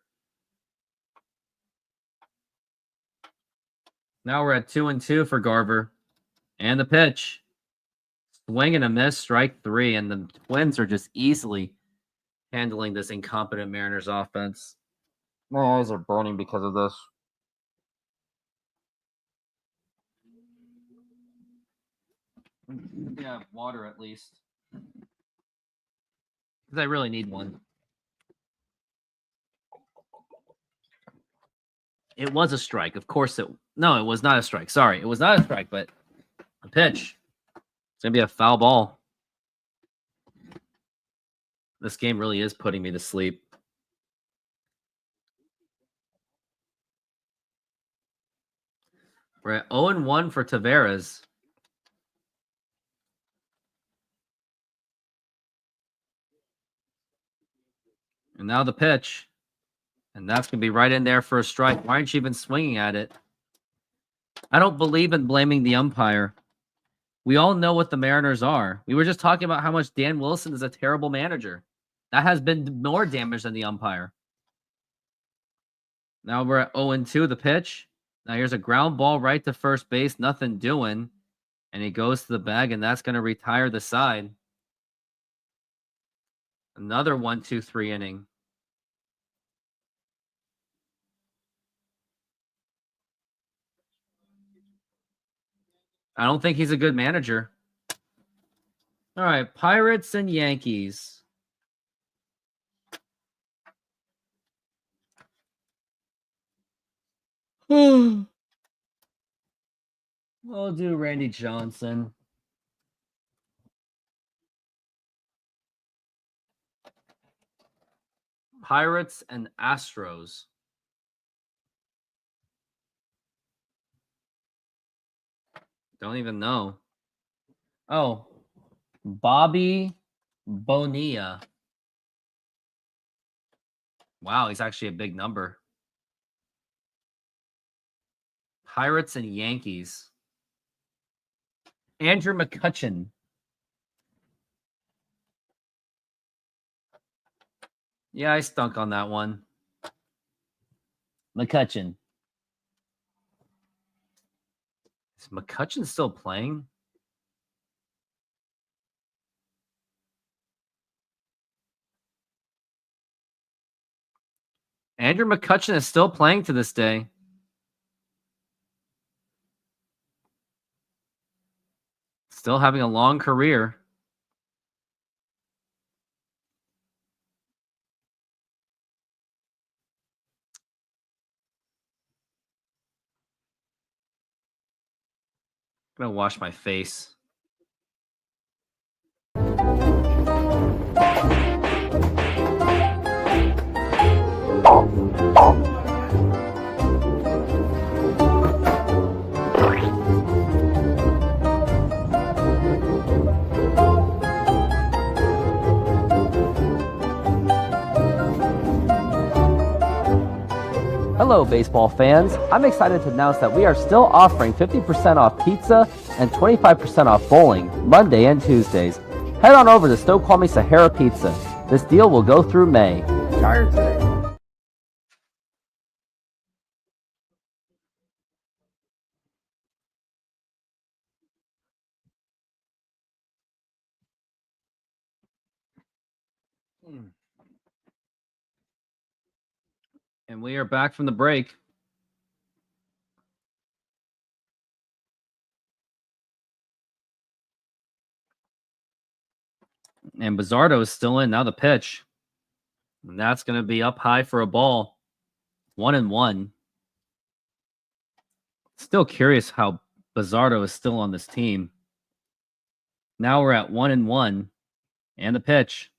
[SPEAKER 1] Now we're at 2-2 for Garver. And the pitch. Swing and a miss, strike three. And the Twins are just easily handling this incompetent Mariners offense. My eyes are burning because of this. Yeah, water at least. Because I really need one. It was a strike. Of course it... No, it was not a strike. Sorry, it was not a strike, but a pitch. It's going to be a foul ball. This game really is putting me to sleep. We're at 0-1 for Taveras. And now the pitch. And that's going to be right in there for a strike. Why aren't you even swinging at it? I don't believe in blaming the umpire. We all know what the Mariners are. We were just talking about how much Dan Wilson is a terrible manager. That has been more damage than the umpire. Now we're at 0-2, the pitch. Now here's a ground ball right to first base. Nothing doing. And he goes to the bag, and that's going to retire the side. Another 1-2-3 inning. I don't think he's a good manager. All right, Pirates and Yankees. We'll do Randy Johnson. Pirates and Astros. Don't even know. Oh, Bobby Bonilla. Wow, he's actually a big number. Pirates and Yankees. Andrew McCutchen. Yeah, I stunk on that one. McCutchen. Is McCutchen still playing? Andrew McCutchen is still playing to this day. Still having a long career. I'm gonna wash my face. Hello, baseball fans. I'm excited to announce that we are still offering 50% off pizza and 25% off bowling Monday and Tuesdays. Head on over to Snoqualmie Sahara Pizza. This deal will go through May.
[SPEAKER 3] Tired today.
[SPEAKER 1] And we are back from the break. And Bizzardo is still in. Now the pitch. And that's going to be up high for a ball. 1-1. Still curious how Bizzardo is still on this team. Now we're at 1-1. And the pitch.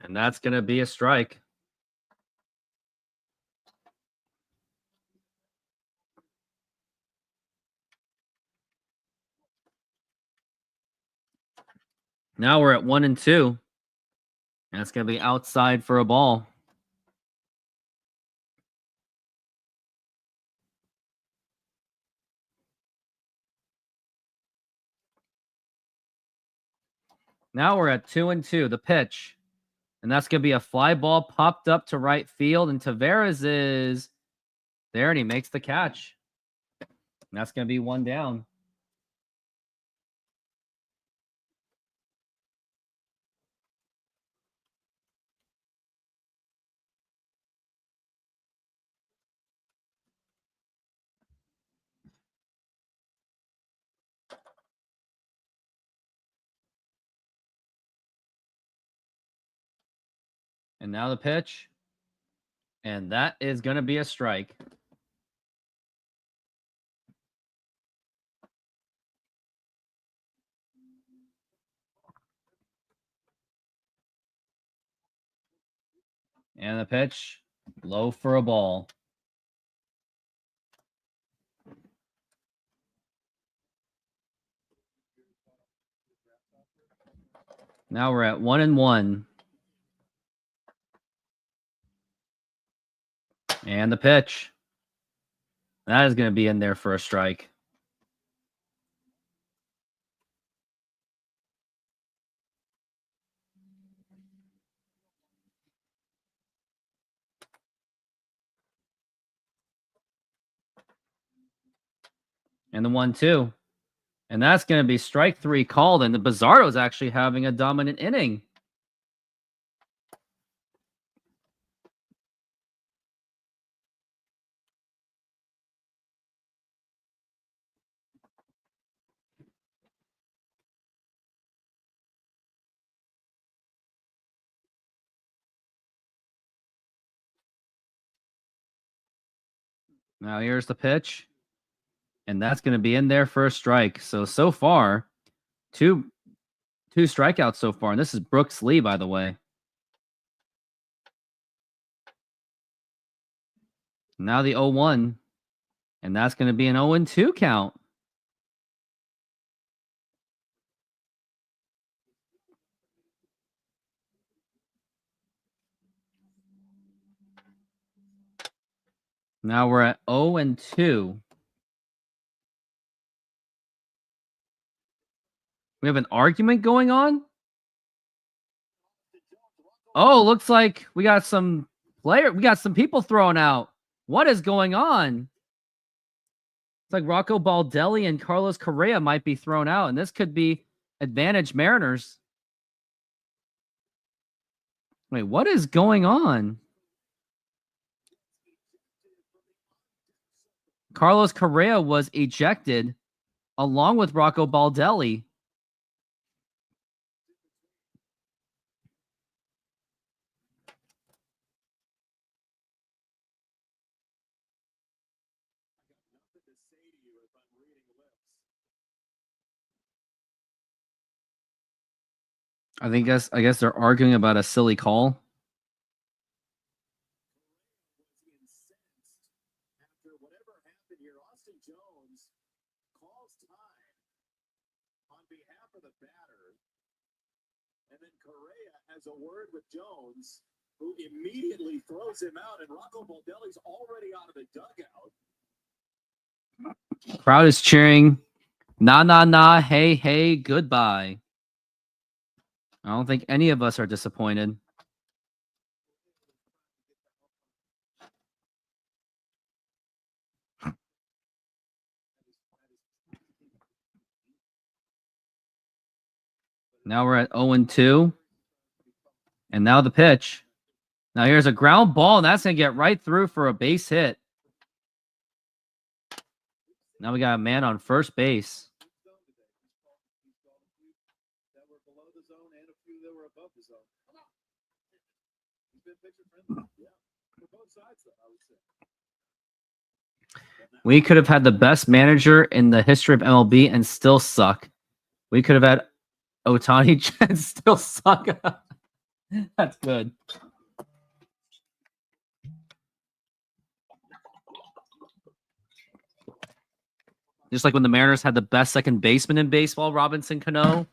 [SPEAKER 1] And that's going to be a strike. Now we're at 1-2. And it's going to be outside for a ball. Now we're at 2-2. The pitch. And that's going to be a fly ball popped up to right field. And Taveras is there and he makes the catch. And that's going to be 1 down. And now the pitch. And that is going to be a strike. And the pitch. Low for a ball. Now we're at 1-1. And the pitch. That is going to be in there for a strike. And the 1-2. And that's going to be strike 3 called. And the Bizzardo is actually having a dominant inning. Now here's the pitch. And that's going to be in there for a strike. So far, two strikeouts so far. And this is Brooks Lee, by the way. Now the 0-1. And that's going to be an 0-2 count. Now we're at 0-2. We have an argument going on? Oh, looks like we got some people thrown out. What is going on? It's like Rocco Baldelli and Carlos Correa might be thrown out, and this could be advantage Mariners. Wait, what is going on? Carlos Correa was ejected along with Rocco Baldelli. I guess they're arguing about a silly call.
[SPEAKER 6] After whatever happened here, Austin Jones calls time on behalf of the batter. And then Correa has a word with Jones, who immediately throws him out, and Rocco Baldelli's already out of the dugout.
[SPEAKER 1] Crowd is cheering, nah, nah, nah, hey, hey, goodbye. I don't think any of us are disappointed. Now we're at 0-2. And now the pitch. Now here's a ground ball, and that's going to get right through for a base hit. Now we got a man on first base.
[SPEAKER 6] sides, though, I would say.
[SPEAKER 1] We could have had the best manager in the history of MLB and still suck. We could have had Otani and still suck. That's good. Just like when the Mariners had the best second baseman in baseball, Robinson Cano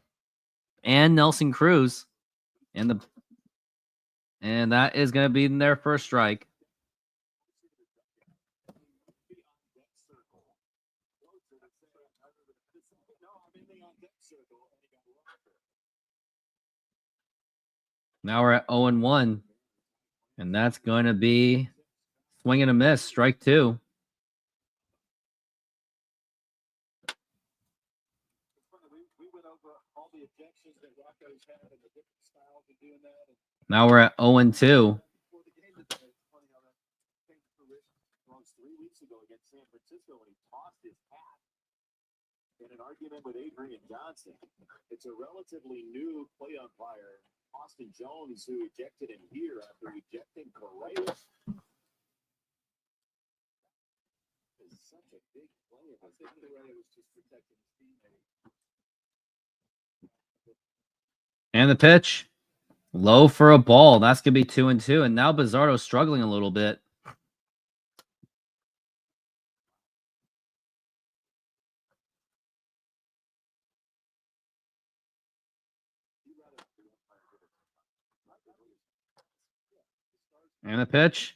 [SPEAKER 1] and Nelson Cruz. And that is going to be in their first strike. Now we're at 0-1. And that's going to be swing and a miss, strike 2. Now we're at 0-2.
[SPEAKER 6] 3 weeks ago against San Francisco when he tossed his hat in an argument with Adrian Johnson. It's a relatively new play umpire, Austin Jones, who ejected him here after ejecting Correa. Is such a big player. I think Correa was just protecting his teammate.
[SPEAKER 1] And the pitch. Low for a ball. That's going to be 2-2. And now Bizzardo's struggling a little bit. And the pitch.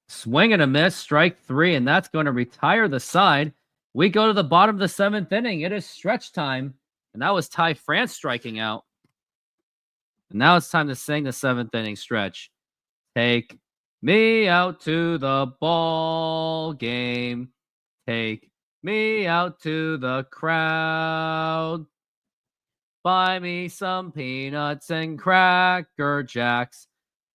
[SPEAKER 1] Swing and a miss. Strike 3. And that's going to retire the side. We go to the bottom of the 7th inning. It is stretch time. And that was Ty France striking out. And now it's time to sing the 7th inning stretch. Take me out to the ball game. Take me out to the crowd. Buy me some peanuts and Cracker Jacks.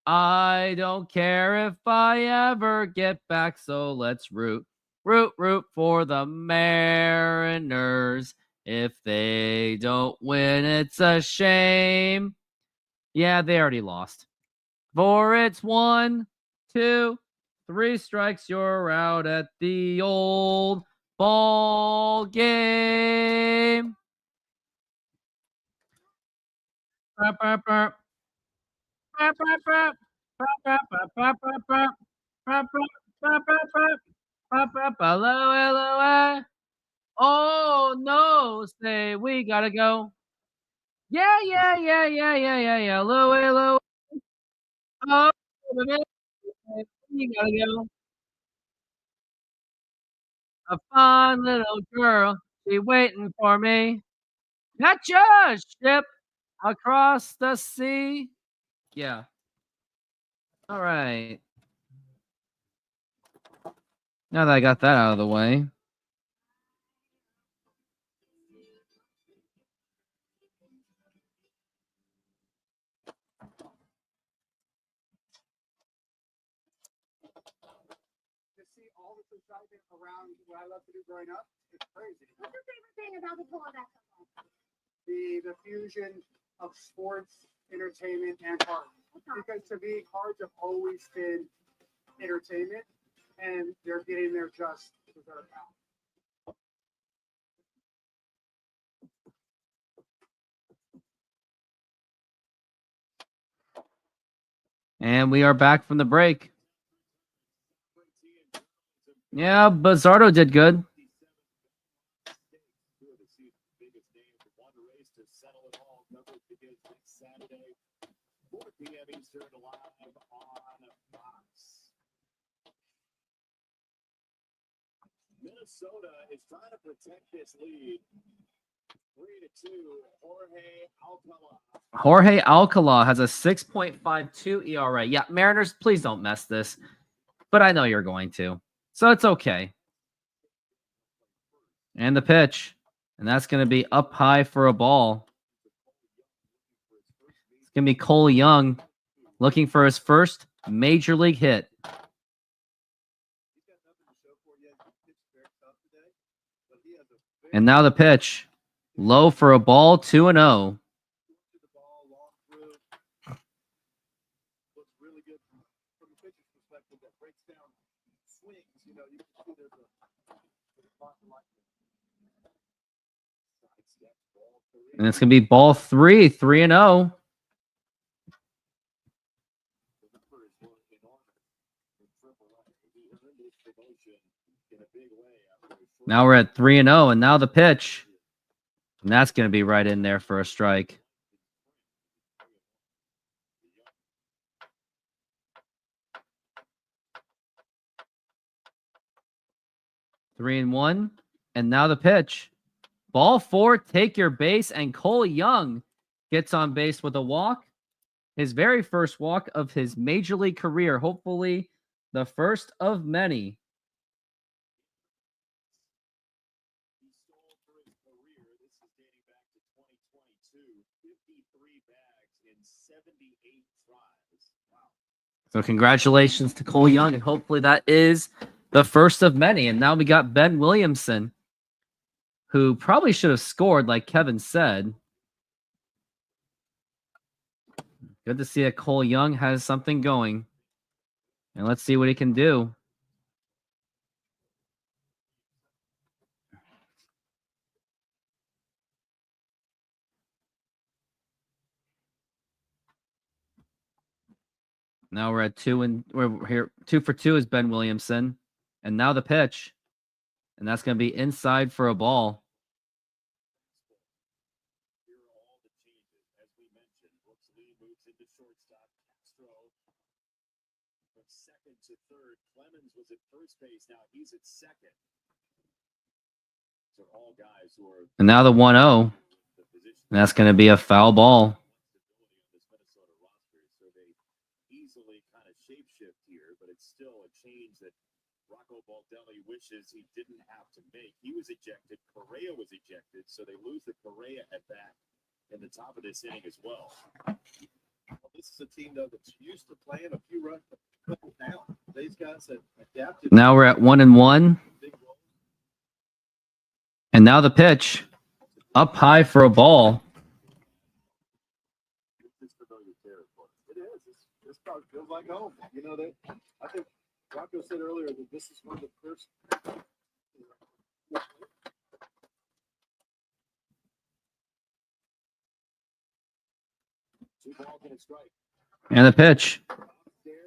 [SPEAKER 1] I don't care if I ever get back, so let's root for the Mariners. If they don't win, it's a shame. Yeah, they already lost. For it's 1, 2, 3 strikes, you're out at the old ball game. Oh no, say we gotta go. Yeah. Hello. Oh, we gotta go. A fine little girl, she waiting for me. Catch a ship across the sea. Yeah. All right. Now that I got that out of the way.
[SPEAKER 3] Around what I love to do growing up, it's crazy.
[SPEAKER 8] What's your favorite thing about the Pulling Back Football?
[SPEAKER 3] The fusion of sports, entertainment, and art. Because to me, cards have always been entertainment, and they're getting their just deserved out.
[SPEAKER 1] And we are back from the break. Yeah, Bizzardo did good.
[SPEAKER 6] Minnesota is trying to protect this lead. 3-2.
[SPEAKER 1] Jorge Alcala has a 6.52 ERA. Yeah, Mariners, please don't mess this. But I know you're going to. So it's okay. And the pitch. And that's going to be up high for a ball. It's going to be Cole Young looking for his first major league hit. And now the pitch. Low for a ball, 2-0.
[SPEAKER 6] Looks really good from the pitcher's perspective that breaks down
[SPEAKER 2] swings, you know, you can see there's a
[SPEAKER 1] And it's going to be ball 3, 3-0. Now we're at 3-0, and now the pitch. And that's going to be right in there for a strike. Three and one, and now the pitch. Ball 4, take your base, and Cole Young gets on base with a walk. His very first walk of his major league career. Hopefully, the first of many.
[SPEAKER 6] He stole for his career. This is dating back to 2022. 53 bags in 78 tries. Wow.
[SPEAKER 1] So congratulations to Cole Young, and hopefully that is the first of many. And now we got Ben Williamson, who probably should have scored, like Kevin said. Good to see that Cole Young has something going. And let's see what he can do. Now we're at 2 and we're here. 2 for 2 is Ben Williamson. And now the pitch. And that's going to be inside for a ball.
[SPEAKER 6] Here are all the changes. As we mentioned, Brooks Lee moves into shortstop. Castro from second to third. Clemens was at first base. Now he's at second. These are all guys who are
[SPEAKER 1] And now the 1-0.
[SPEAKER 6] the position.
[SPEAKER 1] And that's going to be a foul ball.
[SPEAKER 6] This Minnesota roster, so they easily kind of shapeshift here, but it's still a change that Rocco Baldelli wishes he didn't have to make. He was ejected. Correa was ejected, so they lose the Correa at bat in the top of this inning as well.
[SPEAKER 2] Well, this is a team though that's used to playing a few runs down. These guys have adapted.
[SPEAKER 1] Now we're at 1 and 1.
[SPEAKER 2] Big role.
[SPEAKER 1] And now the pitch. Up high for a ball.
[SPEAKER 6] This is familiar territory.
[SPEAKER 2] It is. This probably feels like home. You know that. I think Rocco said earlier that this is one of the first.
[SPEAKER 6] Two balls and a strike.
[SPEAKER 1] And the pitch.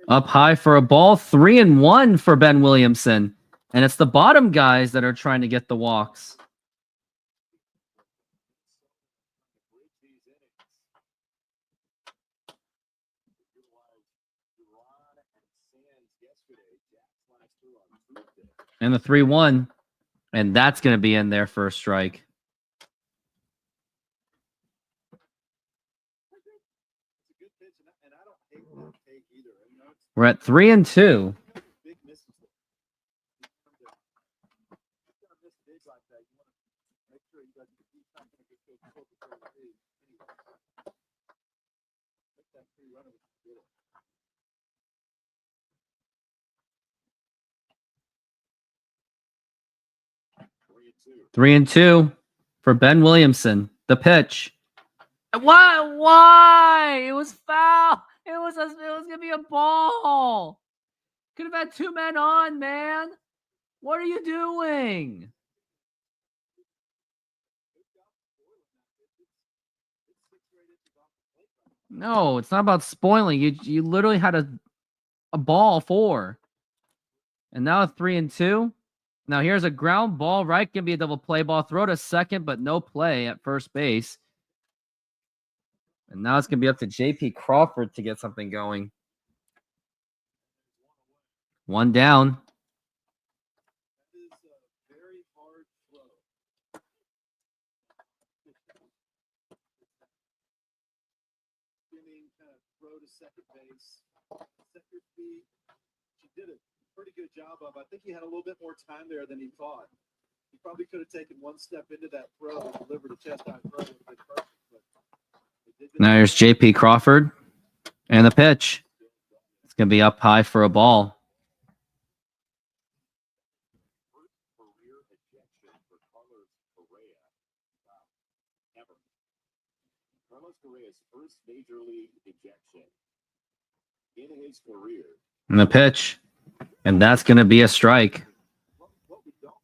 [SPEAKER 1] Up high for a ball. 3 and 1 for Ben Williamson. And it's the bottom guys that are trying to get the walks. And the 3-1. And that's going to be in there for a strike.
[SPEAKER 2] It's a good pitch, and I don't hate that take either. You know, it's
[SPEAKER 1] We're at 3 and 2.
[SPEAKER 2] big misses. You gotta miss bigs like that. You want to make sure you got keep trying to get good focus on the big. Anyway, make that free runner with the middle.
[SPEAKER 6] 3 and 2.
[SPEAKER 1] 3 and 2 for Ben Williamson. The pitch. Why? Why? It was foul. It was gonna be a ball. Could have had 2 men on, man. What are you doing? No, it's not about spoiling. You literally had a ball 4. And now 3 and 2. Now here's a ground ball, right? Can be a double play ball. Throw to second, but no play at first base. And now it's going to be up to JP Crawford to get something going. 1 down.
[SPEAKER 2] That is a very hard throw. Spinning kind of throw to second base. Second feet. She did a pretty good job of. I think he had a little bit more time there than he thought. He probably could have taken one step into that throw and delivered a chest high throw. It would have been perfect, but he did get
[SPEAKER 1] Now here's JP Crawford. And the pitch. It's going to be up high for a ball.
[SPEAKER 6] First career ejection for Carlos Correa. Wow. Ever. Carlos Correa's first major league ejection in his career.
[SPEAKER 1] And the pitch. And that's going to be a strike.
[SPEAKER 2] What we don't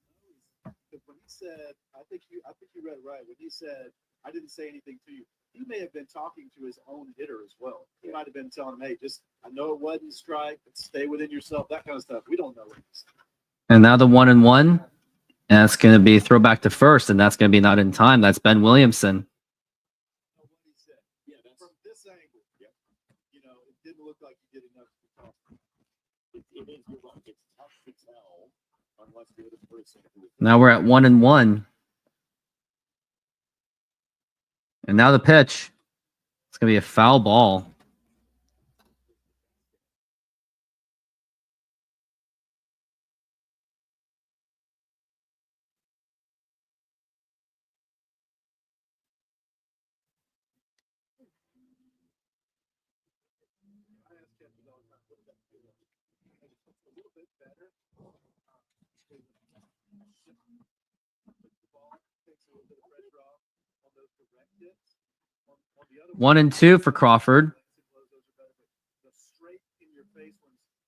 [SPEAKER 2] know is when he said, I think you read it right. When he said, I didn't say anything to you, he may have been talking to his own hitter as well. He might have been telling him, hey, just, I know it wasn't strike, but stay within yourself, that kind of stuff. We don't know.
[SPEAKER 1] And now the 1-1. And that's going to be throwback to first, and that's going to be not in time. That's Ben Williamson.
[SPEAKER 2] What he said. Yeah, that's from this angle. Yeah. You know, it didn't look like he did enough to talk.
[SPEAKER 6] It is, you're right. It's tough to tell unless you're the person who.
[SPEAKER 1] Now we're at 1-1. And now the pitch. It's going to be a foul ball.
[SPEAKER 2] I ask catchers all the time, what does that feel like? And it's a little bit better. Puts the ball, takes a little bit of pressure off on those direct hits. On the other
[SPEAKER 1] 1-2 for Crawford.
[SPEAKER 2] The straight in your face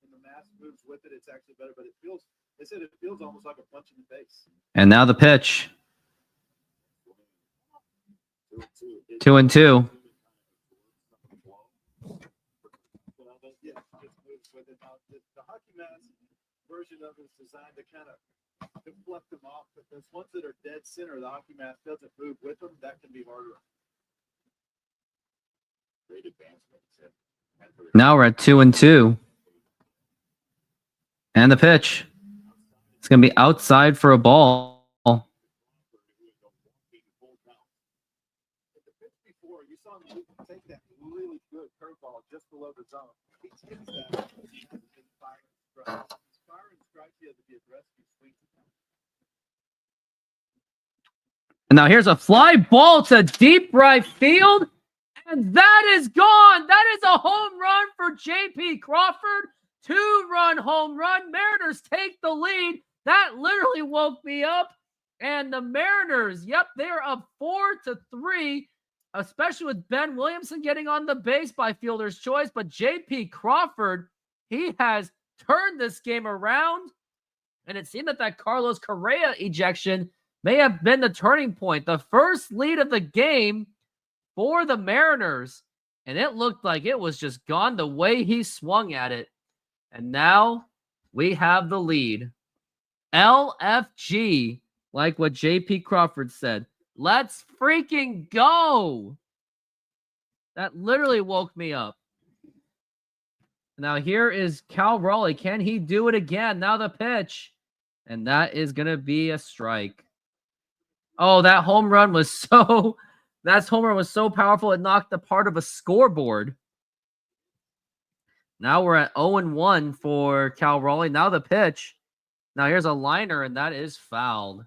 [SPEAKER 2] when the mass moves with it, it's actually better. But it feels, they said it feels almost like a punch in the face.
[SPEAKER 1] And now the pitch. 2-2.
[SPEAKER 2] Yeah, just moves with it. Now, the hockey mask version of it is designed to kind of deflect them off. But those ones that are dead center, the hockey mask doesn't move with them. That can be harder.
[SPEAKER 6] Great advancement.
[SPEAKER 1] Now we're at 2-2. And the pitch. It's going to be outside for a ball.
[SPEAKER 2] The pitch before, you saw him take that really good curveball just below the zone. He takes that. He has been firing strikes. He's firing strikes. He has to be aggressive. He swings.
[SPEAKER 1] And now here's a fly ball to deep right field. And that is gone. That is a home run for J.P. Crawford. 2-run home run. Mariners take the lead. That literally woke me up. And the Mariners, yep, they're up 4-3, especially with Ben Williamson getting on the base by fielder's choice. But J.P. Crawford, he has turned this game around. And it seemed that Carlos Correa ejection may have been the turning point. The first lead of the game for the Mariners. And it looked like it was just gone the way he swung at it. And now we have the lead. LFG, like what J.P. Crawford said. Let's freaking go. That literally woke me up. Now here is Cal Raleigh. Can he do it again? Now the pitch. And that is going to be a strike. Oh, that home run was so... That home run was so powerful, it knocked the part of a scoreboard. Now we're at 0-1 for Cal Raleigh. Now the pitch. Now here's a liner, and that is fouled.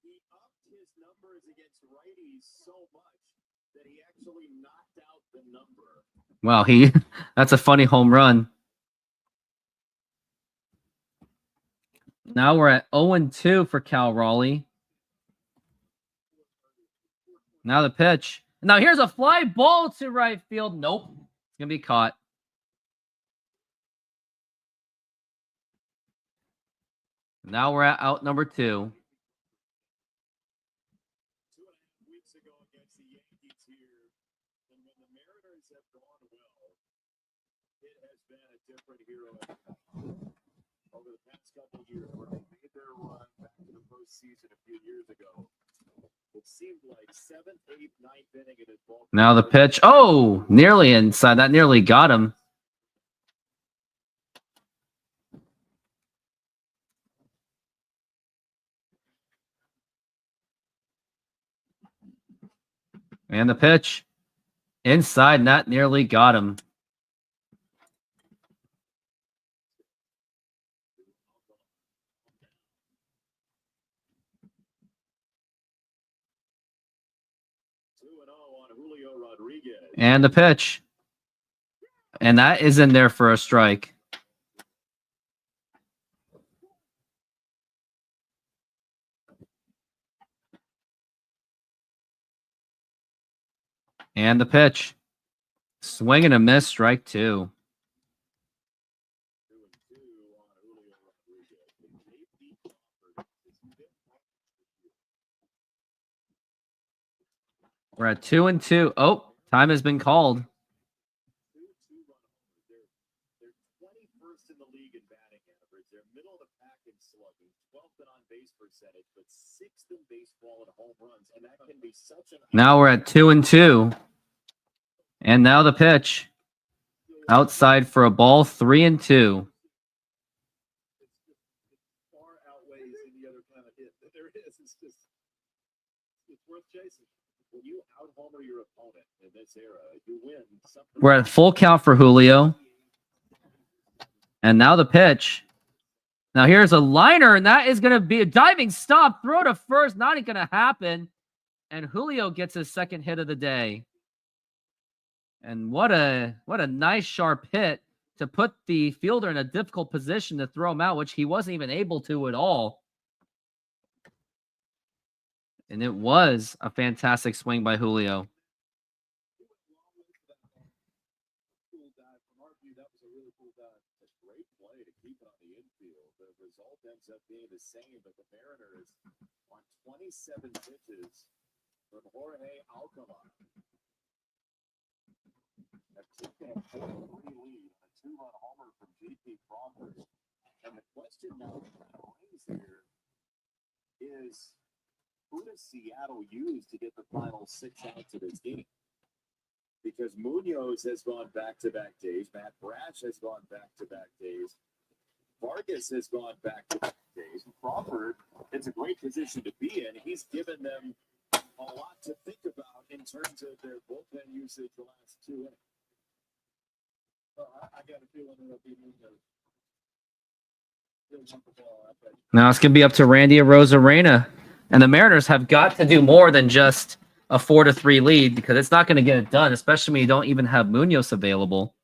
[SPEAKER 6] He upped his numbers against righties so much that he actually knocked out the number.
[SPEAKER 1] Wow, that's a funny home run. Now we're at 0-2 for Cal Raleigh. Now the pitch. Now here's a fly ball to right field. Nope. It's going to be caught. Now we're at out number 2.
[SPEAKER 6] 2.5 weeks ago against the Yankees here, and when the Mariners have gone well, it has been a different hero over the past couple of years where they made their run back to the postseason a few years ago. It seemed like 7th, 8th, 9th inning in his ball.
[SPEAKER 1] Now the pitch. Oh, nearly inside. That nearly got him. And the pitch. Inside, and that nearly got him. And the pitch. And that is in there for a strike. And the pitch. Swing and a miss, strike 2.
[SPEAKER 6] 2-2 on Julio Rodriguez. JP Crawford is fifth.
[SPEAKER 1] We're at 2-2. Oh, time has been called.
[SPEAKER 6] 2 2-run homers. They're 21st in the league in batting average. They're middle of the pack in slugging, 12th in on base percentage, but 6th in baseball in home runs. And that can be such an
[SPEAKER 1] Now we're at 2-2. And now the pitch. Outside for a ball, 3-2.
[SPEAKER 2] It's far outweighs any other kind of hit that there is. It's worth chasing.
[SPEAKER 6] when you out homer your opponent in this era, you win something.
[SPEAKER 1] We're at full count for Julio. And now the pitch. Now here's a liner, and that is going to be a diving stop. Throw to first. Not going to happen. And Julio gets his second hit of the day. And what a nice sharp hit to put the fielder in a difficult position to throw him out, which he wasn't even able to at all. And it was a fantastic swing by Julio.
[SPEAKER 2] Cool dive. From our view, that was a really cool dive.
[SPEAKER 6] A great play to keep it on the infield. The result ends up being the same, but the Mariners on 27 pitches from Jorge Alcala have taken a 4-3 lead, a 2-run homer from JP Crawford. And the question now that rings here is, who does Seattle use to get the final 6 outs of this game? Because Munoz has gone back-to-back days. Matt Brash has gone back-to-back days. Vargas has gone back-to-back days. Crawford, it's a great position to be in. He's given them a lot to think about in terms of their bullpen usage the last 2 innings.
[SPEAKER 2] I got a feeling it'll be Munoz. He'll jump the ball. I bet.
[SPEAKER 1] Now it's going to be up to Randy Arozarena. And the Mariners have got to do more than just a 4-3 lead, because it's not going to get it done, especially when you don't even have Munoz available.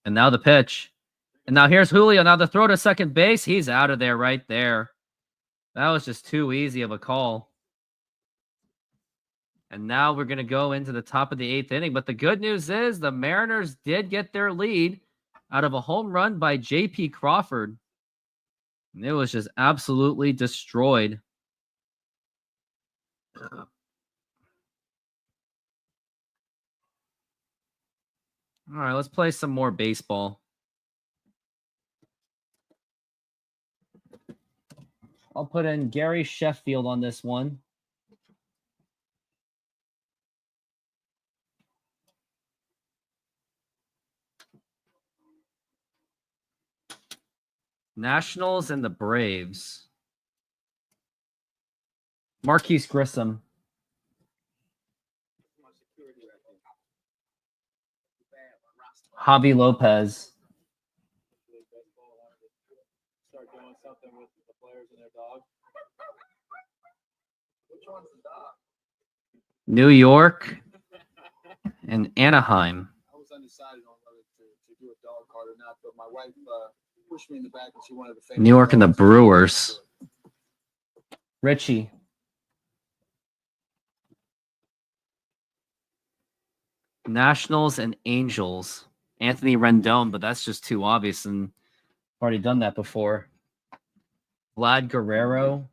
[SPEAKER 1] And now the pitch. And now here's Julio. Now the throw to second base. He's out of there right there. That was just too easy of a call. And now we're going to go into the top of the 8th inning. But the good news is the Mariners did get their lead out of a home run by J.P. Crawford. And it was just absolutely destroyed. All right, let's play some more baseball. I'll put in Gary Sheffield on this one. Nationals and the Braves. Marquise Grissom. Javi Lopez.
[SPEAKER 2] Start doing something with the players and their dog. Which one's the dog?
[SPEAKER 1] New York and Anaheim.
[SPEAKER 2] I was undecided on whether to do a dog card or not, but my wife pushed me in the back and she wanted to fake
[SPEAKER 1] New York and the Brewers. Richie. Nationals and Angels. Anthony Rendon, but that's just too obvious, and I've already done that before. Vlad Guerrero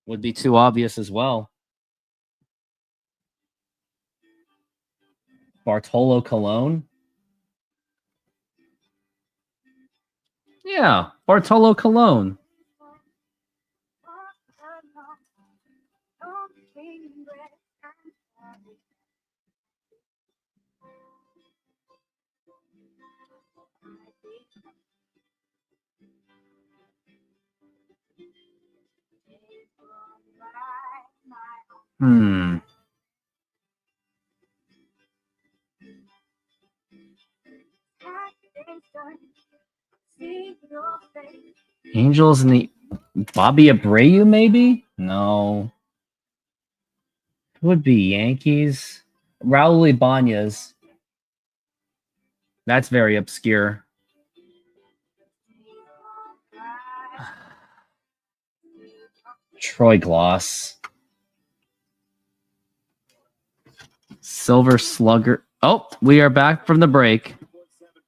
[SPEAKER 1] would be too obvious as well. Bartolo Colon. Yeah, Bartolo Colon. Angels and the Bobby Abreu, maybe? No. Who would be Yankees? Raul Ibanez. That's very obscure. Troy Gloss. Silver Slugger. Oh, we are back from the break.
[SPEAKER 6] 2.7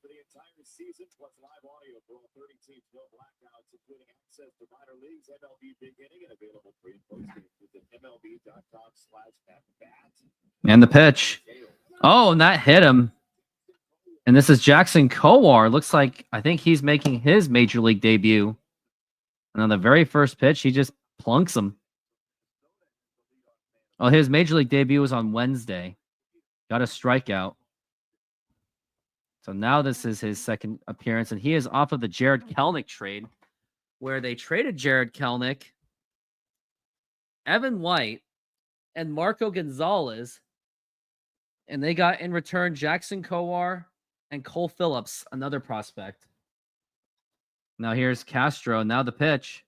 [SPEAKER 6] for the entire season, plus live audio for all 30 teams, no blackouts, including access to minor leagues, MLB beginning, and available pre and post games within MLB.com/@bat.
[SPEAKER 1] And the pitch. Oh, and that hit him. And this is Jackson Kowar. Looks like I think he's making his major league debut. And on the very first pitch, he just plunks him. Oh, his major league debut was on Wednesday. Got a strikeout. So now this is his second appearance, and he is off of the Jared Kelnick trade, where they traded Jared Kelnick, Evan White, and Marco Gonzalez, and they got in return Jackson Kowar and Cole Phillips, another prospect. Now here's Castro. Now the pitch.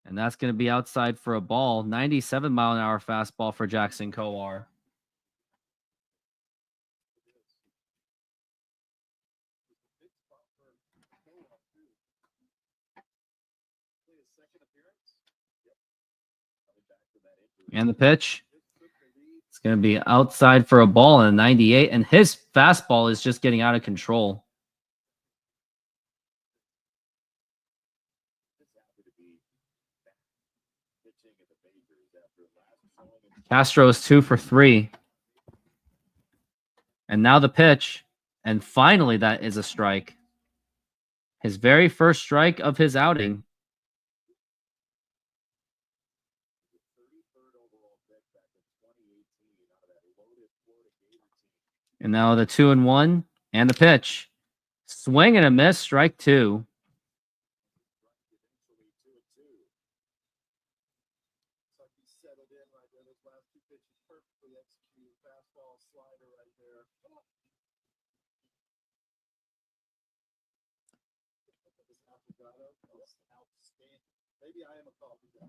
[SPEAKER 1] And that's going to be outside for a ball. 97-mile-an-hour fastball for Jackson Kowar. And the pitch. It's going to be outside for a ball in a 98. And his fastball is just getting out of control. Castro is 2 for 3. And now the pitch. And finally, that is a strike. His very first strike of his outing. And now the 2-1 and the pitch. Swing and a miss, strike 2.
[SPEAKER 2] Maybe I am a coffee guy.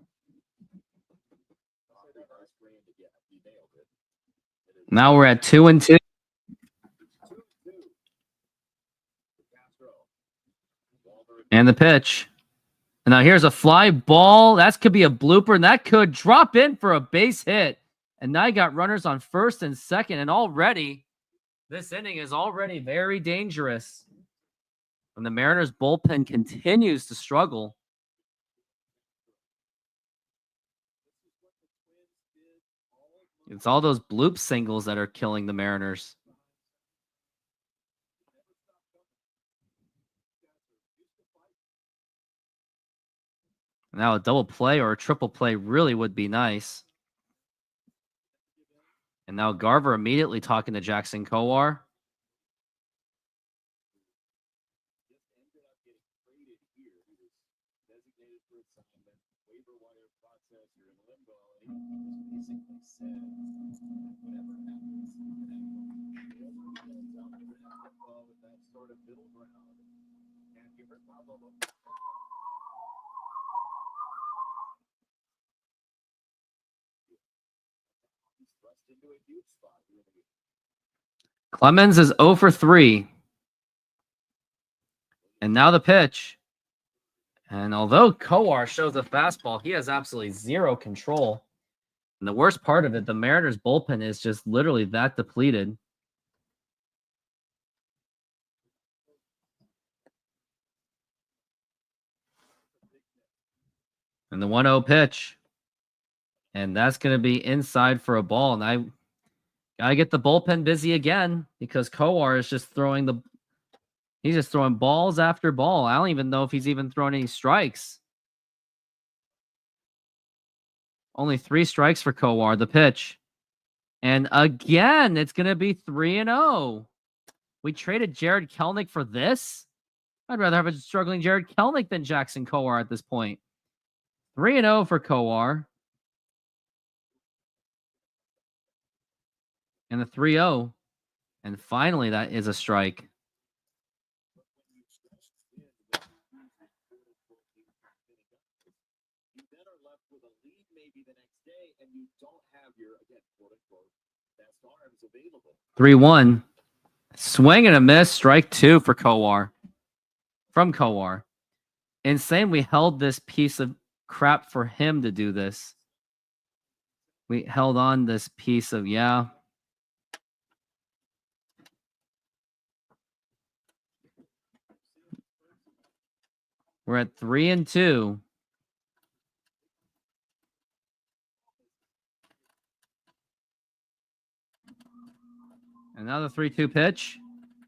[SPEAKER 1] Now we're at 2-2. And the pitch. And now here's a fly ball. That could be a blooper, and that could drop in for a base hit. And now you got runners on first and second, and already this inning is already very dangerous. And the Mariners bullpen continues to struggle. It's all those bloop singles that are killing the Mariners. Now a double play or a triple play really would be nice. And now Garver immediately talking to Jackson Kowar. Clemens is 0 for 3. And now the pitch. And although Kowar shows a fastball, he has absolutely zero control. And the worst part of it, the Mariners bullpen is just literally that depleted. And the 1-0 pitch. And that's going to be inside for a ball. And I got to get the bullpen busy again because Kowar is just throwing he's just throwing balls after ball. I don't even know if he's even throwing any strikes. Only 3 strikes for Kowar, the pitch. And again, it's going to be 3-0. We traded Jared Kelnick for this? I'd rather have a struggling Jared Kelnick than Jackson Kowar at this point. 3-0 for Kowar. And the 3-0. And finally, that is a strike.
[SPEAKER 6] You then are left with a lead maybe the next day, and you don't have your, again, quote-unquote, best arms available.
[SPEAKER 1] 3-1. Swing and a miss. Strike 2 for Kowar. From Kowar. Insane we held this piece of crap for him to do this. We held on this piece of, yeah. We're at 3-2. Another 3-2 pitch.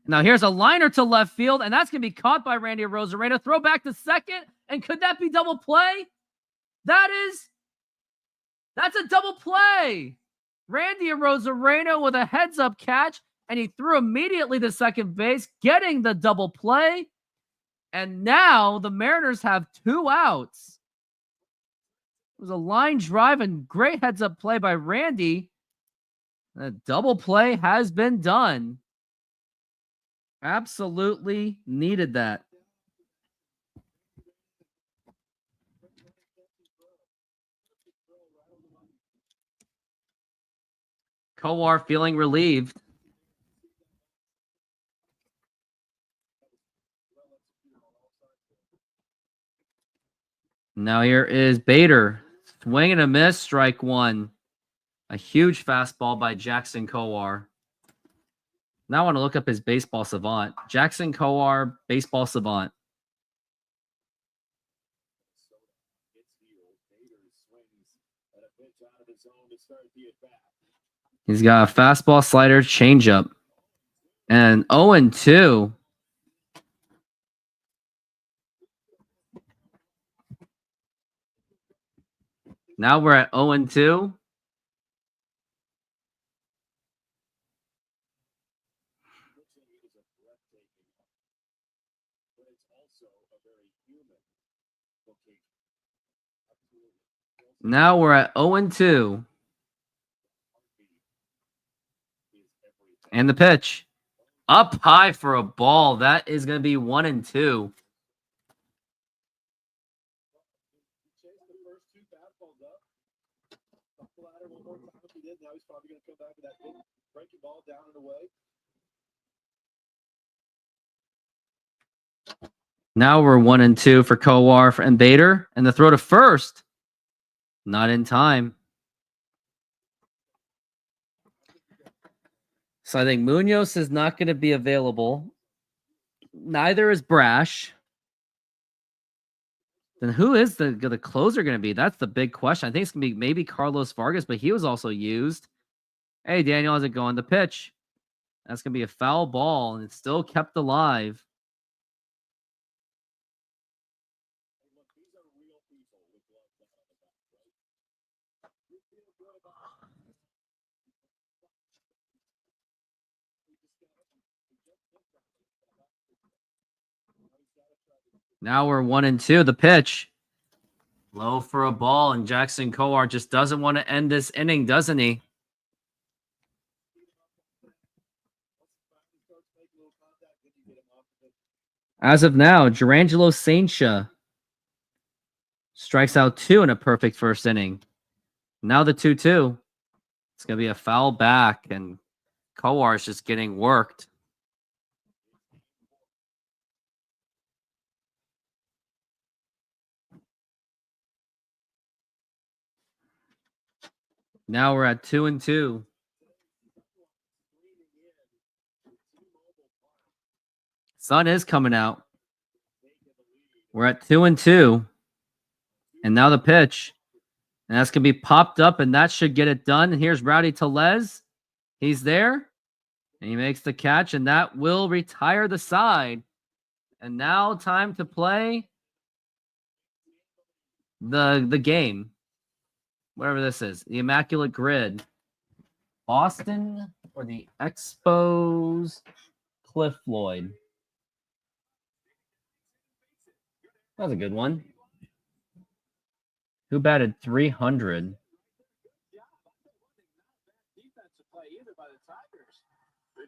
[SPEAKER 1] Now here's a liner to left field, and that's going to be caught by Randy Arozarena. Throw back to second, and could that be double play? That's a double play. Randy Arozarena with a heads-up catch, and he threw immediately to second base, getting the double play. And now the Mariners have 2 outs. It was a line drive and great heads-up play by Randy. The double play has been done. Absolutely needed that. Kowar feeling relieved. Now here is Bader. Swing and a miss, strike one. A huge fastball by Jackson Kowar. Now I want to look up his baseball savant. Jackson Kowar, baseball savant. He's got a fastball, slider, changeup. And 0-2. Now we're at 0-2. Now we're at 0-2. And the pitch. Up high for a ball. That is going to be 1-2. Now we're 1-2 for Kowar and Bader. And the throw to first. Not in time. So I think Munoz is not going to be available. Neither is Brash. Then who is the closer going to be? That's the big question. I think it's going to be maybe Carlos Vargas, but he was also used. Hey, Daniel, how's it going? The pitch. That's going to be a foul ball, and it's still kept alive. Now we're 1-2. The pitch. Low for a ball, and Jackson Kowar just doesn't want to end this inning, doesn't he? As of now, Jurangelo Saintia strikes out 2 in a perfect first inning. Now the 2-2. It's going to be a foul back, and Kowar is just getting worked. Now we're at 2-2. Sun is coming out. We're at 2-2. And now the pitch. And that's going to be popped up, and that should get it done. And here's Rowdy Tellez. He's there. And he makes the catch, and that will retire the side. And now time to play the game. Whatever this is. The Immaculate Grid. Boston or the Expos Cliff Floyd. That was a good one. Who batted 300?
[SPEAKER 6] Did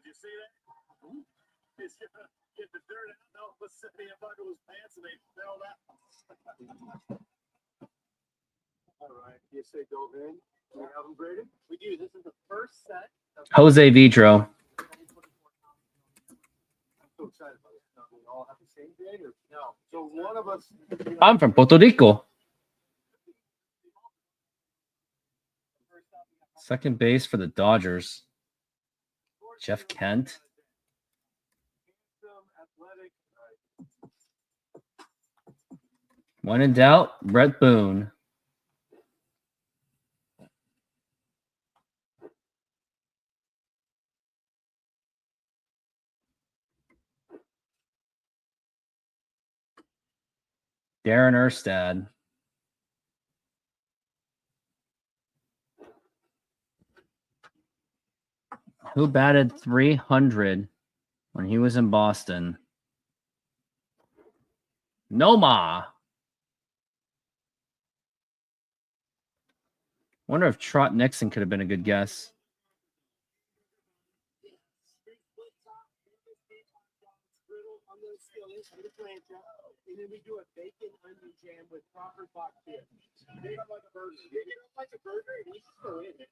[SPEAKER 6] you see that? He's gonna get the dirt out. No, let's say he buckled his pants and they fell out. All right. You say go in. We have them graded. We do. This is the first set.
[SPEAKER 1] Jose Vidro.
[SPEAKER 6] I'm so excited about this. We all have the same grade or no? So one of us.
[SPEAKER 1] I'm from Puerto Rico. Second base for the Dodgers. Jeff Kent. When in doubt, Brett Boone. Darren Erstad. Who batted 300 when he was in Boston? Noma. Wonder if Trot Nixon could have been a good guess.
[SPEAKER 6] And then we do a bacon onion jam with proper box chips. You don't like a burger. You don't like a burger? You just throw in it.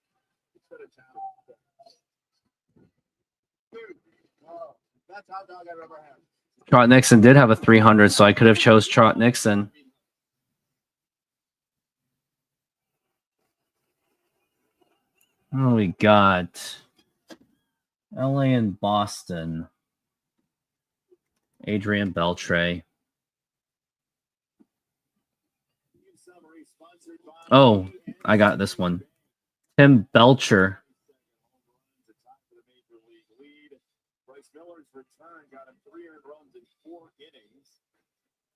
[SPEAKER 6] Instead of town. Dude, oh, that's hot dog I've ever had.
[SPEAKER 1] Trot Nixon did have a 300, so I could have chose Trot Nixon. Oh, we got LA and Boston. Adrian Beltre. Oh, I got this one. Tim Belcher.
[SPEAKER 6] Bryce Miller's return got him 300 runs in 4 innings.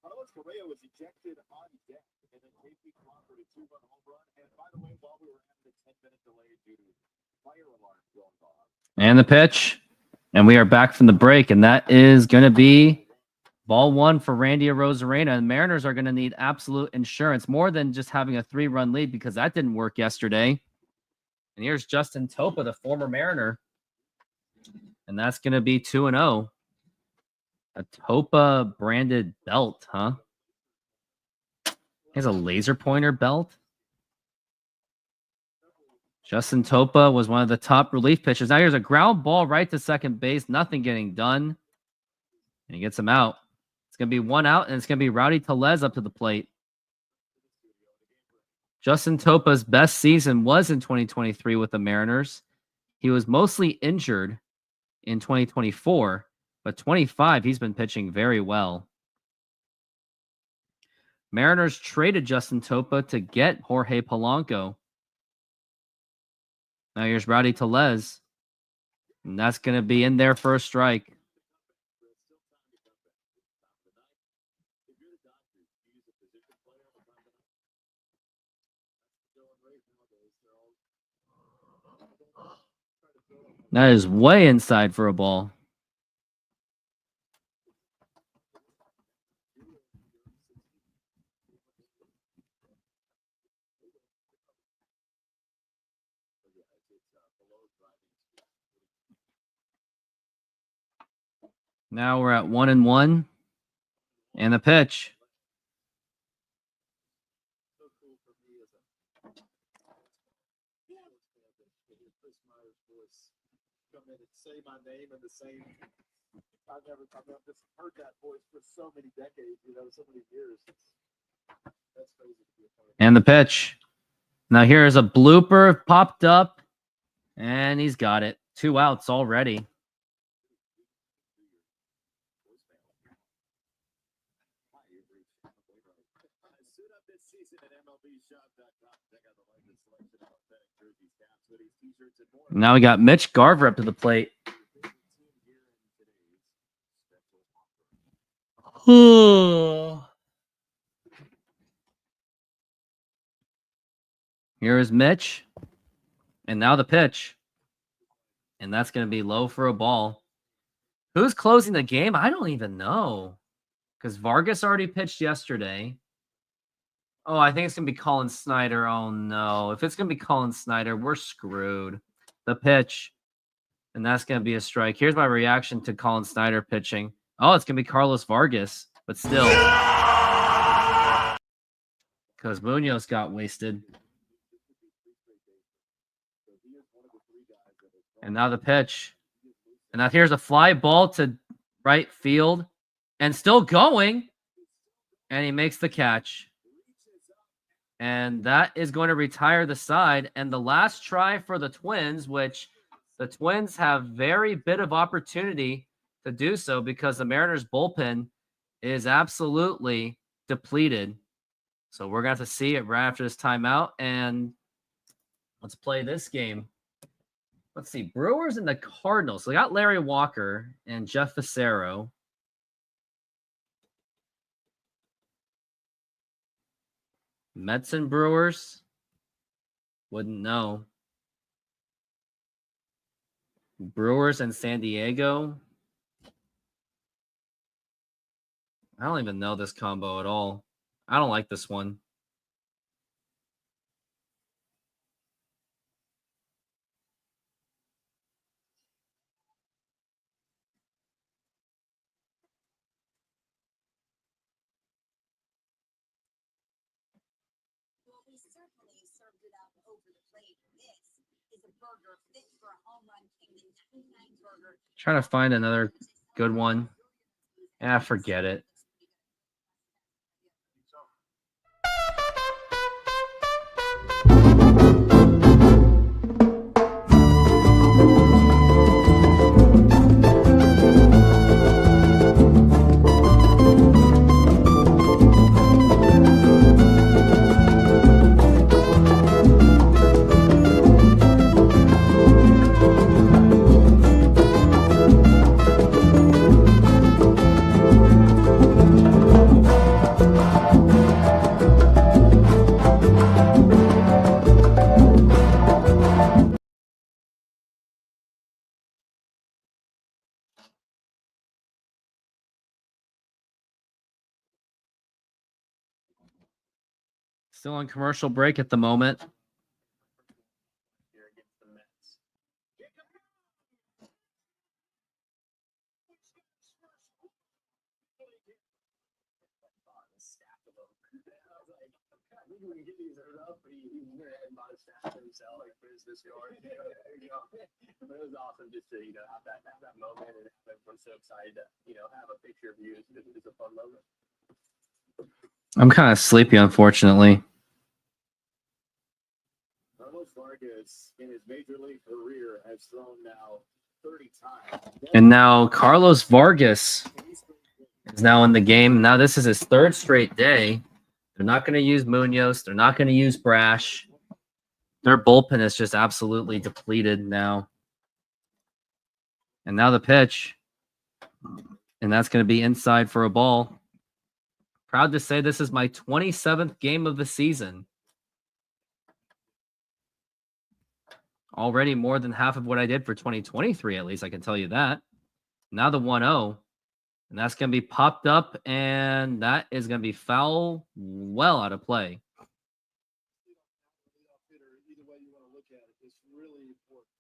[SPEAKER 6] Carlos Correa was ejected on deck, and then KP Crawford a 2-run home run. And by the way, while we were having a 10-minute delay due to fire alarm going off.
[SPEAKER 1] And the pitch. And we are back from the break, and that is going to be ball 1 for Randy Arozarena. And Mariners are going to need absolute insurance, more than just having a 3-run lead, because that didn't work yesterday. And here's Justin Topa, the former Mariner. And that's going to be 2-0. A Topa branded belt, huh? He has a laser pointer belt. Justin Topa was one of the top relief pitchers. Now here's a ground ball right to second base. Nothing getting done. And he gets him out. It's going to be 1 out, and it's going to be Rowdy Tellez up to the plate. Justin Topa's best season was in 2023 with the Mariners. He was mostly injured in 2024, but 25, he's been pitching very well. Mariners traded Justin Topa to get Jorge Polanco. Now here's Rowdy Tellez, and that's going to be in there for a strike. That is way inside for a ball. Now we're at 1-1. And the pitch.
[SPEAKER 6] Say my name in the same. I've just heard that voice for so many decades, so many years. That's crazy to be a part of.
[SPEAKER 1] And the pitch. Now here's a blooper popped up, and he's got it. 2 outs already. Now we got Mitch Garver up to the plate. Here is Mitch. And now the pitch. And that's going to be low for a ball. Who's closing the game? I don't even know. Because Vargas already pitched yesterday. Oh, I think it's going to be Colin Snyder. Oh, no. If it's going to be Colin Snyder, we're screwed. The pitch. And that's going to be a strike. Here's my reaction to Colin Snyder pitching. Oh, it's going to be Carlos Vargas. But still. Because Munoz got wasted. And now the pitch. And now here's a fly ball to right field. And still going. And he makes the catch. And that is going to retire the side. And the last try for the Twins, which the Twins have very bit of opportunity to do so because the Mariners bullpen is absolutely depleted. So we're going to have to see it right after this timeout. And let's play this game. Let's see. Brewers and the Cardinals. So they got Larry Walker and Jeff Fassero. Mets and Brewers. Wouldn't know. Brewers and San Diego. I don't even know this combo at all. I don't like this one.
[SPEAKER 8] Well, we certainly served it up over the plate. This is a burger fit for a home run king, the 99 burger.
[SPEAKER 1] Trying to find another good one. Ah, forget it. Still on commercial break at the moment.
[SPEAKER 7] Here against the Mets. Stack of them. I was like, I think we can get these enough, but he went ahead and bought a stack for himself, like for his discard. There you go. But it was awesome just to, have that moment and have everyone so excited to, have a picture of you. It's a fun moment.
[SPEAKER 1] I'm kind of sleepy, unfortunately.
[SPEAKER 6] Carlos Vargas in his major league career has thrown now 30 times.
[SPEAKER 1] And now Carlos Vargas is now in the game. Now this is his third straight day. They're not going to use Munoz. They're not going to use Brash. Their bullpen is just absolutely depleted now. And now the pitch. And that's going to be inside for a ball. Proud to say this is my 27th game of the season. Already more than half of what I did for 2023, at least I can tell you that. Now the 1-0. And that's going to be popped up, and that is going to be foul well out of play.
[SPEAKER 2] Either way you want to look at it, it's really important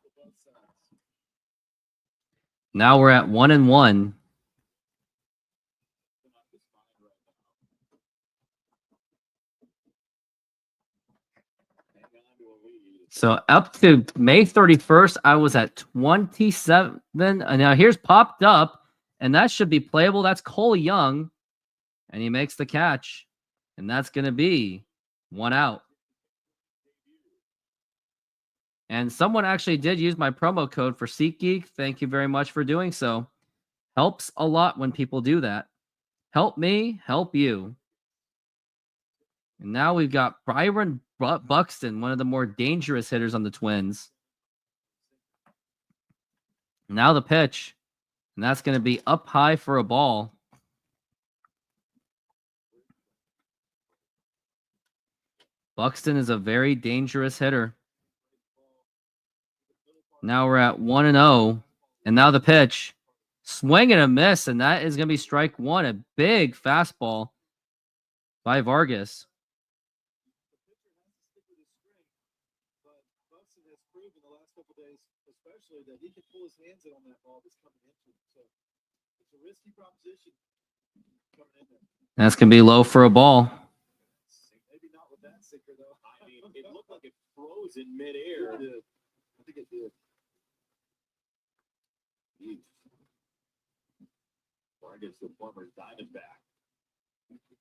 [SPEAKER 2] for both sides.
[SPEAKER 1] Now we're at 1-1. So up to May 31st, I was at 27. And now here's popped up, and that should be playable. That's Cole Young, and he makes the catch, and that's going to be 1 out. And someone actually did use my promo code for SeatGeek. Thank you very much for doing so. Helps a lot when people do that. Help me, help you. And now we've got Byron Buxton, one of the more dangerous hitters on the Twins. Now the pitch. And that's going to be up high for a ball. Buxton is a very dangerous hitter. Now we're at 1-0. And now the pitch. Swing and a miss. And that is going to be strike one. A big fastball by Vargas.
[SPEAKER 2] Especially that he can pull his hands in on that ball that's coming into him. So it's a risky proposition coming in there.
[SPEAKER 1] That's going to be low for a ball.
[SPEAKER 2] Maybe not with that sinker, though.
[SPEAKER 6] I mean, it looked like it froze in midair.
[SPEAKER 2] It did. I think it did.
[SPEAKER 6] Vargas, the former Diamondback.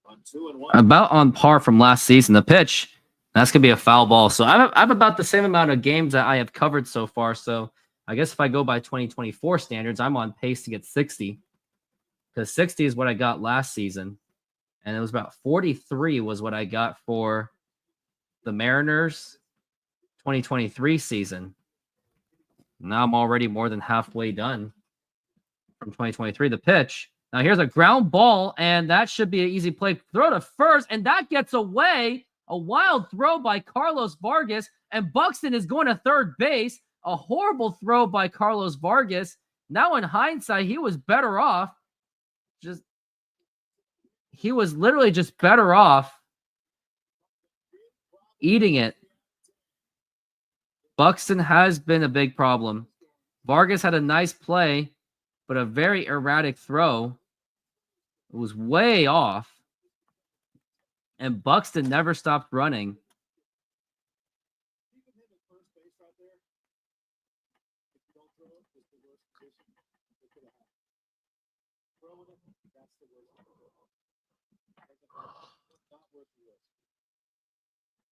[SPEAKER 6] On 2-1.
[SPEAKER 1] About on par from last season. The pitch. That's going to be a foul ball. So I have about the same amount of games that I have covered so far. So I guess if I go by 2024 standards, I'm on pace to get 60. Because 60 is what I got last season. And it was about 43 was what I got for the Mariners 2023 season. Now I'm already more than halfway done from 2023. The pitch. Now here's a ground ball, and that should be an easy play. Throw to first, and that gets away. A wild throw by Carlos Vargas, and Buxton is going to third base. A horrible throw by Carlos Vargas. Now in hindsight, he was better off. He was literally just better off eating it. Buxton has been a big problem. Vargas had a nice play, but a very erratic throw. It was way off. And Buxton never stopped running.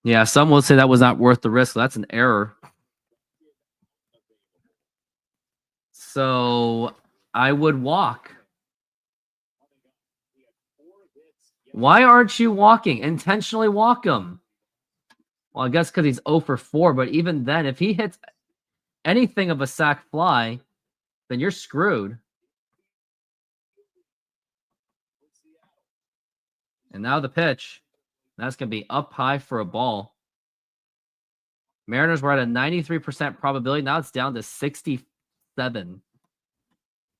[SPEAKER 1] Yeah, some will say that was not worth the risk. That's an error. So I would walk. Why aren't you walking? Intentionally walk him. Well, I guess because he's 0 for 4, but even then, if he hits anything of a sac fly, then you're screwed. And now the pitch. That's going to be up high for a ball. Mariners were at a 93% probability. Now it's down to 67.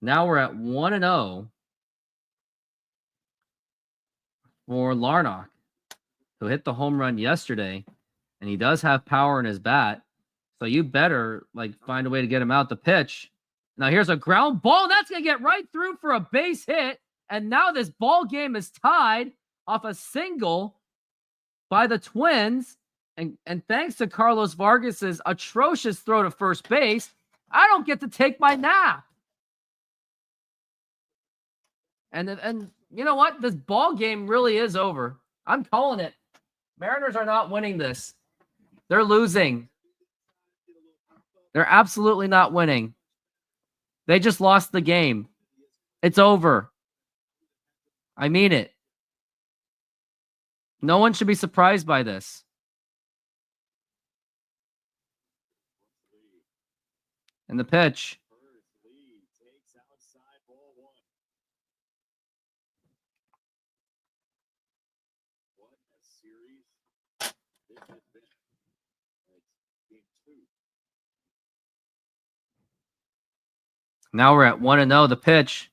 [SPEAKER 1] Now we're at 1-0 for Larnach, who hit the home run yesterday. And he does have power in his bat. So you better find a way to get him out the pitch. Now here's a ground ball. That's going to get right through for a base hit. And now this ball game is tied off a single by the Twins. And thanks to Carlos Vargas's atrocious throw to first base, I don't get to take my nap. And you know what? This ball game really is over. I'm calling it. Mariners are not winning this. They're losing. They're absolutely not winning. They just lost the game. It's over. I mean it. No one should be surprised by this. And the pitch. Now we're at 1-0, the pitch.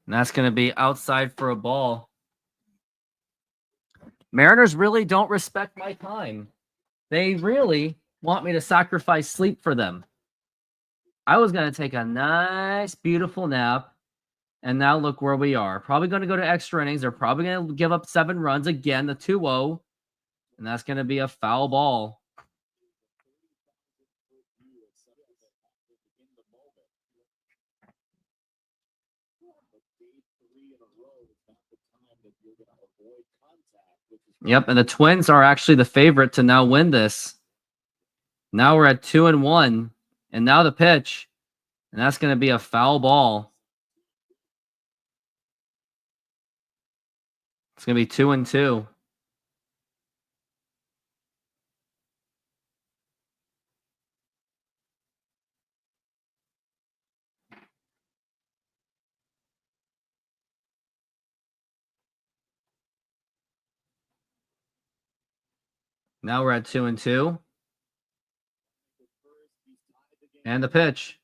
[SPEAKER 1] And that's going to be outside for a ball. Mariners really don't respect my time. They really want me to sacrifice sleep for them. I was going to take a nice, beautiful nap. And now look where we are. Probably going to go to extra innings. They're probably going to give up 7 runs again, the 2-0. And that's going to be a foul ball. Yep, and the Twins are actually the favorite to now win this. Now we're at 2-1, and now the pitch, and that's going to be a foul ball. It's going to be 2-2. Now we're at 2-2. And the pitch.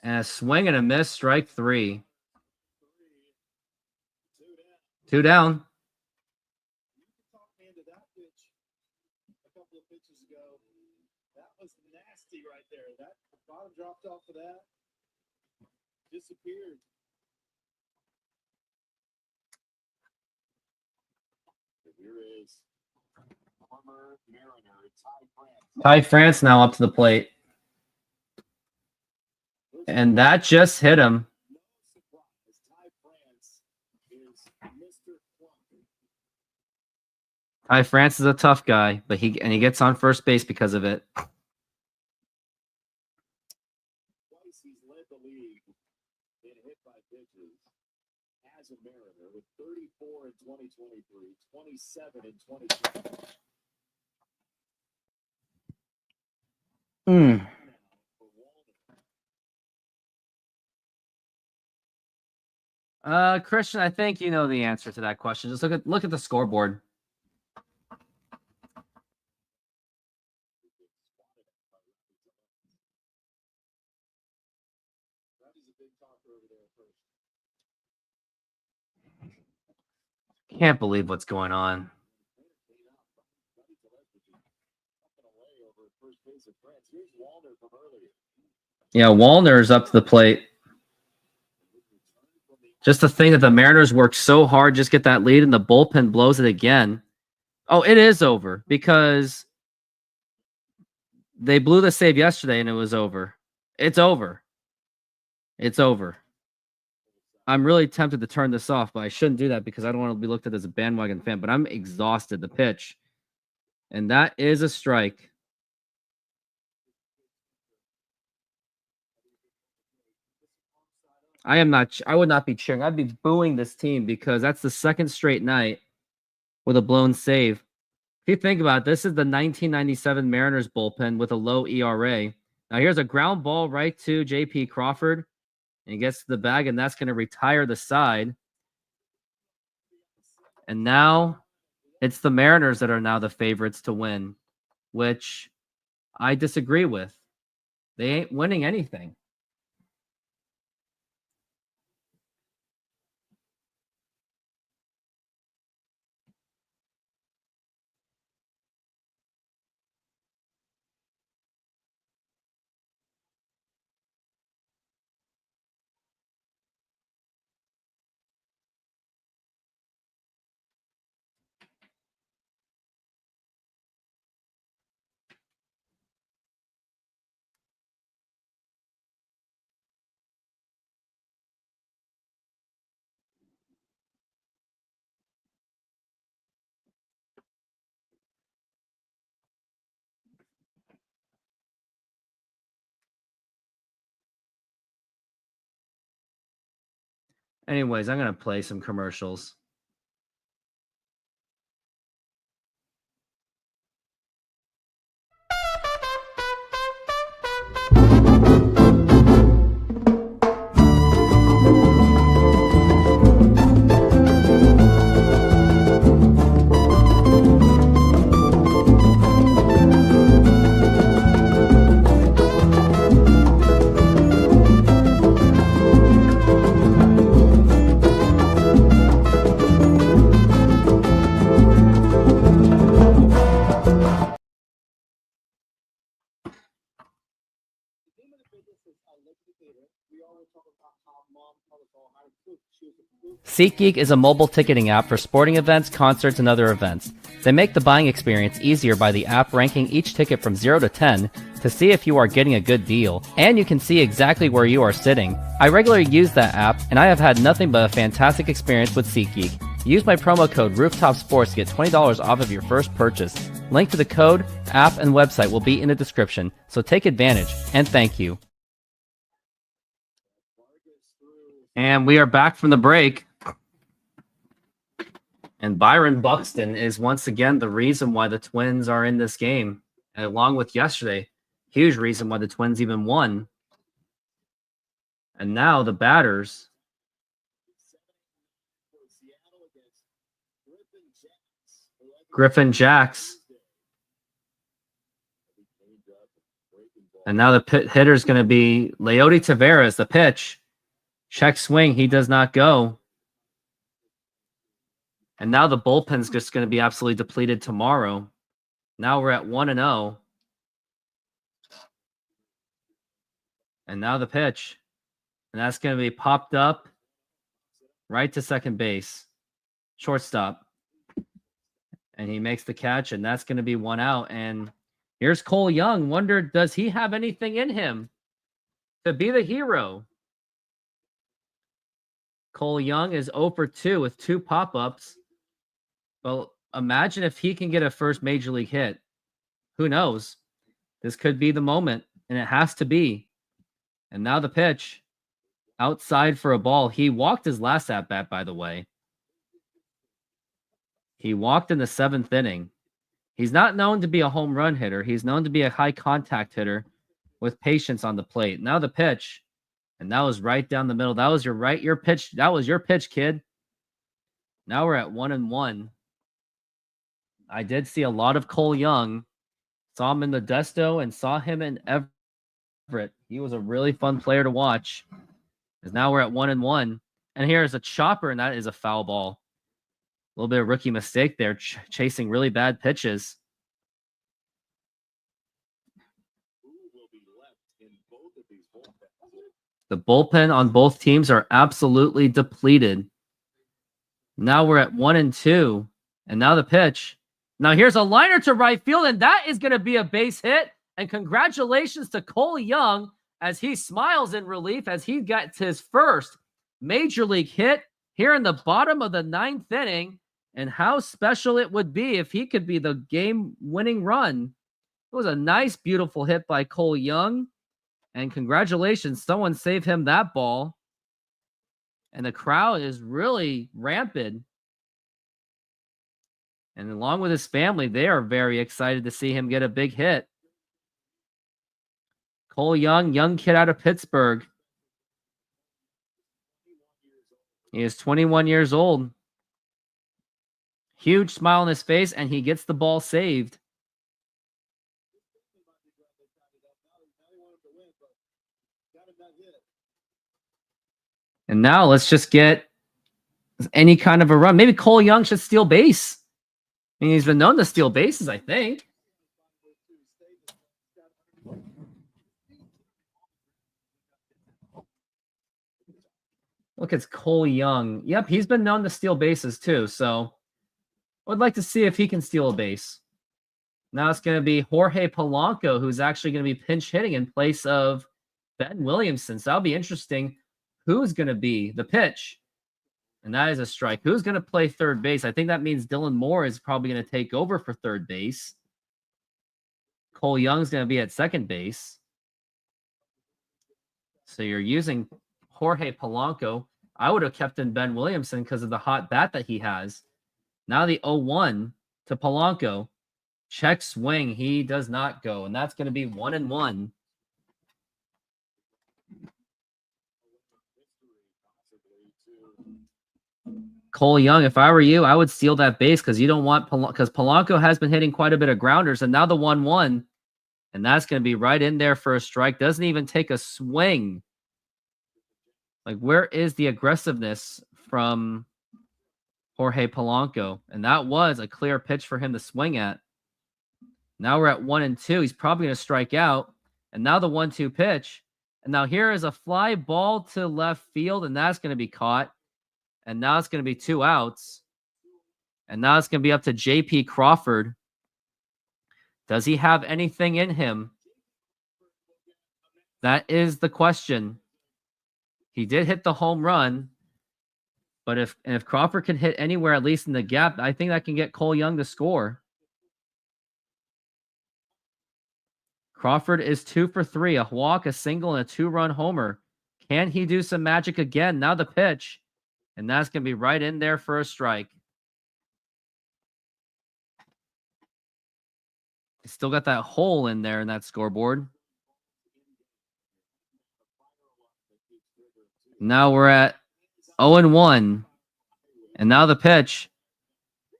[SPEAKER 1] And a swing and a miss, strike 3. 2 down.
[SPEAKER 2] A couple of pitches ago. That was nasty right there. That bottom dropped off of that. Disappeared.
[SPEAKER 6] Here is former Mariner Ty France.
[SPEAKER 1] Ty France now up to the plate. And that just hit him.
[SPEAKER 6] No surprise, Ty France is Mr. Clunky.
[SPEAKER 1] Ty France is a tough guy, but he gets on first base because of it.
[SPEAKER 6] Twice he's led the league in hit by pitches. as a Mariner with 34 in 2023, 27 in 2020.
[SPEAKER 1] Christian, I think you know the answer to that question. Just look at the scoreboard. Can't believe what's going on. Yeah, Wallner's up to the plate. Just to think that the Mariners worked so hard, just get that lead, and the bullpen blows it again. Oh, it is over because they blew the save yesterday and it was over. It's over. It's over. I'm really tempted to turn this off, but I shouldn't do that because I don't want to be looked at as a bandwagon fan, but I'm exhausted. The pitch. And that is a strike. I would not be cheering. I'd be booing this team because that's the second straight night with a blown save. If you think about it, this is the 1997 Mariners bullpen with a low ERA. Now here's a ground ball right to J.P. Crawford. And he gets to the bag, and that's going to retire the side. And now it's the Mariners that are now the favorites to win, which I disagree with. They ain't winning anything. Anyways, I'm going to play some commercials. SeatGeek is a mobile ticketing app for sporting events, concerts, and other events. They make the buying experience easier by the app ranking each ticket from 0 to 10 to see if you are getting a good deal, and you can see exactly where you are sitting. I regularly use that app, and I have had nothing but a fantastic experience with SeatGeek. Use my promo code RooftopSports to get $20 off of your first purchase. Link to the code, app, and website will be in the description, so take advantage, and thank you. And we are back from the break. And Byron Buxton is once again the reason why the Twins are in this game. And along with yesterday, huge reason why the Twins even won. And now the batters. Griffin Jacks. And now the hitter is going to be Leody Taveras, the pitch. Check swing. He does not go. And now the bullpen's just going to be absolutely depleted tomorrow. Now we're at 1-0. And now the pitch. And that's going to be popped up right to second base. Shortstop. And he makes the catch, and that's going to be 1 out. And here's Cole Young. Wonder, does he have anything in him to be the hero? Cole Young is 0 for 2 with 2 pop-ups. Well, imagine if he can get a first major league hit. Who knows? This could be the moment, and it has to be. And now the pitch. outside for a ball. He walked his last at bat, by the way. He walked in the 7th inning. He's not known to be a home run hitter. He's known to be a high contact hitter with patience on the plate. Now the pitch, and that was right down the middle. That was your pitch. That was your pitch, kid. Now we're at 1-1. I did see a lot of Cole Young. Saw him in the Desto and saw him in Everett. He was a really fun player to watch. Because now we're at 1-1. And here's a chopper, and that is a foul ball. A little bit of rookie mistake there, chasing really bad pitches.
[SPEAKER 6] Who will be left in both of these bullpens?
[SPEAKER 1] The bullpen on both teams are absolutely depleted. Now we're at 1-2. And now the pitch. Now here's a liner to right field, and that is going to be a base hit. And congratulations to Cole Young as he smiles in relief as he gets his first major league hit here in the bottom of the 9th inning. And how special it would be if he could be the game-winning run. It was a nice, beautiful hit by Cole Young. And congratulations, someone saved him that ball. And the crowd is really rampant. And along with his family, they are very excited to see him get a big hit. Cole Young, young kid out of Pittsburgh. He is 21 years old. Huge smile on his face, and he gets the ball saved. And now let's just get any kind of a run. Maybe Cole Young should steal base. I mean, he's been known to steal bases, I think. Look, it's Cole Young. Yep, he's been known to steal bases too, so I would like to see if he can steal a base. Now it's going to be Jorge Polanco, who's actually going to be pinch hitting in place of Ben Williamson. So that'll be interesting. Who's going to be the pitch? And that is a strike. Who's going to play third base? I think that means Dylan Moore is probably going to take over for third base. Cole Young's going to be at second base. So you're using Jorge Polanco. I would have kept in Ben Williamson because of the hot bat that he has. Now the 0-1 to Polanco. Check swing. He does not go. And that's going to be 1-1. Cole Young, if I were you, I would steal that base because you don't want because Polanco has been hitting quite a bit of grounders. And now the 1-1. And that's going to be right in there for a strike. Doesn't even take a swing. Like, where is the aggressiveness from Jorge Polanco? And that was a clear pitch for him to swing at. Now we're at 1-2. He's probably going to strike out. And now the 1-2 pitch. And now here is a fly ball to left field, and that's going to be caught. And now it's going to be 2 outs. And now it's going to be up to J.P. Crawford. Does he have anything in him? That is the question. He did hit the home run. But if Crawford can hit anywhere, at least in the gap, I think that can get Cole Young to score. Crawford is 2 for 3, a walk, a single, and a 2-run homer. Can he do some magic again? Now the pitch. And that's going to be right in there for a strike. He's still got that hole in there in that scoreboard. Now we're at 0-1. And now the pitch.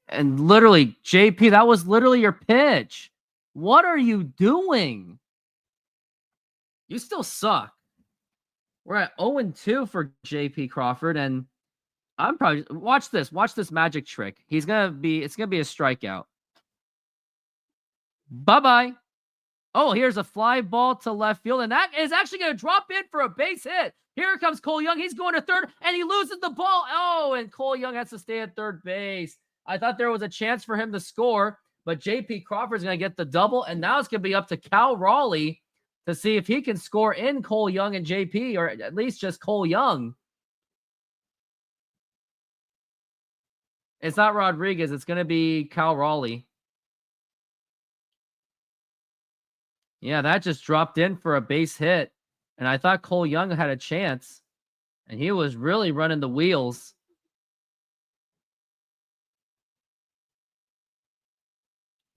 [SPEAKER 1] And literally, JP, that was literally your pitch. What are you doing? You still suck. We're at 0-2 for JP Crawford, and I'm probably watch this magic trick. It's gonna be a strikeout. Bye-bye. Oh, here's a fly ball to left field, and that is actually gonna drop in for a base hit. Here comes Cole Young. He's going to third, and he loses the ball. Oh, and Cole Young has to stay at third base. I thought there was a chance for him to score, but J.P. Crawford's going to get the double, and now it's going to be up to Cal Raleigh to see if he can score in Cole Young and J.P., or at least just Cole Young. It's not Rodriguez. It's going to be Cal Raleigh. Yeah, that just dropped in for a base hit. And I thought Cole Young had a chance. And he was really running the wheels.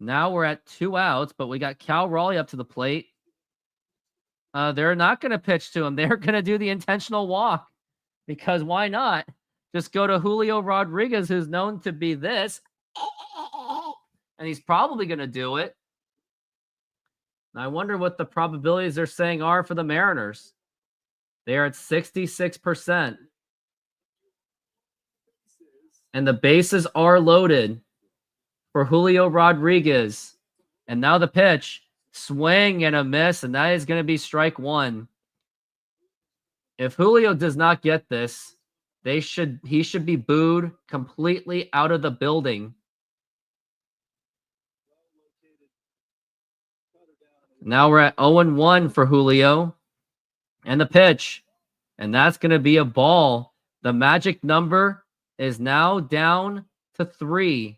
[SPEAKER 1] Now we're at 2 outs, but we got Cal Raleigh up to the plate. They're not going to pitch to him. They're going to do the intentional walk because why not? Just go to Julio Rodriguez, who's known to be this. And he's probably going to do it. I wonder what the probabilities they're saying are for the Mariners. They are at 66%. And the bases are loaded for Julio Rodriguez. And now the pitch. Swing and a miss, and that is going to be strike one. If Julio does not get this, he should be booed completely out of the building. Now we're at 0-1 for Julio. And the pitch. And that's going to be a ball. The magic number is now down to 3.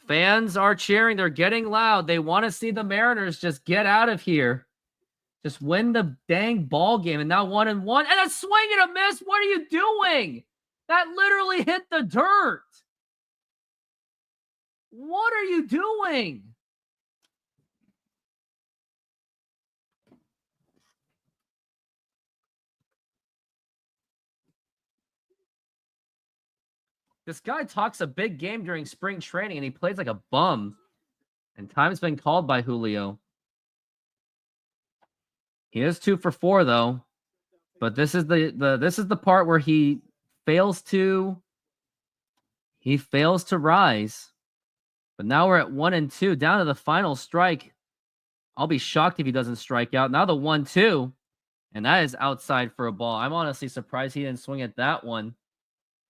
[SPEAKER 1] Fans are cheering. They're getting loud. They want to see the Mariners just get out of here. Just win the dang ball game. And now 1-1. And a swing and a miss. What are you doing? That literally hit the dirt. What are you doing? This guy talks a big game during spring training, and he plays like a bum. And time's been called by Julio. He is 2 for 4, though. But this is the part where he fails to rise. But now we're at 1-2, down to the final strike. I'll be shocked if he doesn't strike out. Now the 1-2, and that is outside for a ball. I'm honestly surprised he didn't swing at that one.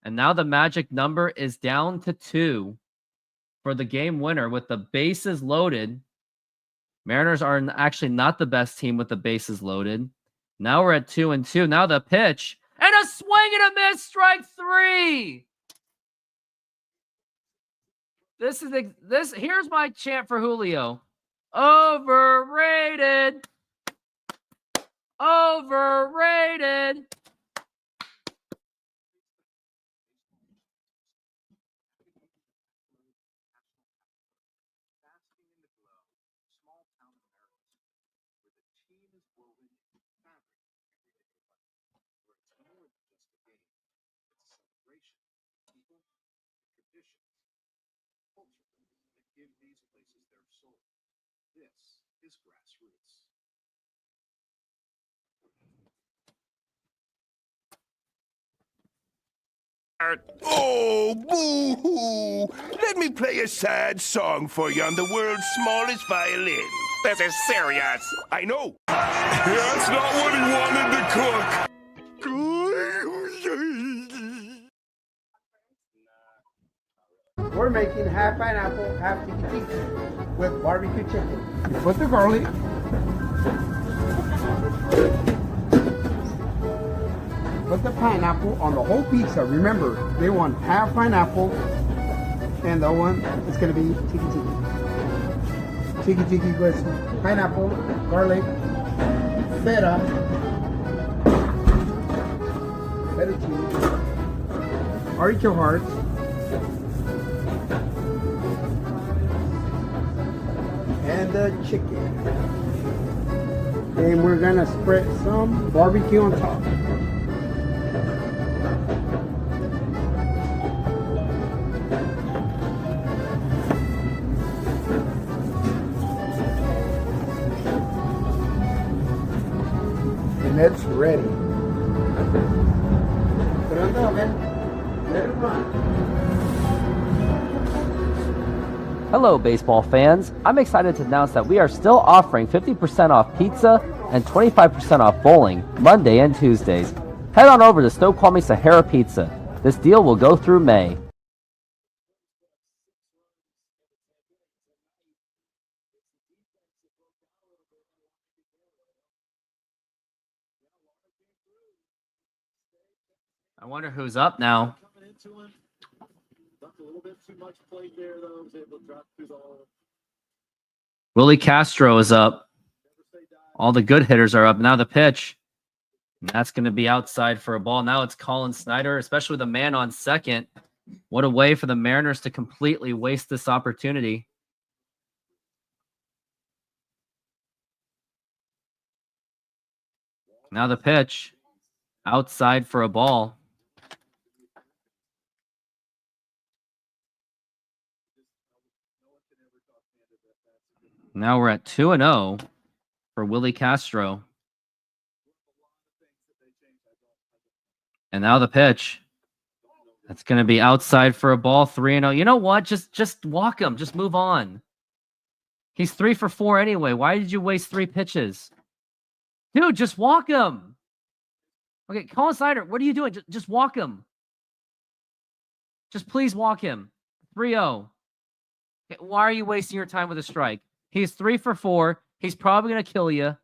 [SPEAKER 1] And now the magic number is down to 2 for the game winner with the bases loaded. Mariners are actually not the best team with the bases loaded. Now we're at 2-2. Now the pitch. And a swing and a miss, strike 3. Here's my chant for Julio. Overrated. Overrated.
[SPEAKER 2] Give these places their soul. This is grassroots.
[SPEAKER 9] Oh, boo-hoo! Let me play a sad song for you on the world's smallest violin. This is serious. I know. That's not what he wanted to cook.
[SPEAKER 3] We're making half pineapple, half tiki with barbecue chicken. You put the garlic. Put the pineapple on the whole pizza. Remember, they want half pineapple, and the one is going to be tiki. Tiki with pineapple, garlic, feta cheese, artichoke hearts, and the chicken. And we're gonna spread some barbecue on top. And it's ready. Put it on the oven. Let it run.
[SPEAKER 1] Hello, baseball fans. I'm excited to announce that we are still offering 50% off pizza and 25% off bowling Monday and Tuesdays. Head on over to Snoqualmie Sahara Pizza. This deal will go through May. I wonder who's up now.
[SPEAKER 6] Coming into him. Left a little bit too much plate there, though. Was able to drop through the hole.
[SPEAKER 1] Willie Castro is up. All the good hitters are up. Now the pitch. And that's going to be outside for a ball. Now it's Colin Snyder, especially the man on second. What a way for the Mariners to completely waste this opportunity. Now the pitch. Outside for a ball. Now we're at 2-0 for Willie Castro. And now the pitch. That's going to be outside for a ball. 3-0. You know what? Just walk him. Just move on. He's 3 for 4 anyway. Why did you waste 3 pitches? Dude, just walk him. Okay, Colin Snyder, what are you doing? Just walk him. Just please walk him. 3-0. Okay, why are you wasting your time with a strike? He's 3 for 4. He's probably going to kill you.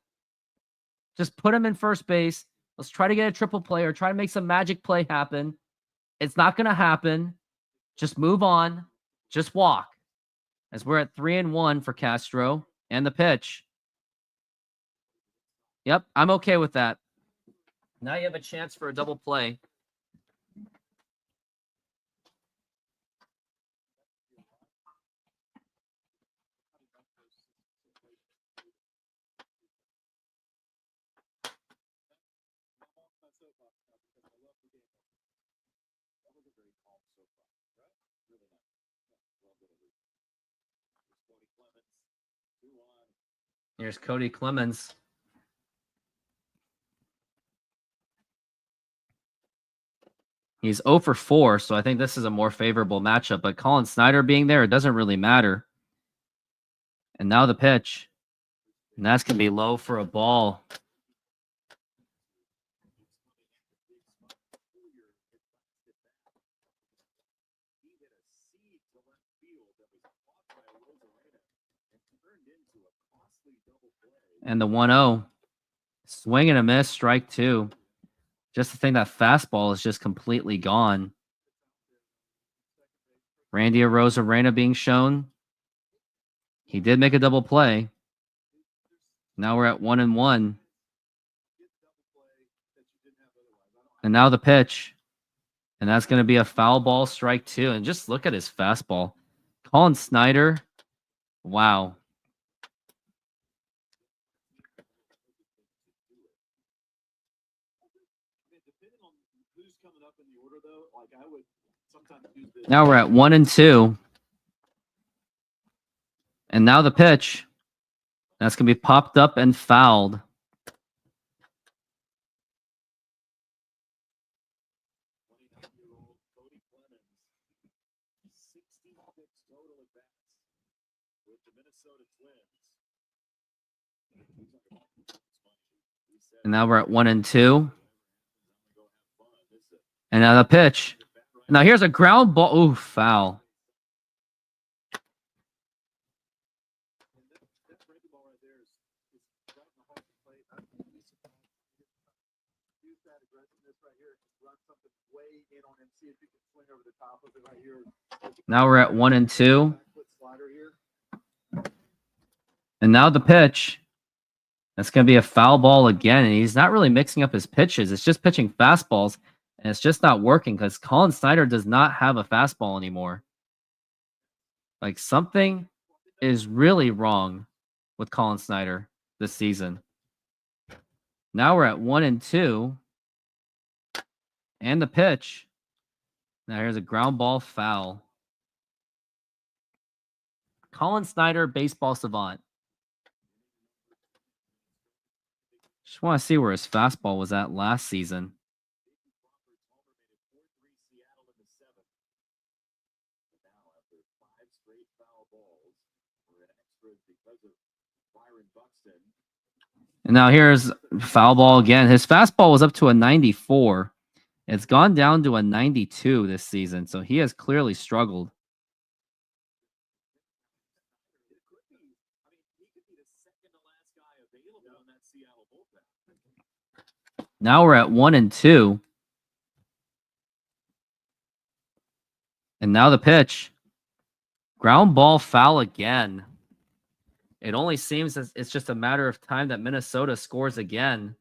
[SPEAKER 1] Just put him in first base. Let's try to get a triple play or try to make some magic play happen. It's not going to happen. Just move on. Just walk. As we're at 3-1 for Castro. And the pitch. Yep, I'm okay with that. Now you have a chance for a double play. Here's Cody Clemens. He's 0 for 4, so I think this is a more favorable matchup. But Colin Snyder being there, it doesn't really matter. And now the pitch. And that's going to be low for a ball. And the 1-0. Swing and a miss, strike 2. Just to think that fastball is just completely gone. Randy Arozarena being shown. He did make a double play. Now we're at 1-1. And now the pitch. And that's going to be a foul ball, strike 2. And just look at his fastball. Colin Snyder. Wow. Now we're at 1-2. And now the pitch. That's going to be popped up and fouled. And now we're at 1-2. And now the pitch. Now here's a ground ball. Ooh, foul. Now we're at 1-2. And now the pitch. That's going to be a foul ball again. And he's not really mixing up his pitches. It's just pitching fastballs. And it's just not working because Colin Snyder does not have a fastball anymore. Like something is really wrong with Colin Snyder this season. Now we're at 1-2. And the pitch. Now here's a ground ball foul. Colin Snyder, baseball savant. Just want to see where his fastball was at last season. And now here's foul ball again. His fastball was up to a 94. It's gone down to a 92 this season, so he has clearly struggled. Now we're at 1-2. And now the pitch. Ground ball foul again. It only seems as it's just a matter of time that Minnesota scores again.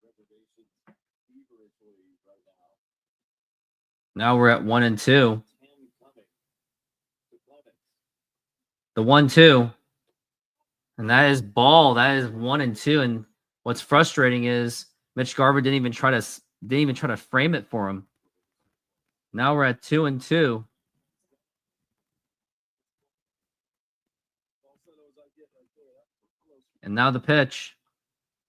[SPEAKER 6] reservations feverishly right now.
[SPEAKER 1] Now we're at 1 and 2.
[SPEAKER 6] 10 coming to Clemens.
[SPEAKER 1] The 1-2. And that is ball. That is 1 and 2. And what's frustrating is Mitch Garver didn't even try to frame it for him. Now we're at 2 and 2. And now the pitch.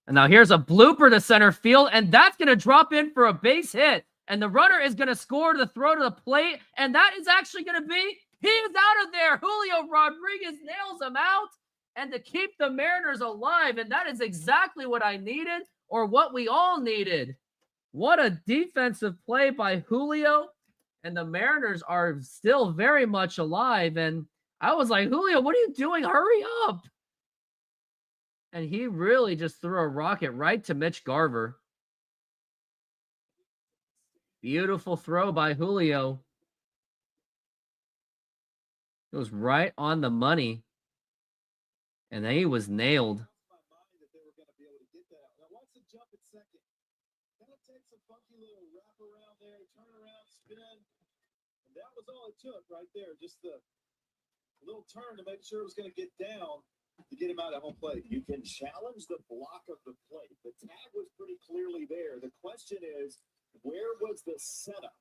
[SPEAKER 1] And now here's a blooper to center field, and that's going to drop in for a base hit. And the runner is going to score the throw to the plate, and that is actually going to be, he is out of there. Julio Rodriguez nails him out, and to keep the Mariners alive, and that is exactly what I needed, or what we all needed. What a defensive play by Julio, and the Mariners are still very much alive. And I was like, Julio, what are you doing? Hurry up. And he really just threw a rocket right to Mitch Garver. Beautiful throw by Julio. It was right on the money. And then he was nailed.
[SPEAKER 2] My mind that they were going to be able to get that. Now watch the jump at second. Kind of takes a funky little wrap around there, turn around, spin. And that was all it took right there. Just the little turn to make sure it was going to get down to get him out of home plate.
[SPEAKER 6] You can challenge the block of the plate. The tag was pretty clearly there. The question is, where was the setup?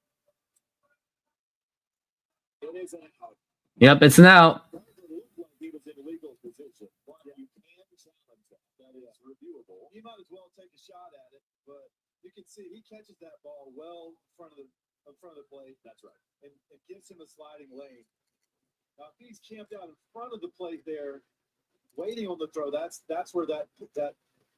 [SPEAKER 6] It is an out.
[SPEAKER 1] Yep, it's an out.
[SPEAKER 6] It looked like he was in legal position, but you can challenge that. That is reviewable.
[SPEAKER 2] He might as well take a shot at it, but you can see he catches that ball well in front of the plate.
[SPEAKER 6] That's right.
[SPEAKER 2] And gives him a sliding lane. Now, if he's camped out in front of the plate there, waiting on the throw, that's where that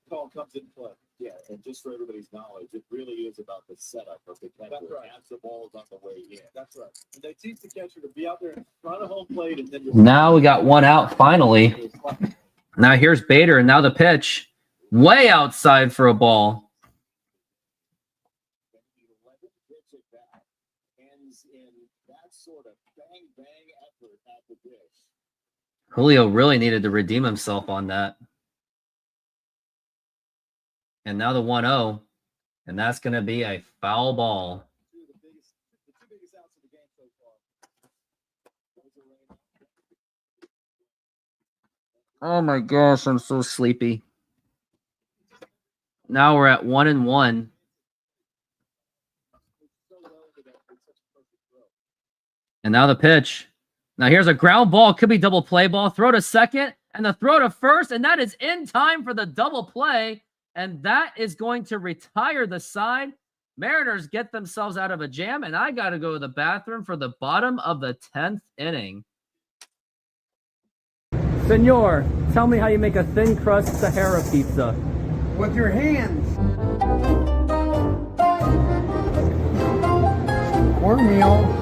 [SPEAKER 2] call comes into play.
[SPEAKER 6] Yeah, and just for everybody's knowledge, it really is about the setup of the catcher.
[SPEAKER 2] That's right.
[SPEAKER 6] As the ball is on the way in.
[SPEAKER 2] That's right. And they teach the catcher to be out there in front of home plate, and then
[SPEAKER 1] Now we got one out finally. Now here's Bader, and now the pitch. Way outside for a ball.
[SPEAKER 6] The 11th pitch at bat ends in that sort of bang effort at the dish.
[SPEAKER 1] Julio really needed to redeem himself on that. And now the 1-0. And that's going to be a foul ball.
[SPEAKER 2] the two biggest outs of the game so far.
[SPEAKER 1] Oh my gosh, I'm so sleepy. Now we're at 1 and 1. And now the pitch. Now here's a ground ball. Could be double play ball. Throw to second. And the throw to first. And that is in time for the double play. And that is going to retire the side. Mariners get themselves out of a jam. And I got to go to the bathroom for the bottom of the 10th inning. Senor, tell me how you make a thin crust Sahara pizza.
[SPEAKER 3] With your hands. Cornmeal.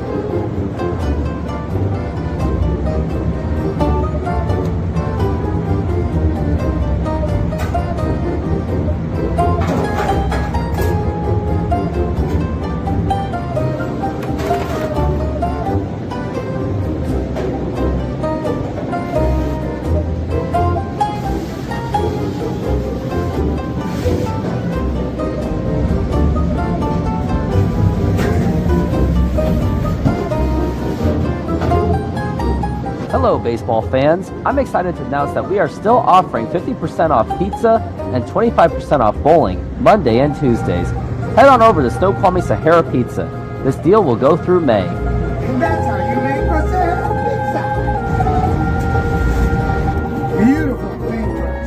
[SPEAKER 1] Hello, baseball fans. I'm excited to announce that we are still offering 50% off pizza and 25% off bowling Monday and Tuesdays. Head on over to Snoqualmie Sahara Pizza. This deal will go through May.
[SPEAKER 3] And that's how you make a Sahara pizza. Beautiful thin crust.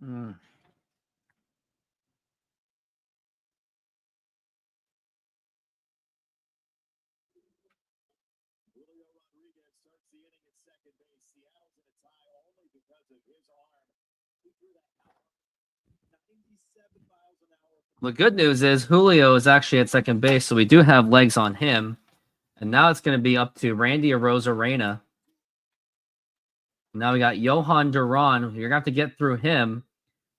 [SPEAKER 1] Mm.
[SPEAKER 6] Julio Rodriguez starts the inning at second base. Seattle's in a tie only because of his arm. He threw that out 97 miles an hour.
[SPEAKER 1] The good news is Julio is actually at second base, so we do have legs on him. And now it's going to be up to Randy Arozarena. Now we got Johan Duran. You're going to have to get through him.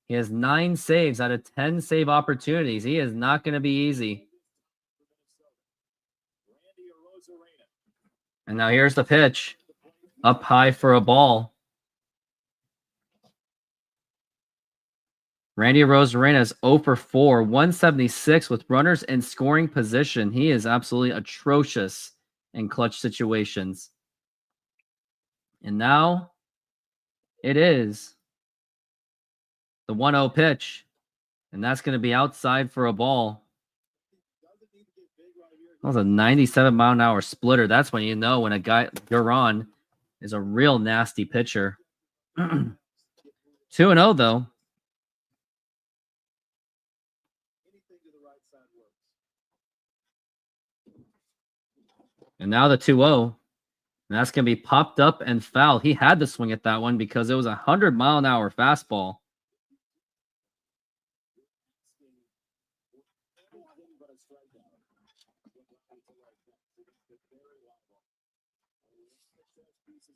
[SPEAKER 1] He has 9 saves out of 10 save opportunities. He is not going to be easy.
[SPEAKER 6] Randy Arozarena.
[SPEAKER 1] And now here's the pitch. Up high for a ball. Randy Arozarena is 0 for 4, 176 with runners in scoring position. He is absolutely atrocious in clutch situations. And now it is the 1-0 pitch. And that's going to be outside for a ball. That was a 97-mile-an-hour splitter. That's when you know when a guy, Duran, is a real nasty pitcher. 2-0, though. And now the 2-0. And that's going to be popped up and foul. He had to swing at that one because it was a 100-mile-an-hour fastball.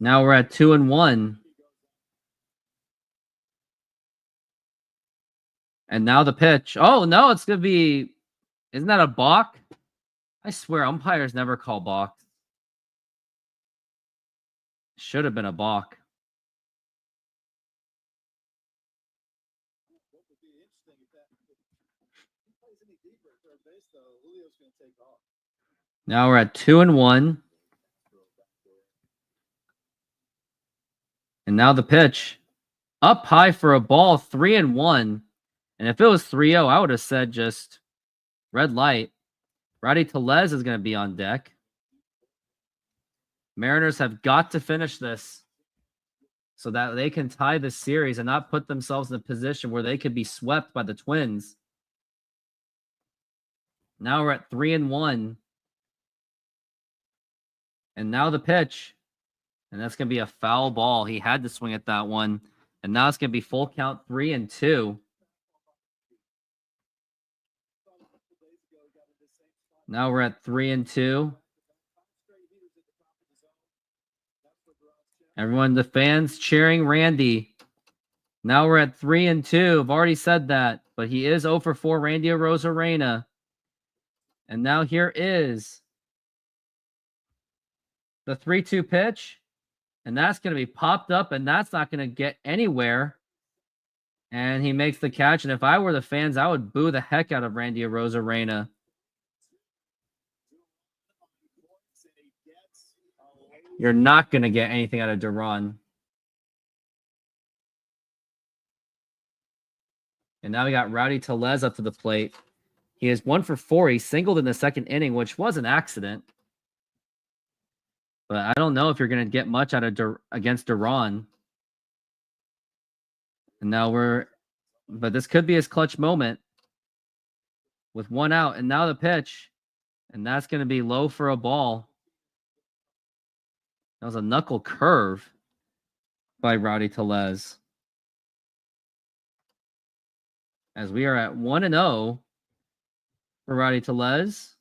[SPEAKER 1] Now we're at 2-1. And now the pitch. Oh, no, it's going to be... Isn't that a balk? I swear, umpires never call balk. Should have been a balk. Now we're at 2-1. And now the pitch. Up high for a ball, 3-1. And if it was 3-0, I would have said just red light. Rowdy Tellez is going to be on deck. Mariners have got to finish this so that they can tie the series and not put themselves in a position where they could be swept by the Twins. Now we're at 3-1. And now the pitch. And that's going to be a foul ball. He had to swing at that one. And now it's going to be full count 3-2. Now we're at 3-2. Everyone, the fans cheering Randy. Now we're at 3-2. I've already said that, but he is 0 for 4, Randy Arozarena. And now here is the 3-2 pitch. And that's going to be popped up, and that's not going to get anywhere. And he makes the catch. And if I were the fans, I would boo the heck out of Randy Arozarena. You're not going to get anything out of Duran. And now we got Rowdy Tellez up to the plate. He is 1 for 4. He singled in the second inning, which was an accident. But I don't know if you're going to get much out of against Duran. And now but this could be his clutch moment with 1 out. And now the pitch. And that's going to be low for a ball. That was a knuckle curve by Rowdy Tellez. As we are at 1-0 for Rowdy Tellez.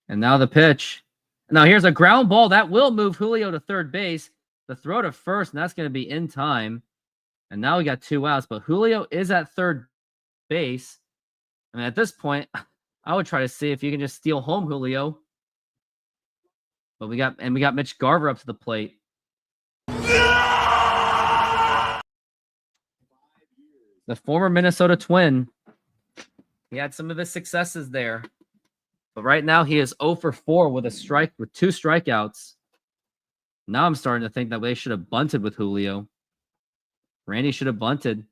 [SPEAKER 1] And now the pitch. Now here's a ground ball. That will move Julio to third base. The throw to first, and that's going to be in time. And now we got 2 outs, but Julio is at third base. I mean, at this point, I would try to see if you can just steal home Julio. But we got Mitch Garver up to the plate. The former Minnesota Twin. He had some of his successes there. But right now he is 0 for 4 with 2 strikeouts. Now I'm starting to think that they should have bunted with Julio. Randy should have bunted.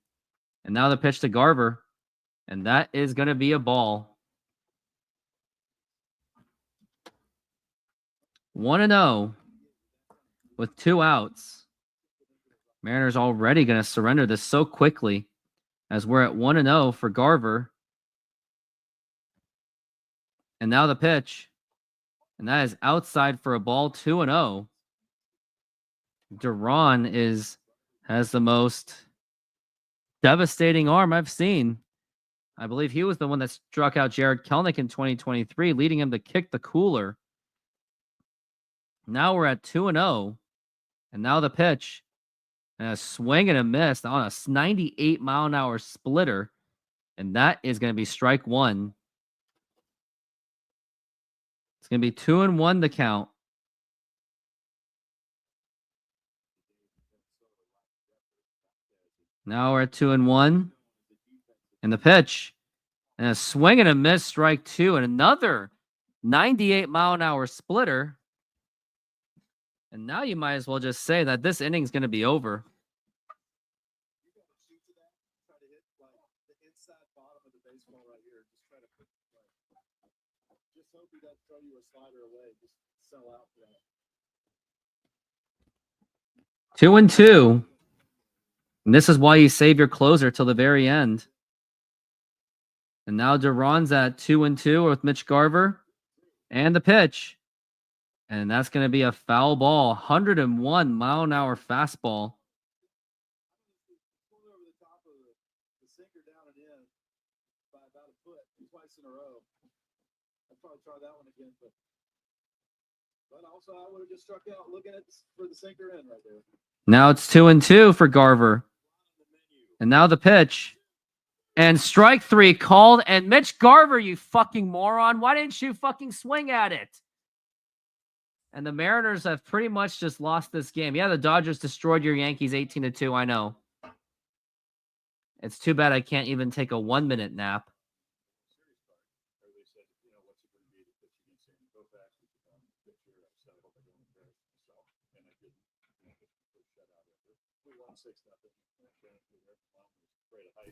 [SPEAKER 1] And now the pitch to Garver. And that is going to be a ball. 1-0 with 2 outs. Mariners already going to surrender this so quickly as we're at 1-0 for Garver. And now the pitch. And that is outside for a ball, 2-0. Duran has the most devastating arm I've seen. I believe he was the one that struck out Jared Kelnick in 2023, leading him to kick the cooler. Now we're at 2-0. And now the pitch. And a swing and a miss on a 98-mile-an-hour splitter. And that is going to be strike one. It's going to be 2-1 the count. Now we're at 2-1. And the pitch. And a swing and a miss, strike two. And another 98-mile-an-hour splitter. And now you might as well just say that this inning is going to be over.
[SPEAKER 2] You got to shoot to that, try to hit like the inside bottom of the baseball right here. Just try to put just hope he doesn't throw you a slider away. Just sell out for that.
[SPEAKER 1] 2-2. And this is why you save your closer till the very end. And now Duran's at 2-2 with Mitch Garver. And the pitch. And that's going to be a foul ball. 101-mile-an-hour fastball.
[SPEAKER 2] Pulled over the top of the sinker down and in by about a foot twice in a row. I'd probably try that one again, but also I would have just struck out looking at for the sinker in right there.
[SPEAKER 1] Now it's 2-2 for Garver. And now the pitch. And strike three called. And Mitch Garver, you fucking moron. Why didn't you fucking swing at it? And the Mariners have pretty much just lost this game. Yeah, the Dodgers destroyed your Yankees 18-2. I know. It's too bad I can't even take a 1-minute nap.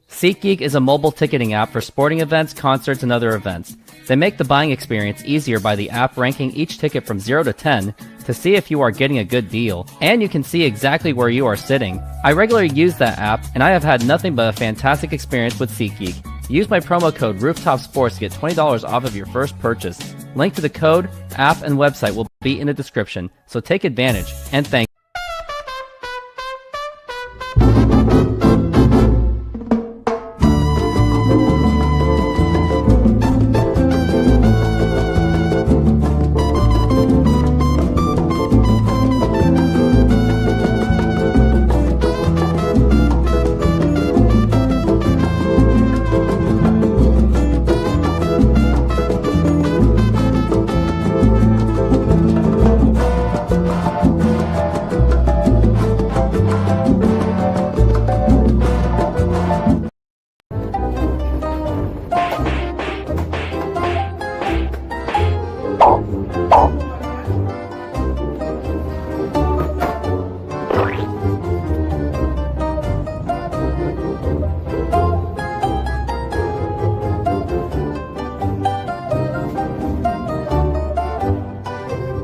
[SPEAKER 1] SeatGeek is a mobile ticketing app for sporting events, concerts, and other events. They make the buying experience easier by the app ranking each ticket from 0 to 10 to see if you are getting a good deal, and you can see exactly where you are sitting. I regularly use that app, and I have had nothing but a fantastic experience with SeatGeek. Use my promo code RooftopSports to get $20 off of your first purchase. Link to the code, app, and website will be in the description, so take advantage, and thank you.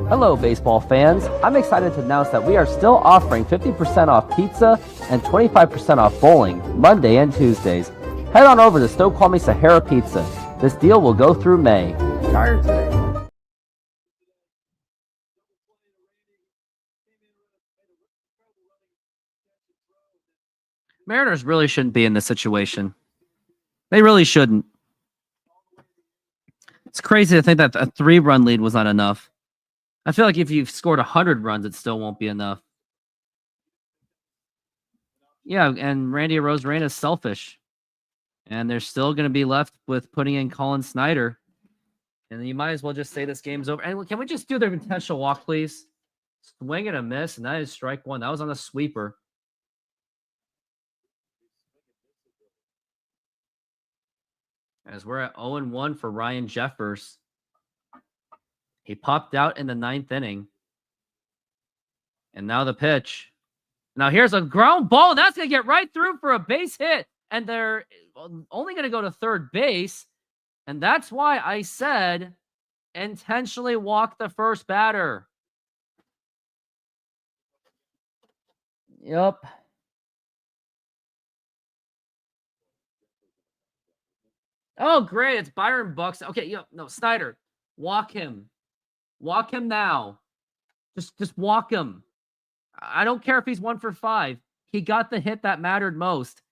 [SPEAKER 1] Hello, baseball fans. I'm excited to announce that we are still offering 50% off pizza and 25% off bowling, Monday and Tuesdays. Head on over to Snoqualmie Sahara Pizza. This deal will go through May.
[SPEAKER 3] Tired today.
[SPEAKER 1] Mariners really shouldn't be in this situation. They really shouldn't. It's crazy to think that a 3-run lead was not enough. I feel like if you've scored 100 runs, it still won't be enough. Yeah, and Randy Arozarena is selfish. And they're still going to be left with putting in Colin Snyder. And you might as well just say this game's over. And can we just do their intentional walk, please? Swing and a miss, and that is strike one. That was on a sweeper. As we're at 0-1 for Ryan Jeffers. He popped out in the 9th inning. And now the pitch. Now here's a ground ball. And that's going to get right through for a base hit. And they're only going to go to third base. And that's why I said intentionally walk the first batter. Yep. Oh, great. It's Byron Buxton. Okay, no, Snyder. Walk him. Walk him now. Just walk him. I don't care if he's 1 for 5. He got the hit that mattered most.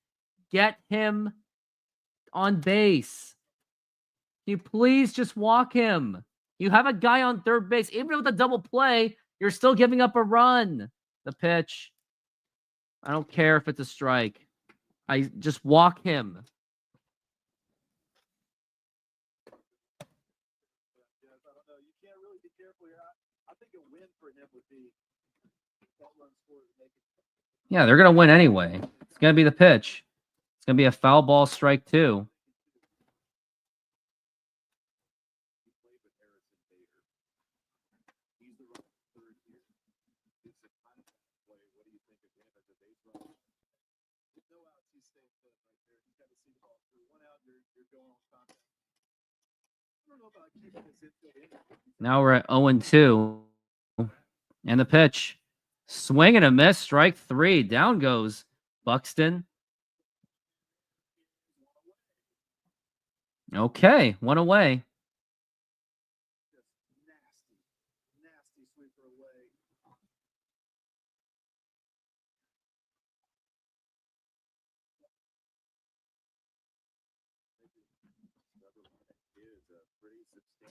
[SPEAKER 1] Get him on base. Can you please just walk him? You have a guy on third base. Even with a double play, you're still giving up a run. The pitch. I don't care if it's a strike. I just walk him.
[SPEAKER 2] Yeah, I don't know. You can't really be careful here. I think a win for him would be that run score to make it.
[SPEAKER 1] Yeah, they're going to win anyway. It's going to be the pitch. It's going to be a foul ball, strike 2.
[SPEAKER 2] He played with Harrison Bader. He's the runner third here. It's a kind of play. What do you think of him as a base runner? With no outs, he's staying put right there. He's got to see the ball through. 1 out, you're going on contact. I don't know about keeping his infield in.
[SPEAKER 1] Now we're at 0-2. And the pitch. Swing and a miss. Strike 3. Down goes Buxton. Okay, 1 away.
[SPEAKER 2] Just nasty sweeper away.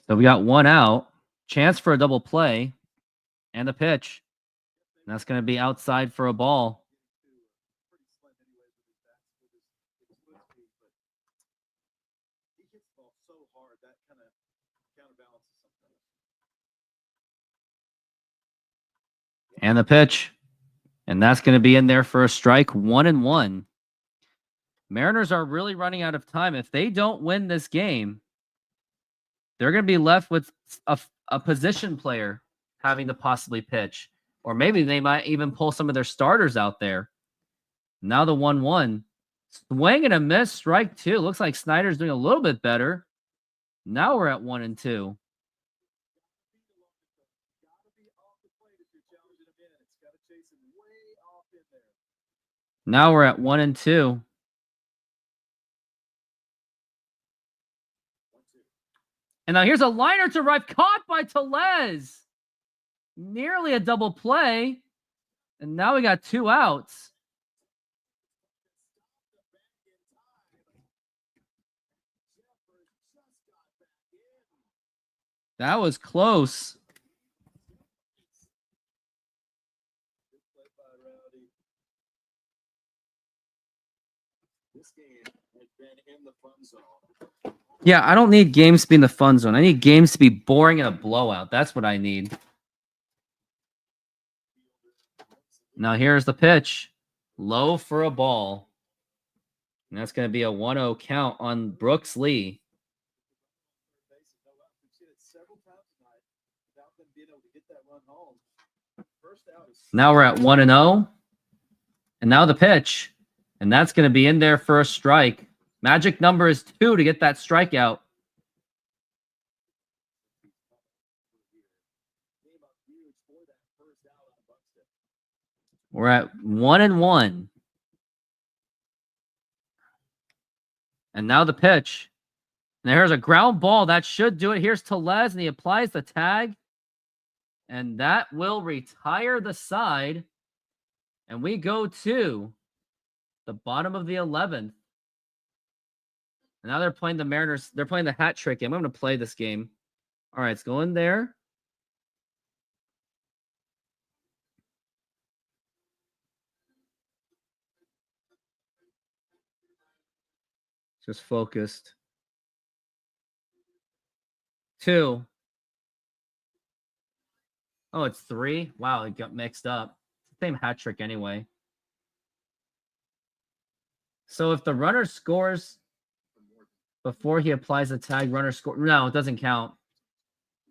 [SPEAKER 1] So we got 1 out. Chance for a double play. And the pitch. And that's going to be outside for a ball.
[SPEAKER 2] Pretty slim anyways with his bats, with his foot speed, but he hits the ball so hard that kind of counterbalances something.
[SPEAKER 1] And the pitch. And that's going to be in there for a strike. 1-1. Mariners are really running out of time. If they don't win this game, they're going to be left with a position player having to possibly pitch. Or maybe they might even pull some of their starters out there. Now the 1-1. Swing and a miss. Strike 2. Looks like Snyder's doing a little bit better. Now we're at 1-2.
[SPEAKER 2] Gotta be off the plate if you're challenging him in. It's got to chase him way off in there.
[SPEAKER 1] Now we're at 1-2. And now here's a liner to right, caught by Tellez. Nearly a double play. And now we got 2 outs. That was close.
[SPEAKER 2] Good play by Rowdy. This game has been in the fun zone.
[SPEAKER 1] Yeah, I don't need games to be in the fun zone. I need games to be boring and a blowout. That's what I need. Now here's the pitch. Low for a ball. And that's going to be a 1-0 count on Brooks Lee.
[SPEAKER 2] We've seen it several times tonight without them being able to get that run home. First out is
[SPEAKER 1] Now we're at 1-0. And now the pitch. And that's going to be in there for a strike. Magic number is 2 to get that strikeout.
[SPEAKER 2] came up huge for that first out on Buxton.
[SPEAKER 1] We're at 1-1. And now the pitch. And there's a ground ball. That should do it. Here's Tellez, and he applies the tag. And that will retire the side. And we go to the bottom of the 11th. And now they're playing the Mariners. They're playing the hat trick game. I'm going to play this game. All right, it's going there. Just focused. 2. Oh, it's 3. Wow, it got mixed up. Same hat trick anyway. So if the runner scores before he applies the tag, runner score. No, it doesn't count.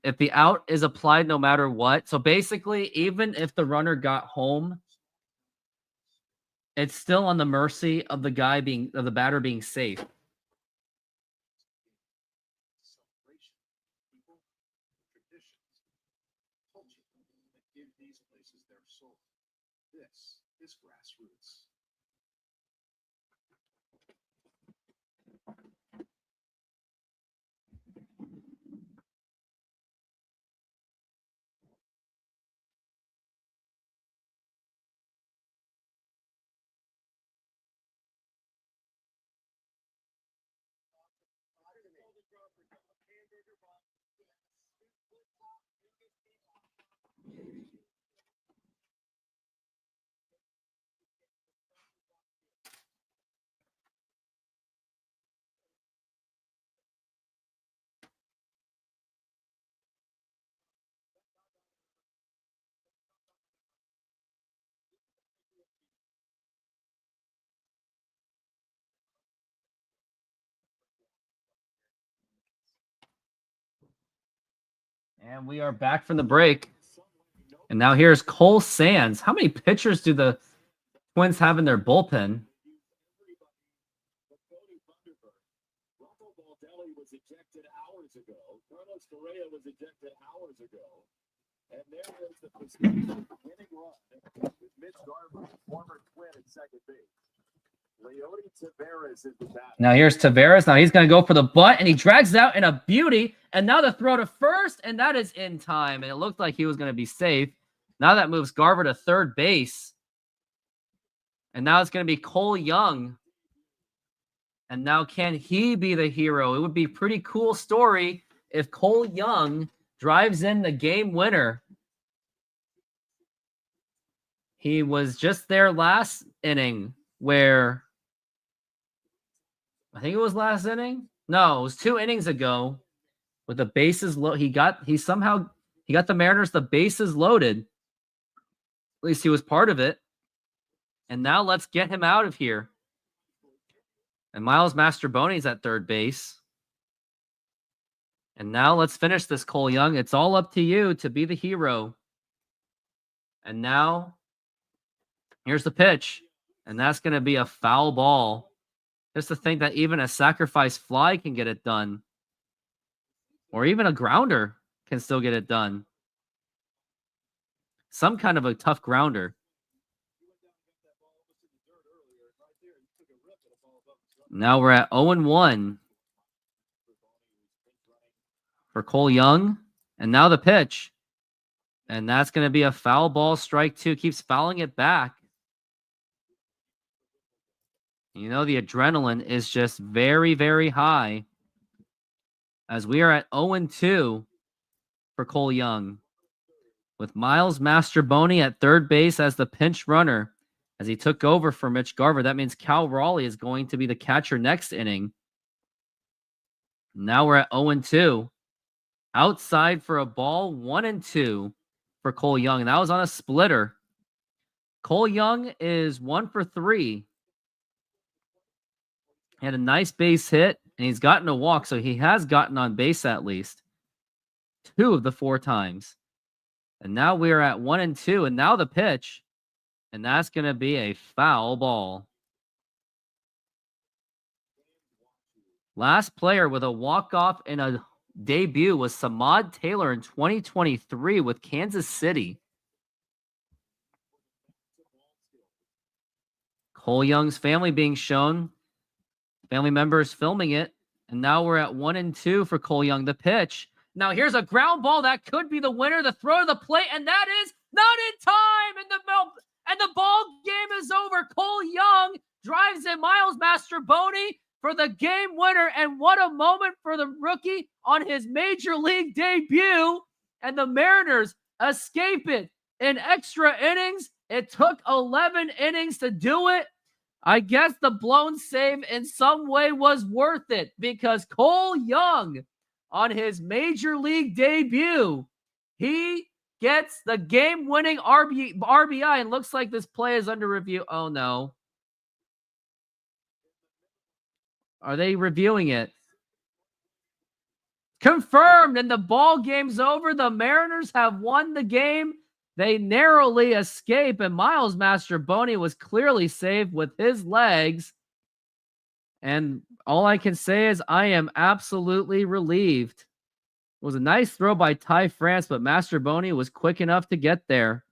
[SPEAKER 1] If the out is applied no matter what. So basically, even if the runner got home, it's still on the mercy of the guy being, of the batter being safe.
[SPEAKER 2] Celebration, people, traditions, culture that give these places their soul. This is grassroots.
[SPEAKER 1] And we are back from the break. And now here's Cole Sands. How many pitchers do the Twins have in their bullpen?
[SPEAKER 6] Rocco Baldelli was ejected hours ago. Carlos Correa was ejected hours ago. And there was the winning run with Mitch Garver, former Twin at second base. Leody Taveras is the batter.
[SPEAKER 1] Now here's Taveras. Now he's going to go for the butt, and he drags it out in a beauty. And now the throw to first, and that is in time. And it looked like he was going to be safe. Now that moves Garver to third base. And now it's going to be Cole Young. And now can he be the hero? It would be a pretty cool story if Cole Young drives in the game winner. He was just there last inning where I think it was last inning. No, it was 2 innings ago with the bases low. He got the Mariners the bases loaded. At least he was part of it. And now let's get him out of here. And Miles Mastrobuoni's at third base. And now let's finish this, Cole Young. It's all up to you to be the hero. And now here's the pitch. And that's going to be a foul ball. Just to think that even a sacrifice fly can get it done. Or even a grounder can still get it done. Some kind of a tough grounder. Now we're at 0-1 for Cole Young. And now the pitch. And that's going to be a foul ball, strike 2. Keeps fouling it back. You know, the adrenaline is just very, very high. As we are at 0-2 for Cole Young. With Miles Mastrobuoni at third base as the pinch runner. As he took over for Mitch Garver. That means Cal Raleigh is going to be the catcher next inning. Now we're at 0-2. Outside for a ball, 1-2 for Cole Young. And that was on a splitter. Cole Young is 1 for 3. He had a nice base hit, and he's gotten a walk, so he has gotten on base at least 2 of the 4 times. And now we're at 1-2, and now the pitch. And that's going to be a foul ball. Last player with a walk-off in a debut was Samad Taylor in 2023 with Kansas City. Cole Young's family being shown. Family members filming it. And now we're at 1-2 for Cole Young. The pitch. Now here's a ground ball that could be the winner. The throw to the plate. And that is not in time. And the ball game is over. Cole Young drives in Miles Mastrobuoni for the game winner. And what a moment for the rookie on his major league debut. And the Mariners escape it in extra innings. It took 11 innings to do it. I guess the blown save in some way was worth it because Cole Young on his major league debut, he gets the game-winning RBI, and looks like this play is under review. Oh, no. Are they reviewing it? Confirmed, and the ball game's over. The Mariners have won the game. They narrowly escape, and Miles Mastrobuoni was clearly saved with his legs. And all I can say is I am absolutely relieved. It was a nice throw by Ty France, but Mastrobuoni was quick enough to get there.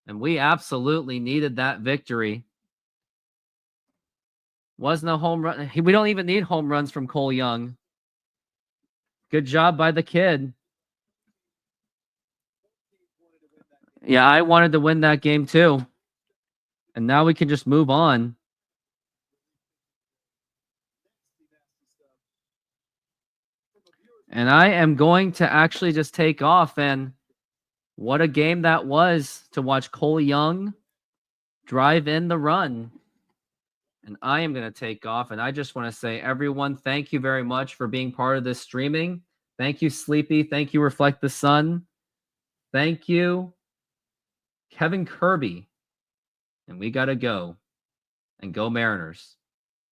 [SPEAKER 1] And we absolutely needed that victory. Wasn't a home run. We don't even need home runs from Cole Young. Good job by the kid. Yeah, I wanted to win that game too. And now we can just move on. And I am going to actually just take off. And what a game that was to watch Cole Young drive in the run. And I am going to take off. And I just want to say, everyone, thank you very much for being part of this streaming. Thank you, Sleepy. Thank you, Reflect the Sun. Thank you, Kevin Kirby. And we got to go. And go Mariners.